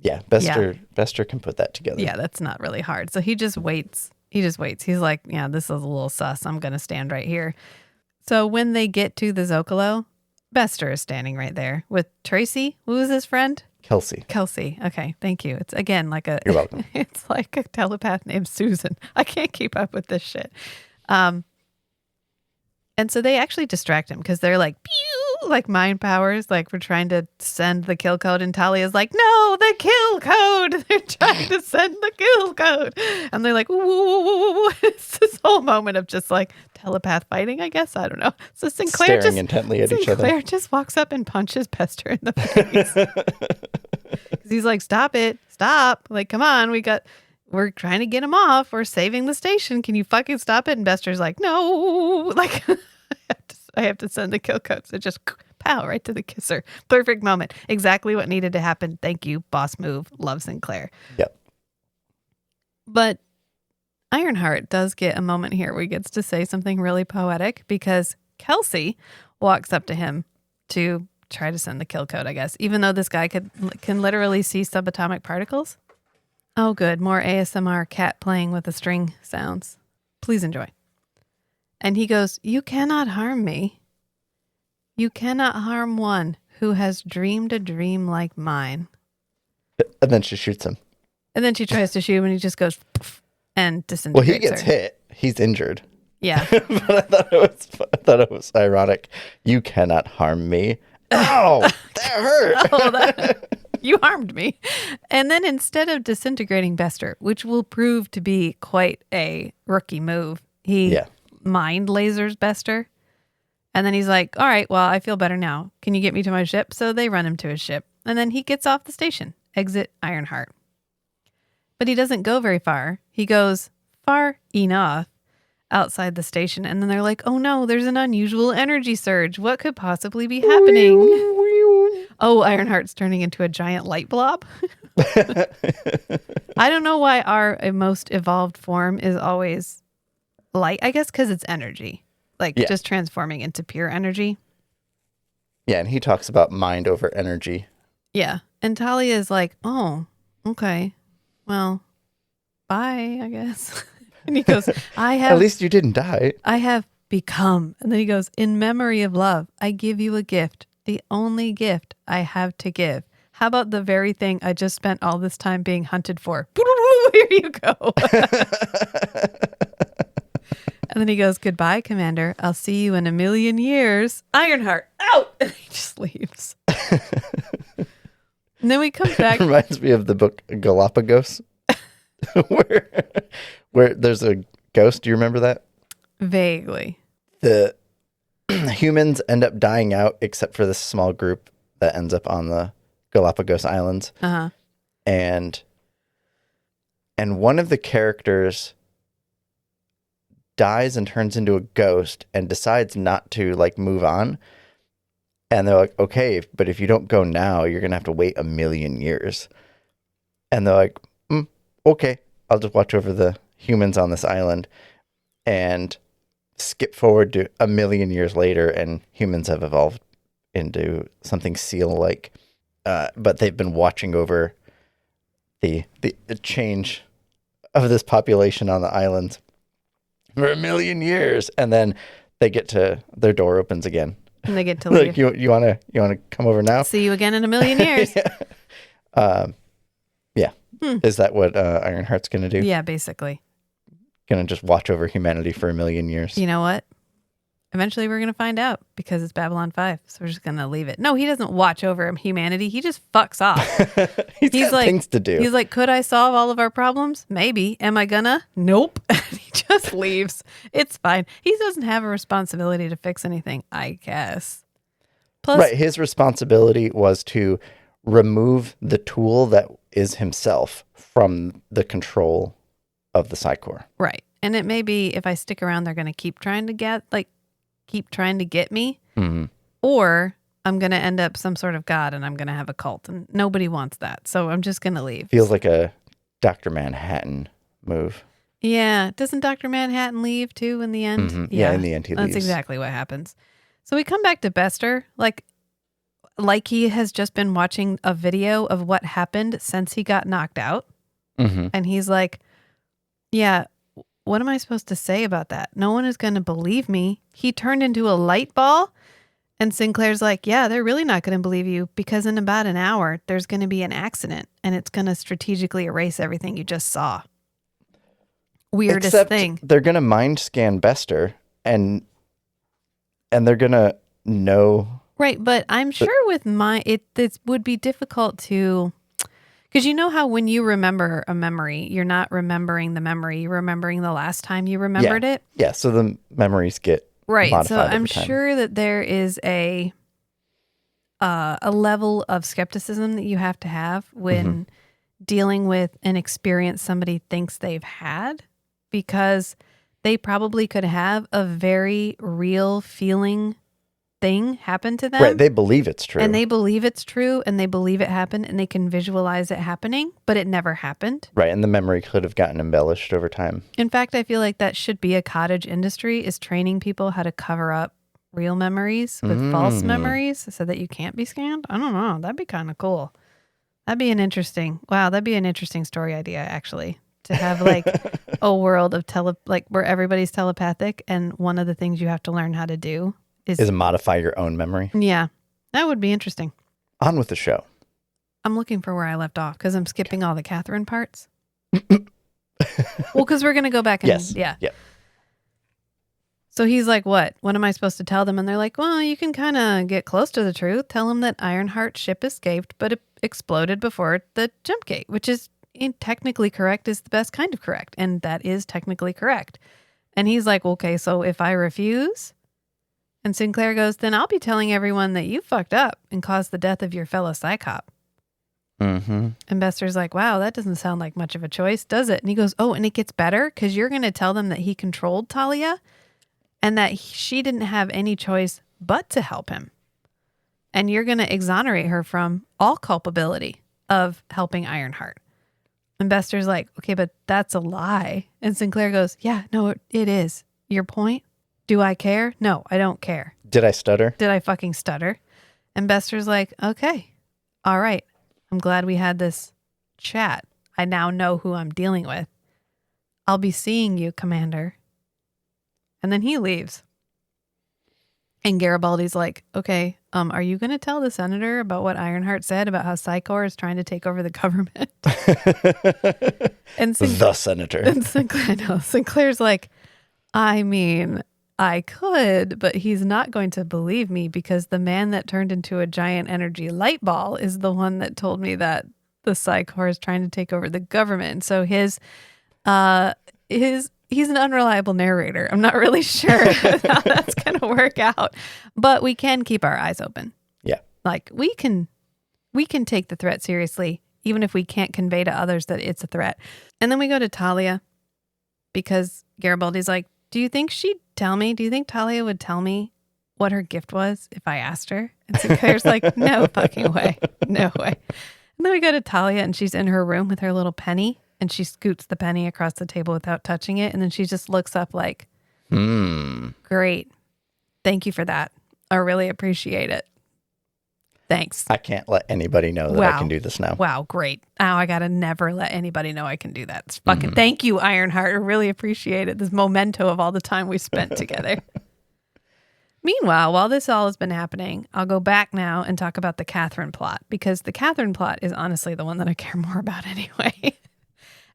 Yeah, Bester can put that together. yeah, that's not really hard. So he just waits. He's like, yeah, this is a little sus. I'm going to stand right here. So when they get to the Zocalo, Bester is standing right there with Tracy. Who is his friend? Kelsey. Okay, thank you. It's again like a You're welcome. It's like a telepath named Susan. I can't keep up with this shit. And so they actually distract him because they're like, pew, like mind powers, like we're trying to send the kill code. And Talia's like, no, the kill code. They're trying to send the kill code. And they're like, ooh. It's this whole moment of just like telepath fighting, I guess. I don't know. So Staring intently at each other. Sinclair just walks up and punches Bester in the face. 'Cause he's like, stop it. Stop. Like, come on. We're trying to get him off. We're saving the station. Can you fucking stop it? And Bester's like, no. Like, I have to send the kill code. So just pow, right to the kisser. Perfect moment. Exactly what needed to happen. Thank you. Boss move. Love Sinclair. Yep. But Ironheart does get a moment here where he gets to say something really poetic because Kelsey walks up to him to try to send the kill code, I guess, even though this guy can literally see subatomic particles. Oh, good. More ASMR cat playing with the string sounds. Please enjoy. And he goes, you cannot harm me. You cannot harm one who has dreamed a dream like mine. And then she shoots him. And then she tries to shoot him and he just goes poof, and Well, disintegrates he gets her. hit. He's injured. Yeah. But I thought it was ironic. You cannot harm me. Oh, that hurt. You harmed me. And then instead of disintegrating Bester, which will prove to be quite a rookie move, he mind lasers Bester. And then he's like, all right, well, I feel better now. Can you get me to my ship? So they run him to his ship. And then he gets off the station, exit Ironheart. But he doesn't go very far. He goes far enough outside the station. And then they're like, oh no, there's an unusual energy surge. What could possibly be happening? Oh, Ironheart's turning into a giant light blob. I don't know why our most evolved form is always light. I guess because it's energy. Like just transforming into pure energy. Yeah, and he talks about mind over energy. Yeah. And Talia is like, oh, okay. Well, bye, I guess. And he goes, At least you didn't die. I have become. And then he goes, in memory of love, I give you a gift. The only gift I have to give. How about the very thing I just spent all this time being hunted for? Here you go. And then he goes, goodbye, Commander. I'll see you in a million years. Ironheart, out! And he just leaves. And then we come back. Reminds me of the book Galapagos, where there's a ghost. Do you remember that? Vaguely. The humans end up dying out except for this small group that ends up on the Galapagos Islands. Uh-huh. And one of the characters dies and turns into a ghost and decides not to like move on. And they're like, okay, but if you don't go now, you're going to have to wait a million years. And they're like, okay, I'll just watch over the humans on this island and skip forward to a million years later. And humans have evolved into something seal-like. but they've been watching over the change of this population on the island for 1,000,000 years, and then they get to their door opens again. And they get to leave. Like, you wanna come over now? See you again in 1,000,000 years. Yeah. Is that what Ironheart's gonna do? Yeah, basically. Gonna just watch over humanity for 1,000,000 years? You know what? Eventually we're going to find out because it's Babylon 5. So we're just going to leave it. No, he doesn't watch over humanity. He just fucks off. He's got like, things to do. He's like, could I solve all of our problems? Maybe. Am I gonna? Nope. He just leaves. It's fine. He doesn't have a responsibility to fix anything, I guess. Plus, Right. His responsibility was to remove the tool that is himself from the control of the Psi Corps. right. And it may be if I stick around, they're going to keep trying to get me, or I'm going to end up some sort of god and I'm going to have a cult, and nobody wants that. So I'm just going to leave. Feels like a Dr. Manhattan move. Yeah. Doesn't Dr. Manhattan leave too in the end? Yeah, in the end he leaves. That's exactly what happens. So we come back to Bester, like he has just been watching a video of what happened since he got knocked out. And he's like, yeah, what am I supposed to say about that? No one is going to believe me. He turned into a light ball. And Sinclair's like, yeah, they're really not going to believe you because in about an hour, there's going to be an accident and it's going to strategically erase everything you just saw. Weirdest Except thing. They're going to mind scan Bester and they're going to know. Right. But I'm sure with it would be difficult to, because you know how when you remember a memory, you're not remembering the memory, you're remembering the last time you remembered it. Yeah. So the memories get right. modified So I'm over time. sure that there is a level of skepticism that you have to have when dealing with an experience somebody thinks they've had, because they probably could have a very real feeling thing happen to them. Right. They believe it's true. And they believe it's true and they believe it happened and they can visualize it happening, but it never happened. Right. And the memory could have gotten embellished over time. In fact, I feel like that should be a cottage industry, is training people how to cover up real memories with false memories so that you can't be scammed. I don't know. That'd be kind of cool. That'd be an interesting story idea, actually, to have like a world of where everybody's telepathic. And one of the things you have to learn how to do is modify your own memory. Yeah, that would be interesting. On with the show. I'm looking for where I left off because I'm skipping all the Catherine parts. Well, because we're going to go back and yeah. So he's like, what am I supposed to tell them? And they're like, well, you can kind of get close to the truth. Tell them that Ironheart's ship escaped, but it exploded before the jump gate, which is technically correct, is the best kind of correct. And that is technically correct. And he's like, okay, so if I refuse? And Sinclair goes, then I'll be telling everyone that you fucked up and caused the death of your fellow Psi Cop. And Bester's like, wow, that doesn't sound like much of a choice, does it? And he goes, oh, and it gets better because you're going to tell them that he controlled Talia and that she didn't have any choice but to help him. And you're going to exonerate her from all culpability of helping Ironheart. And Bester's like, okay, but that's a lie. And Sinclair goes, yeah, no, it is. Your point? Do I care? No, I don't care. Did I stutter? Did I fucking stutter? And Bester's like, okay, all right. I'm glad we had this chat. I now know who I'm dealing with. I'll be seeing you, Commander. And then he leaves. And Garibaldi's like, okay, are you going to tell the senator about what Ironheart said about how Psi Corps is trying to take over the government? And the senator. And Sinclair's like, I mean, I could, but he's not going to believe me because the man that turned into a giant energy light ball is the one that told me that the Psi Corps is trying to take over the government. So he's an unreliable narrator. I'm not really sure how that's going to work out, but we can keep our eyes open. Yeah. Like we can take the threat seriously, even if we can't convey to others that it's a threat. And then we go to Talia because Garibaldi's like, do you think she'd tell me? Do you think Talia would tell me what her gift was if I asked her? And Sinclair's like, no fucking way. No way. And then we go to Talia and she's in her room with her little penny and she scoots the penny across the table without touching it. And then she just looks up like, great. Thank you for that. I really appreciate it. Thanks. I can't let anybody know that I can do this now. Wow, great. Now I gotta never let anybody know I can do that. It's fucking thank you, Ironheart. I really appreciate it. This memento of all the time we spent together. Meanwhile, while this all has been happening, I'll go back now and talk about the Catherine plot, because the Catherine plot is honestly the one that I care more about anyway.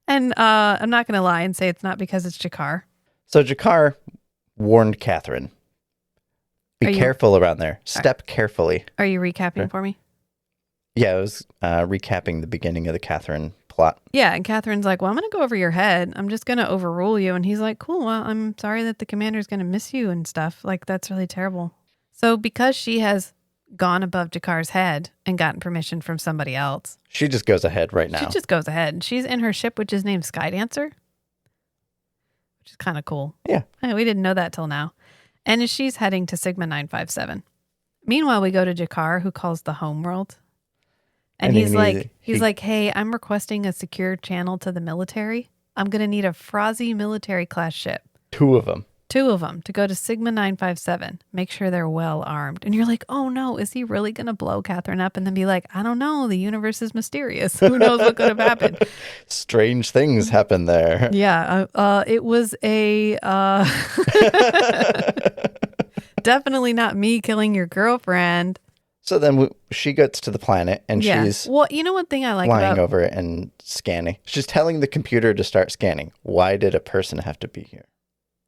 And I'm not going to lie and say it's not because it's Jakar. So Jakar warned Catherine, be careful around there. Step carefully. Are you recapping for me? Yeah, I was recapping the beginning of the Catherine plot. Yeah, and Catherine's like, well, I'm going to go over your head. I'm just going to overrule you. And he's like, cool, well, I'm sorry that the commander's going to miss you and stuff. Like, that's really terrible. So because she has gone above Jakar's head and gotten permission from somebody else. She just goes ahead right now. She just goes ahead. She's in her ship, which is named Skydancer, which is kind of cool. Yeah. We didn't know that till now. And she's heading to Sigma 957. Meanwhile, we go to Jakar, who calls the homeworld. And he's like, hey, I'm requesting a secure channel to the military. I'm going to need a Frozzy military class ship. Two of them to go to Sigma 957. Make sure they're well armed. And you're like, oh no, is he really going to blow Catherine up and then be like, I don't know, the universe is mysterious. Who knows what could have happened? Strange things happen there. Yeah, it was a definitely not me killing your girlfriend. So then she gets to the planet and she's well, you know one thing I like flying about over it and scanning. She's telling the computer to start scanning. Why did a person have to be here?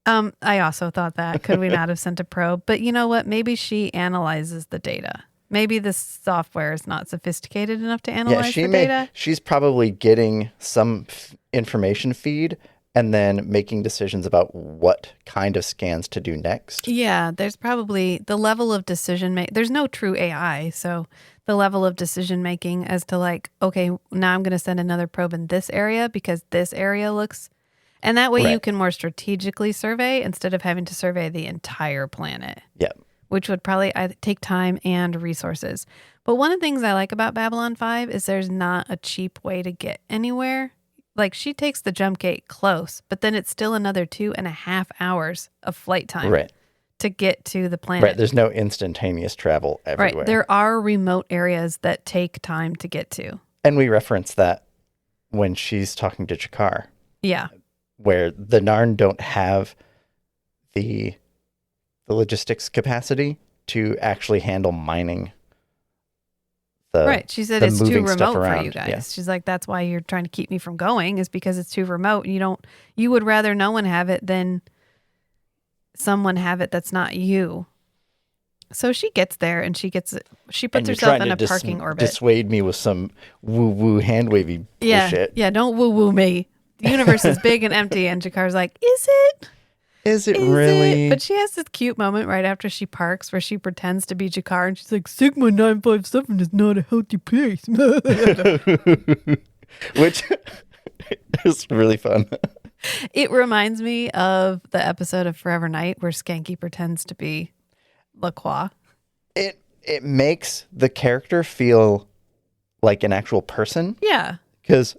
I also thought that. Could we not have sent a probe? But you know what? Maybe she analyzes the data. Maybe this software is not sophisticated enough to analyze the data. She's probably getting some information feed and then making decisions about what kind of scans to do next. Yeah, there's probably the level of decision making. There's no true AI, so the level of decision making as to like, okay, now I'm going to send another probe in this area because this area looks, and that way you can more strategically survey instead of having to survey the entire planet. Yeah. Which would probably take time and resources. But one of the things I like about Babylon 5 is there's not a cheap way to get anywhere. Like, she takes the jump gate close, but then it's still another 2.5 hours of flight time to get to the planet. Right. There's no instantaneous travel everywhere. Right. There are remote areas that take time to get to. And we reference that when she's talking to Jakar. Yeah. Where the Narn don't have the logistics capacity to actually handle mining. She said it's too remote for you guys. Yeah. She's like, that's why you're trying to keep me from going, is because it's too remote. You would rather no one have it than someone have it that's not you. So she gets there and she puts herself in a parking orbit. Dissuade me with some woo-woo hand-wavy bullshit. Yeah, don't woo-woo me. The universe is big and empty. And Jakar's like, is it? Is it really? But she has this cute moment right after she parks where she pretends to be Jakar and she's like, Sigma 957 is not a healthy place. Which is really fun. It reminds me of the episode of Forever Night where Skanky pretends to be LaCroix. It makes the character feel like an actual person. Yeah.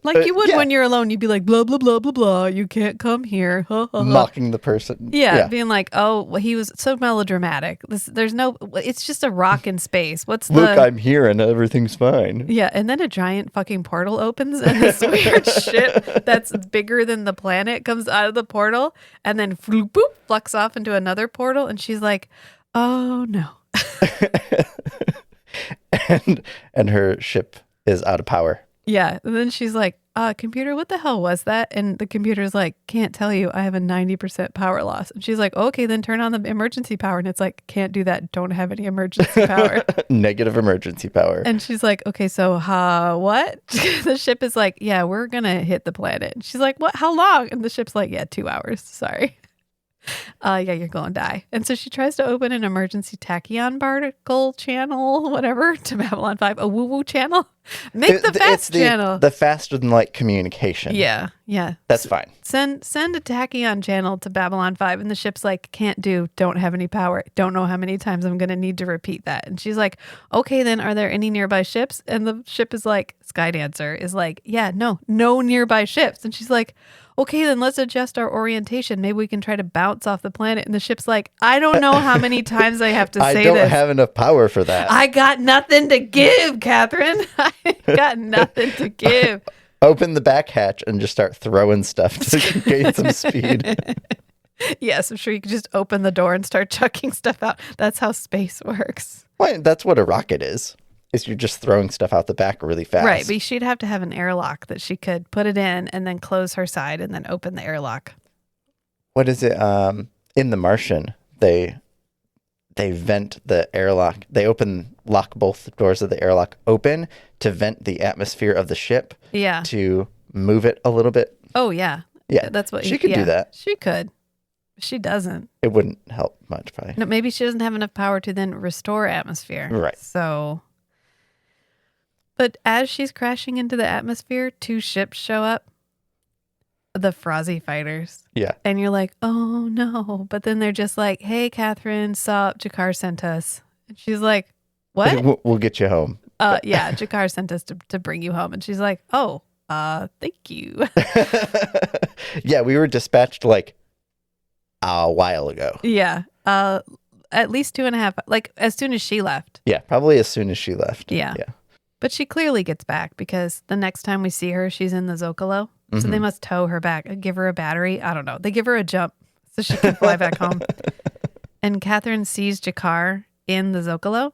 Like you would when you're alone, you'd be like, blah, blah, blah, blah, blah. You can't come here. Mocking the person. Yeah, being like, oh, well, he was so melodramatic. It's just a rock in space. Look, I'm here and everything's fine. Yeah, and then a giant fucking portal opens and this weird ship that's bigger than the planet comes out of the portal and then boop, flux off into another portal. And she's like, oh, no. and her ship is out of power. Yeah. And then she's like, computer, what the hell was that? And the computer's like, can't tell you. I have a 90% power loss. And she's like, okay, then turn on the emergency power. And it's like, can't do that. Don't have any emergency power. Negative emergency power. And she's like, okay, so what? The ship is like, yeah, we're going to hit the planet. And she's like, what? How long? And the ship's like, yeah, 2 hours. Sorry. Yeah, you're going to die. And so she tries to open an emergency tachyon particle channel, whatever, to Babylon 5, a woo-woo channel. Make the fast it's channel. the faster than light communication. Yeah. That's fine. Send a tachyon channel to Babylon 5, and the ship's like, don't have any power. Don't know how many times I'm going to need to repeat that. And she's like, okay, then are there any nearby ships? And the ship is like, Skydancer is like, yeah, no nearby ships. And she's like, okay, then let's adjust our orientation. Maybe we can try to bounce off the planet. And the ship's like, I don't know how many times I have to say I don't this. have enough power for that. I got nothing to give, Catherine. I got nothing to give. Open the back hatch and just start throwing stuff to gain some speed. Yes, I'm sure you could just open the door and start chucking stuff out. That's how space works. Well, that's what a rocket is you're just throwing stuff out the back really fast. Right, but she'd have to have an airlock that she could put it in and then close her side and then open the airlock. What is it? In The Martian, they vent the airlock. They lock both doors of the airlock open to vent the atmosphere of the ship. Yeah. To move it a little bit. Oh, yeah. Yeah. That's what she could do that. She could. She doesn't. It wouldn't help much, probably. No, maybe she doesn't have enough power to then restore atmosphere. Right. So, but as she's crashing into the atmosphere, 2 ships show up. The Frozzy fighters. Yeah. And you're like, oh no. But then they're just like, hey, Catherine, sup? Jakar sent us. And she's like, what? We'll get you home. Yeah, Jakar sent us to bring you home. And she's like, oh, thank you. Yeah, we were dispatched like a while ago. Yeah. At least 2.5, like as soon as she left. Yeah, probably as soon as she left. Yeah. But she clearly gets back because the next time we see her, she's in the Zocalo. So they must tow her back, give her a battery. I don't know. They give her a jump so she can fly back home. And Catherine sees Jakar in the Zocalo.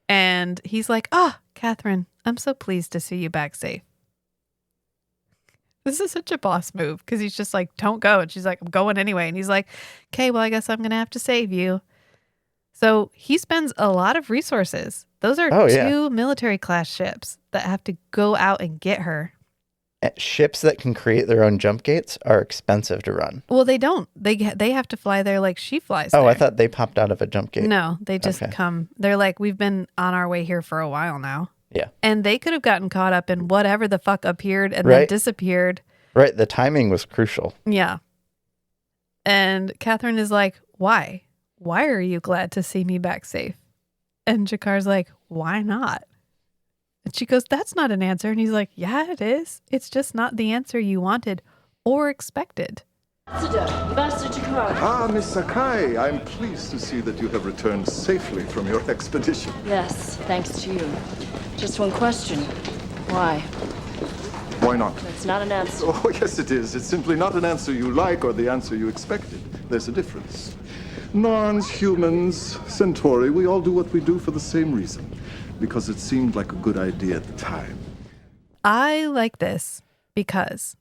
And he's like, Catherine, I'm so pleased to see you back safe. This is such a boss move because he's just like, don't go. And she's like, I'm going anyway. And he's like, okay, well, I guess I'm going to have to save you. So he spends a lot of resources. Those are 2 military class ships that have to go out and get her. Ships that can create their own jump gates are expensive to run. Well, they don't. They have to fly there like she flies there. Oh, I thought they popped out of a jump gate. No, they just come. They're like, we've been on our way here for a while now. Yeah. And they could have gotten caught up in whatever the fuck appeared and then disappeared. Right. The timing was crucial. Yeah. And Catherine is like, why? Why are you glad to see me back safe? And Jakar's like, why not? And she goes, that's not an answer. And he's like, yeah, it is. It's just not the answer you wanted or expected. Ambassador Jakar. Ah, Miss Sakai, I'm pleased to see that you have returned safely from your expedition. Yes, thanks to you. Just one question. Why? Why not? That's not an answer. Oh, yes, it is. It's simply not an answer you like or the answer you expected. There's a difference. Narns, humans, Centauri, we all do what we do for the same reason. Because it seemed like a good idea at the time. I like this because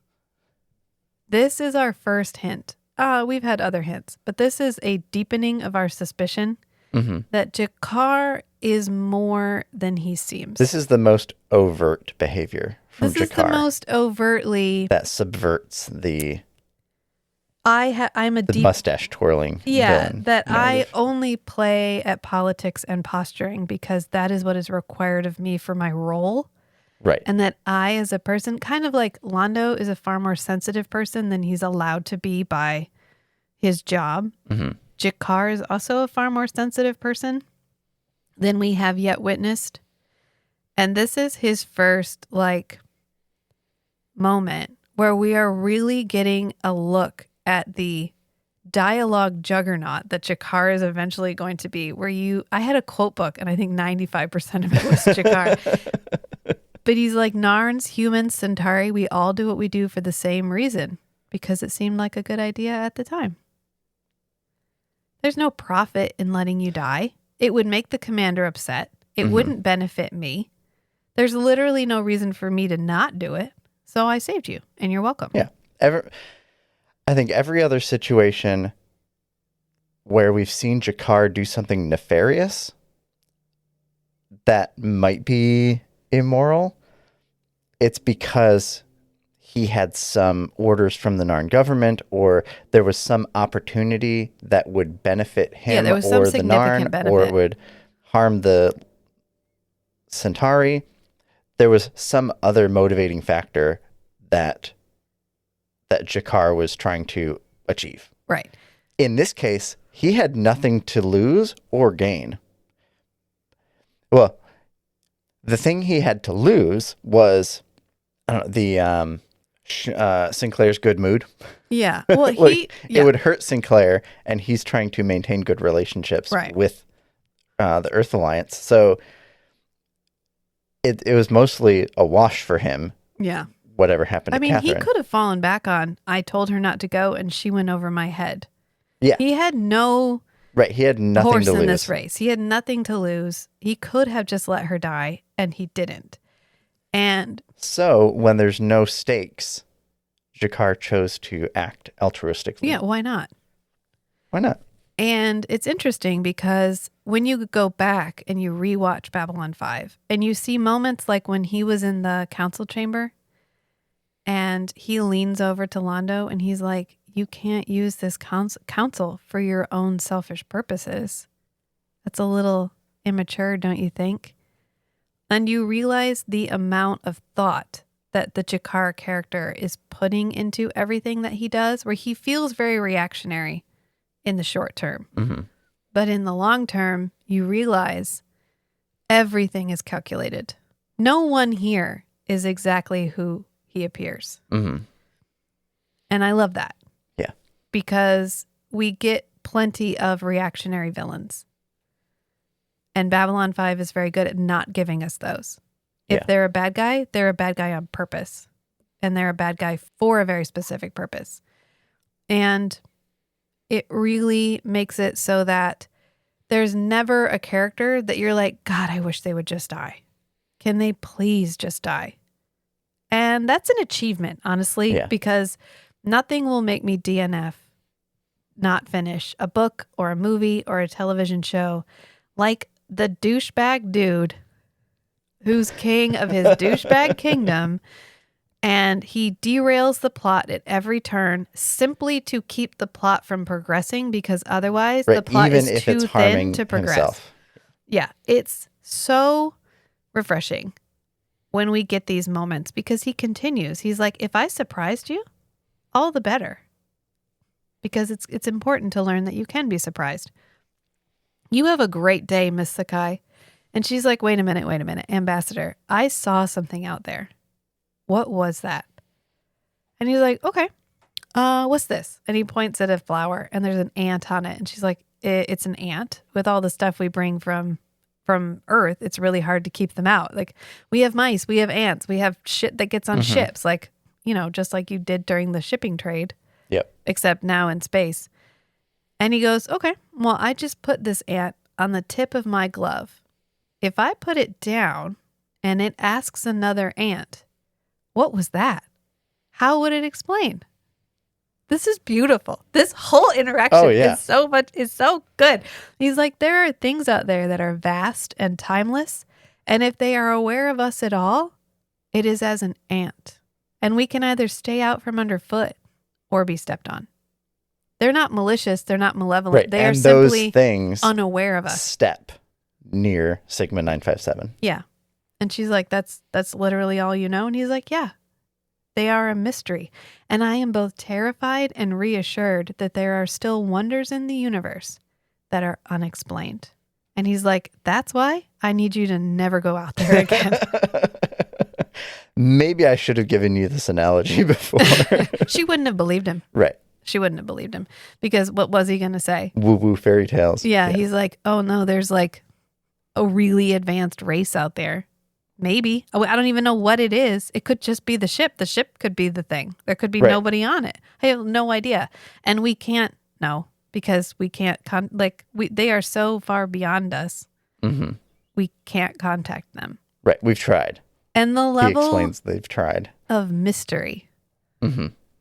this is our first hint. We've had other hints, but this is a deepening of our suspicion that Jakar is more than he seems. This is the most overt behavior from Jakar. This is the most overtly... That subverts the I'm a deep mustache twirling. that narrative. I only play at politics and posturing because that is what is required of me for my role. Right. And that I, as a person, kind of like Londo is a far more sensitive person than he's allowed to be by his job. Jakar is also a far more sensitive person than we have yet witnessed. And this is his first moment where we are really getting a look at the dialogue juggernaut that Jakar is eventually going to be, I had a quote book and I think 95% of it was Jakar. But he's like, Narns, humans, Centauri, we all do what we do for the same reason, because it seemed like a good idea at the time. There's no profit in letting you die. It would make the commander upset. It wouldn't benefit me. There's literally no reason for me to not do it. So I saved you and you're welcome. Yeah. I think every other situation where we've seen Jakar do something nefarious that might be immoral, it's because he had some orders from the Narn government or there was some opportunity that would benefit him there was some or the significant Narn benefit. or would harm the Centauri. there was some other motivating factor that Jakar was trying to achieve. Right. In this case, he had nothing to lose or gain. Well, the thing he had to lose was Sinclair's good mood. Yeah. Well, Like, it would hurt Sinclair, and he's trying to maintain good relationships Right. with the Earth Alliance. So it was mostly a wash for him, Yeah. whatever happened I to mean, Catherine. he could have fallen back on, I told her not to go, and she went over my head. Yeah. He had no Right. He had nothing horse to in lose. this race. He had nothing to lose. He could have just let her die, and he didn't. And So when there's no stakes, Jakar chose to act altruistically. yeah, why not? Why not? And it's interesting because when you go back and you rewatch Babylon 5 and you see moments like when he was in the council chamber and he leans over to Londo and he's like, you can't use this council for your own selfish purposes. That's a little immature, don't you think? And you realize the amount of thought that the Jakar character is putting into everything that he does, where he feels very reactionary in the short term. Mm-hmm. But in the long term, you realize everything is calculated. No one here is exactly who he appears. Mm-hmm. And I love that. Yeah. Because we get plenty of reactionary villains. And Babylon 5 is very good at not giving us those. If Yeah. they're a bad guy on purpose. And they're a bad guy for a very specific purpose. And it really makes it so that there's never a character that you're like, God, I wish they would just die. Can they please just die? And that's an achievement, honestly, Yeah. because nothing will make me DNF, not finish a book or a movie or a television show like the douchebag dude who's king of his douchebag kingdom. And he derails the plot at every turn simply to keep the plot from progressing, because otherwise the plot Even is if too it's thin harming to progress. himself. Yeah, it's so refreshing when we get these moments, because he continues. He's like, if I surprised you, all the better. Because it's important to learn that you can be surprised. You have a great day, Miss Sakai. And she's like, wait a minute, Ambassador, I saw something out there. What was that? And he's like, okay, what's this? And he points at a flower and there's an ant on it. And she's like, it's an ant. With all the stuff we bring from Earth, it's really hard to keep them out. Like, we have mice, we have ants, we have shit that gets on ships. Like, you know, just like you did during the shipping trade. Yep. Except now in space. And he goes, okay, well, I just put this ant on the tip of my glove. If I put it down and it asks another ant, what was that? How would it explain? This is beautiful. This whole interaction is so good. He's like, there are things out there that are vast and timeless. And if they are aware of us at all, it is as an ant. And we can either stay out from underfoot or be stepped on. They're not malicious. They're not malevolent. Right. They are and simply those things unaware of us. Step near Sigma 957. Yeah. And she's like, that's literally all you know? And he's like, yeah, they are a mystery. And I am both terrified and reassured that there are still wonders in the universe that are unexplained. And he's like, that's why I need you to never go out there again. Maybe I should have given you this analogy before. She wouldn't have believed him. Right. She wouldn't have believed him, because what was he going to say? Woo-woo fairy tales. Yeah, he's like, oh no, there's like a really advanced race out there. Maybe. I don't even know what it is. It could just be the ship. The ship could be the thing. There could be nobody on it. I have no idea. And we can't know, because we can't, they are so far beyond us. Mm-hmm. We can't contact them. Right. We've tried. And the He level explains they've tried. of mystery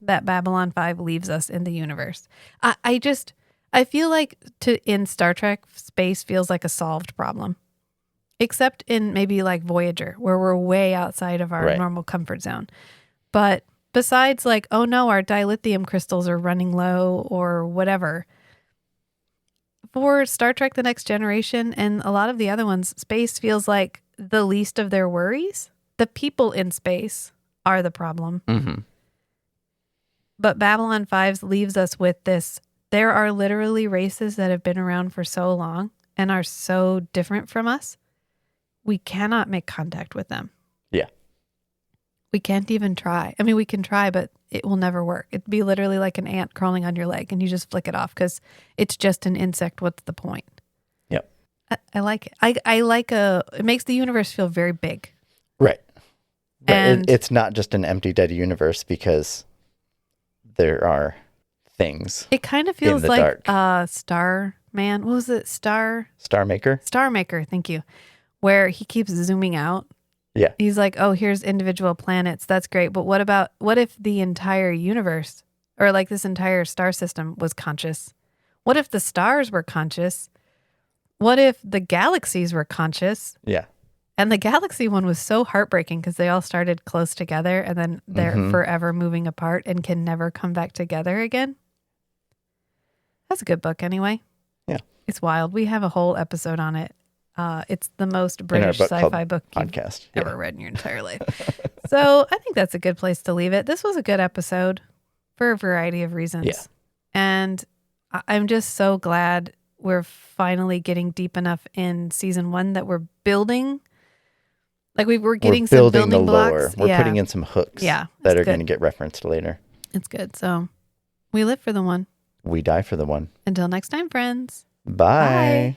that Babylon 5 leaves us in the universe. I feel like in Star Trek, space feels like a solved problem. Except in maybe like Voyager, where we're way outside of our normal comfort zone. But besides like, oh no, our dilithium crystals are running low or whatever. For Star Trek The Next Generation and a lot of the other ones, space feels like the least of their worries, The people in space are the problem. Mm-hmm. But Babylon 5 leaves us with this. There are literally races that have been around for so long and are so different from us. We cannot make contact with them. Yeah. We can't even try. I mean, we can try, but it will never work. It'd be literally like an ant crawling on your leg and you just flick it off because it's just an insect. What's the point? Yep. I like it. I like it makes the universe feel very big. Right. And it's not just an empty, dead universe because there are things. it kind of feels the like dark. Starman. What was it? Star Maker. Thank you. Where he keeps zooming out. Yeah. He's like, oh, here's individual planets. That's great. But what if the entire universe or like this entire star system was conscious? What if the stars were conscious? What if the galaxies were conscious? Yeah. And the galaxy one was so heartbreaking because they all started close together and then they're forever moving apart and can never come back together again. That's a good book anyway. Yeah. It's wild. We have a whole episode on it. It's the most In our British book sci-fi club book you've podcast. ever read in your entire life. So I think that's a good place to leave it. This was a good episode for a variety of reasons. Yeah. And I'm just so glad we're finally getting deep enough in season 1 that we're building. Like we're getting some building the blocks. lore. We're putting in some hooks that are going to get referenced later. It's good. So we live for the one. We die for the one. Until next time, friends. Bye. Bye.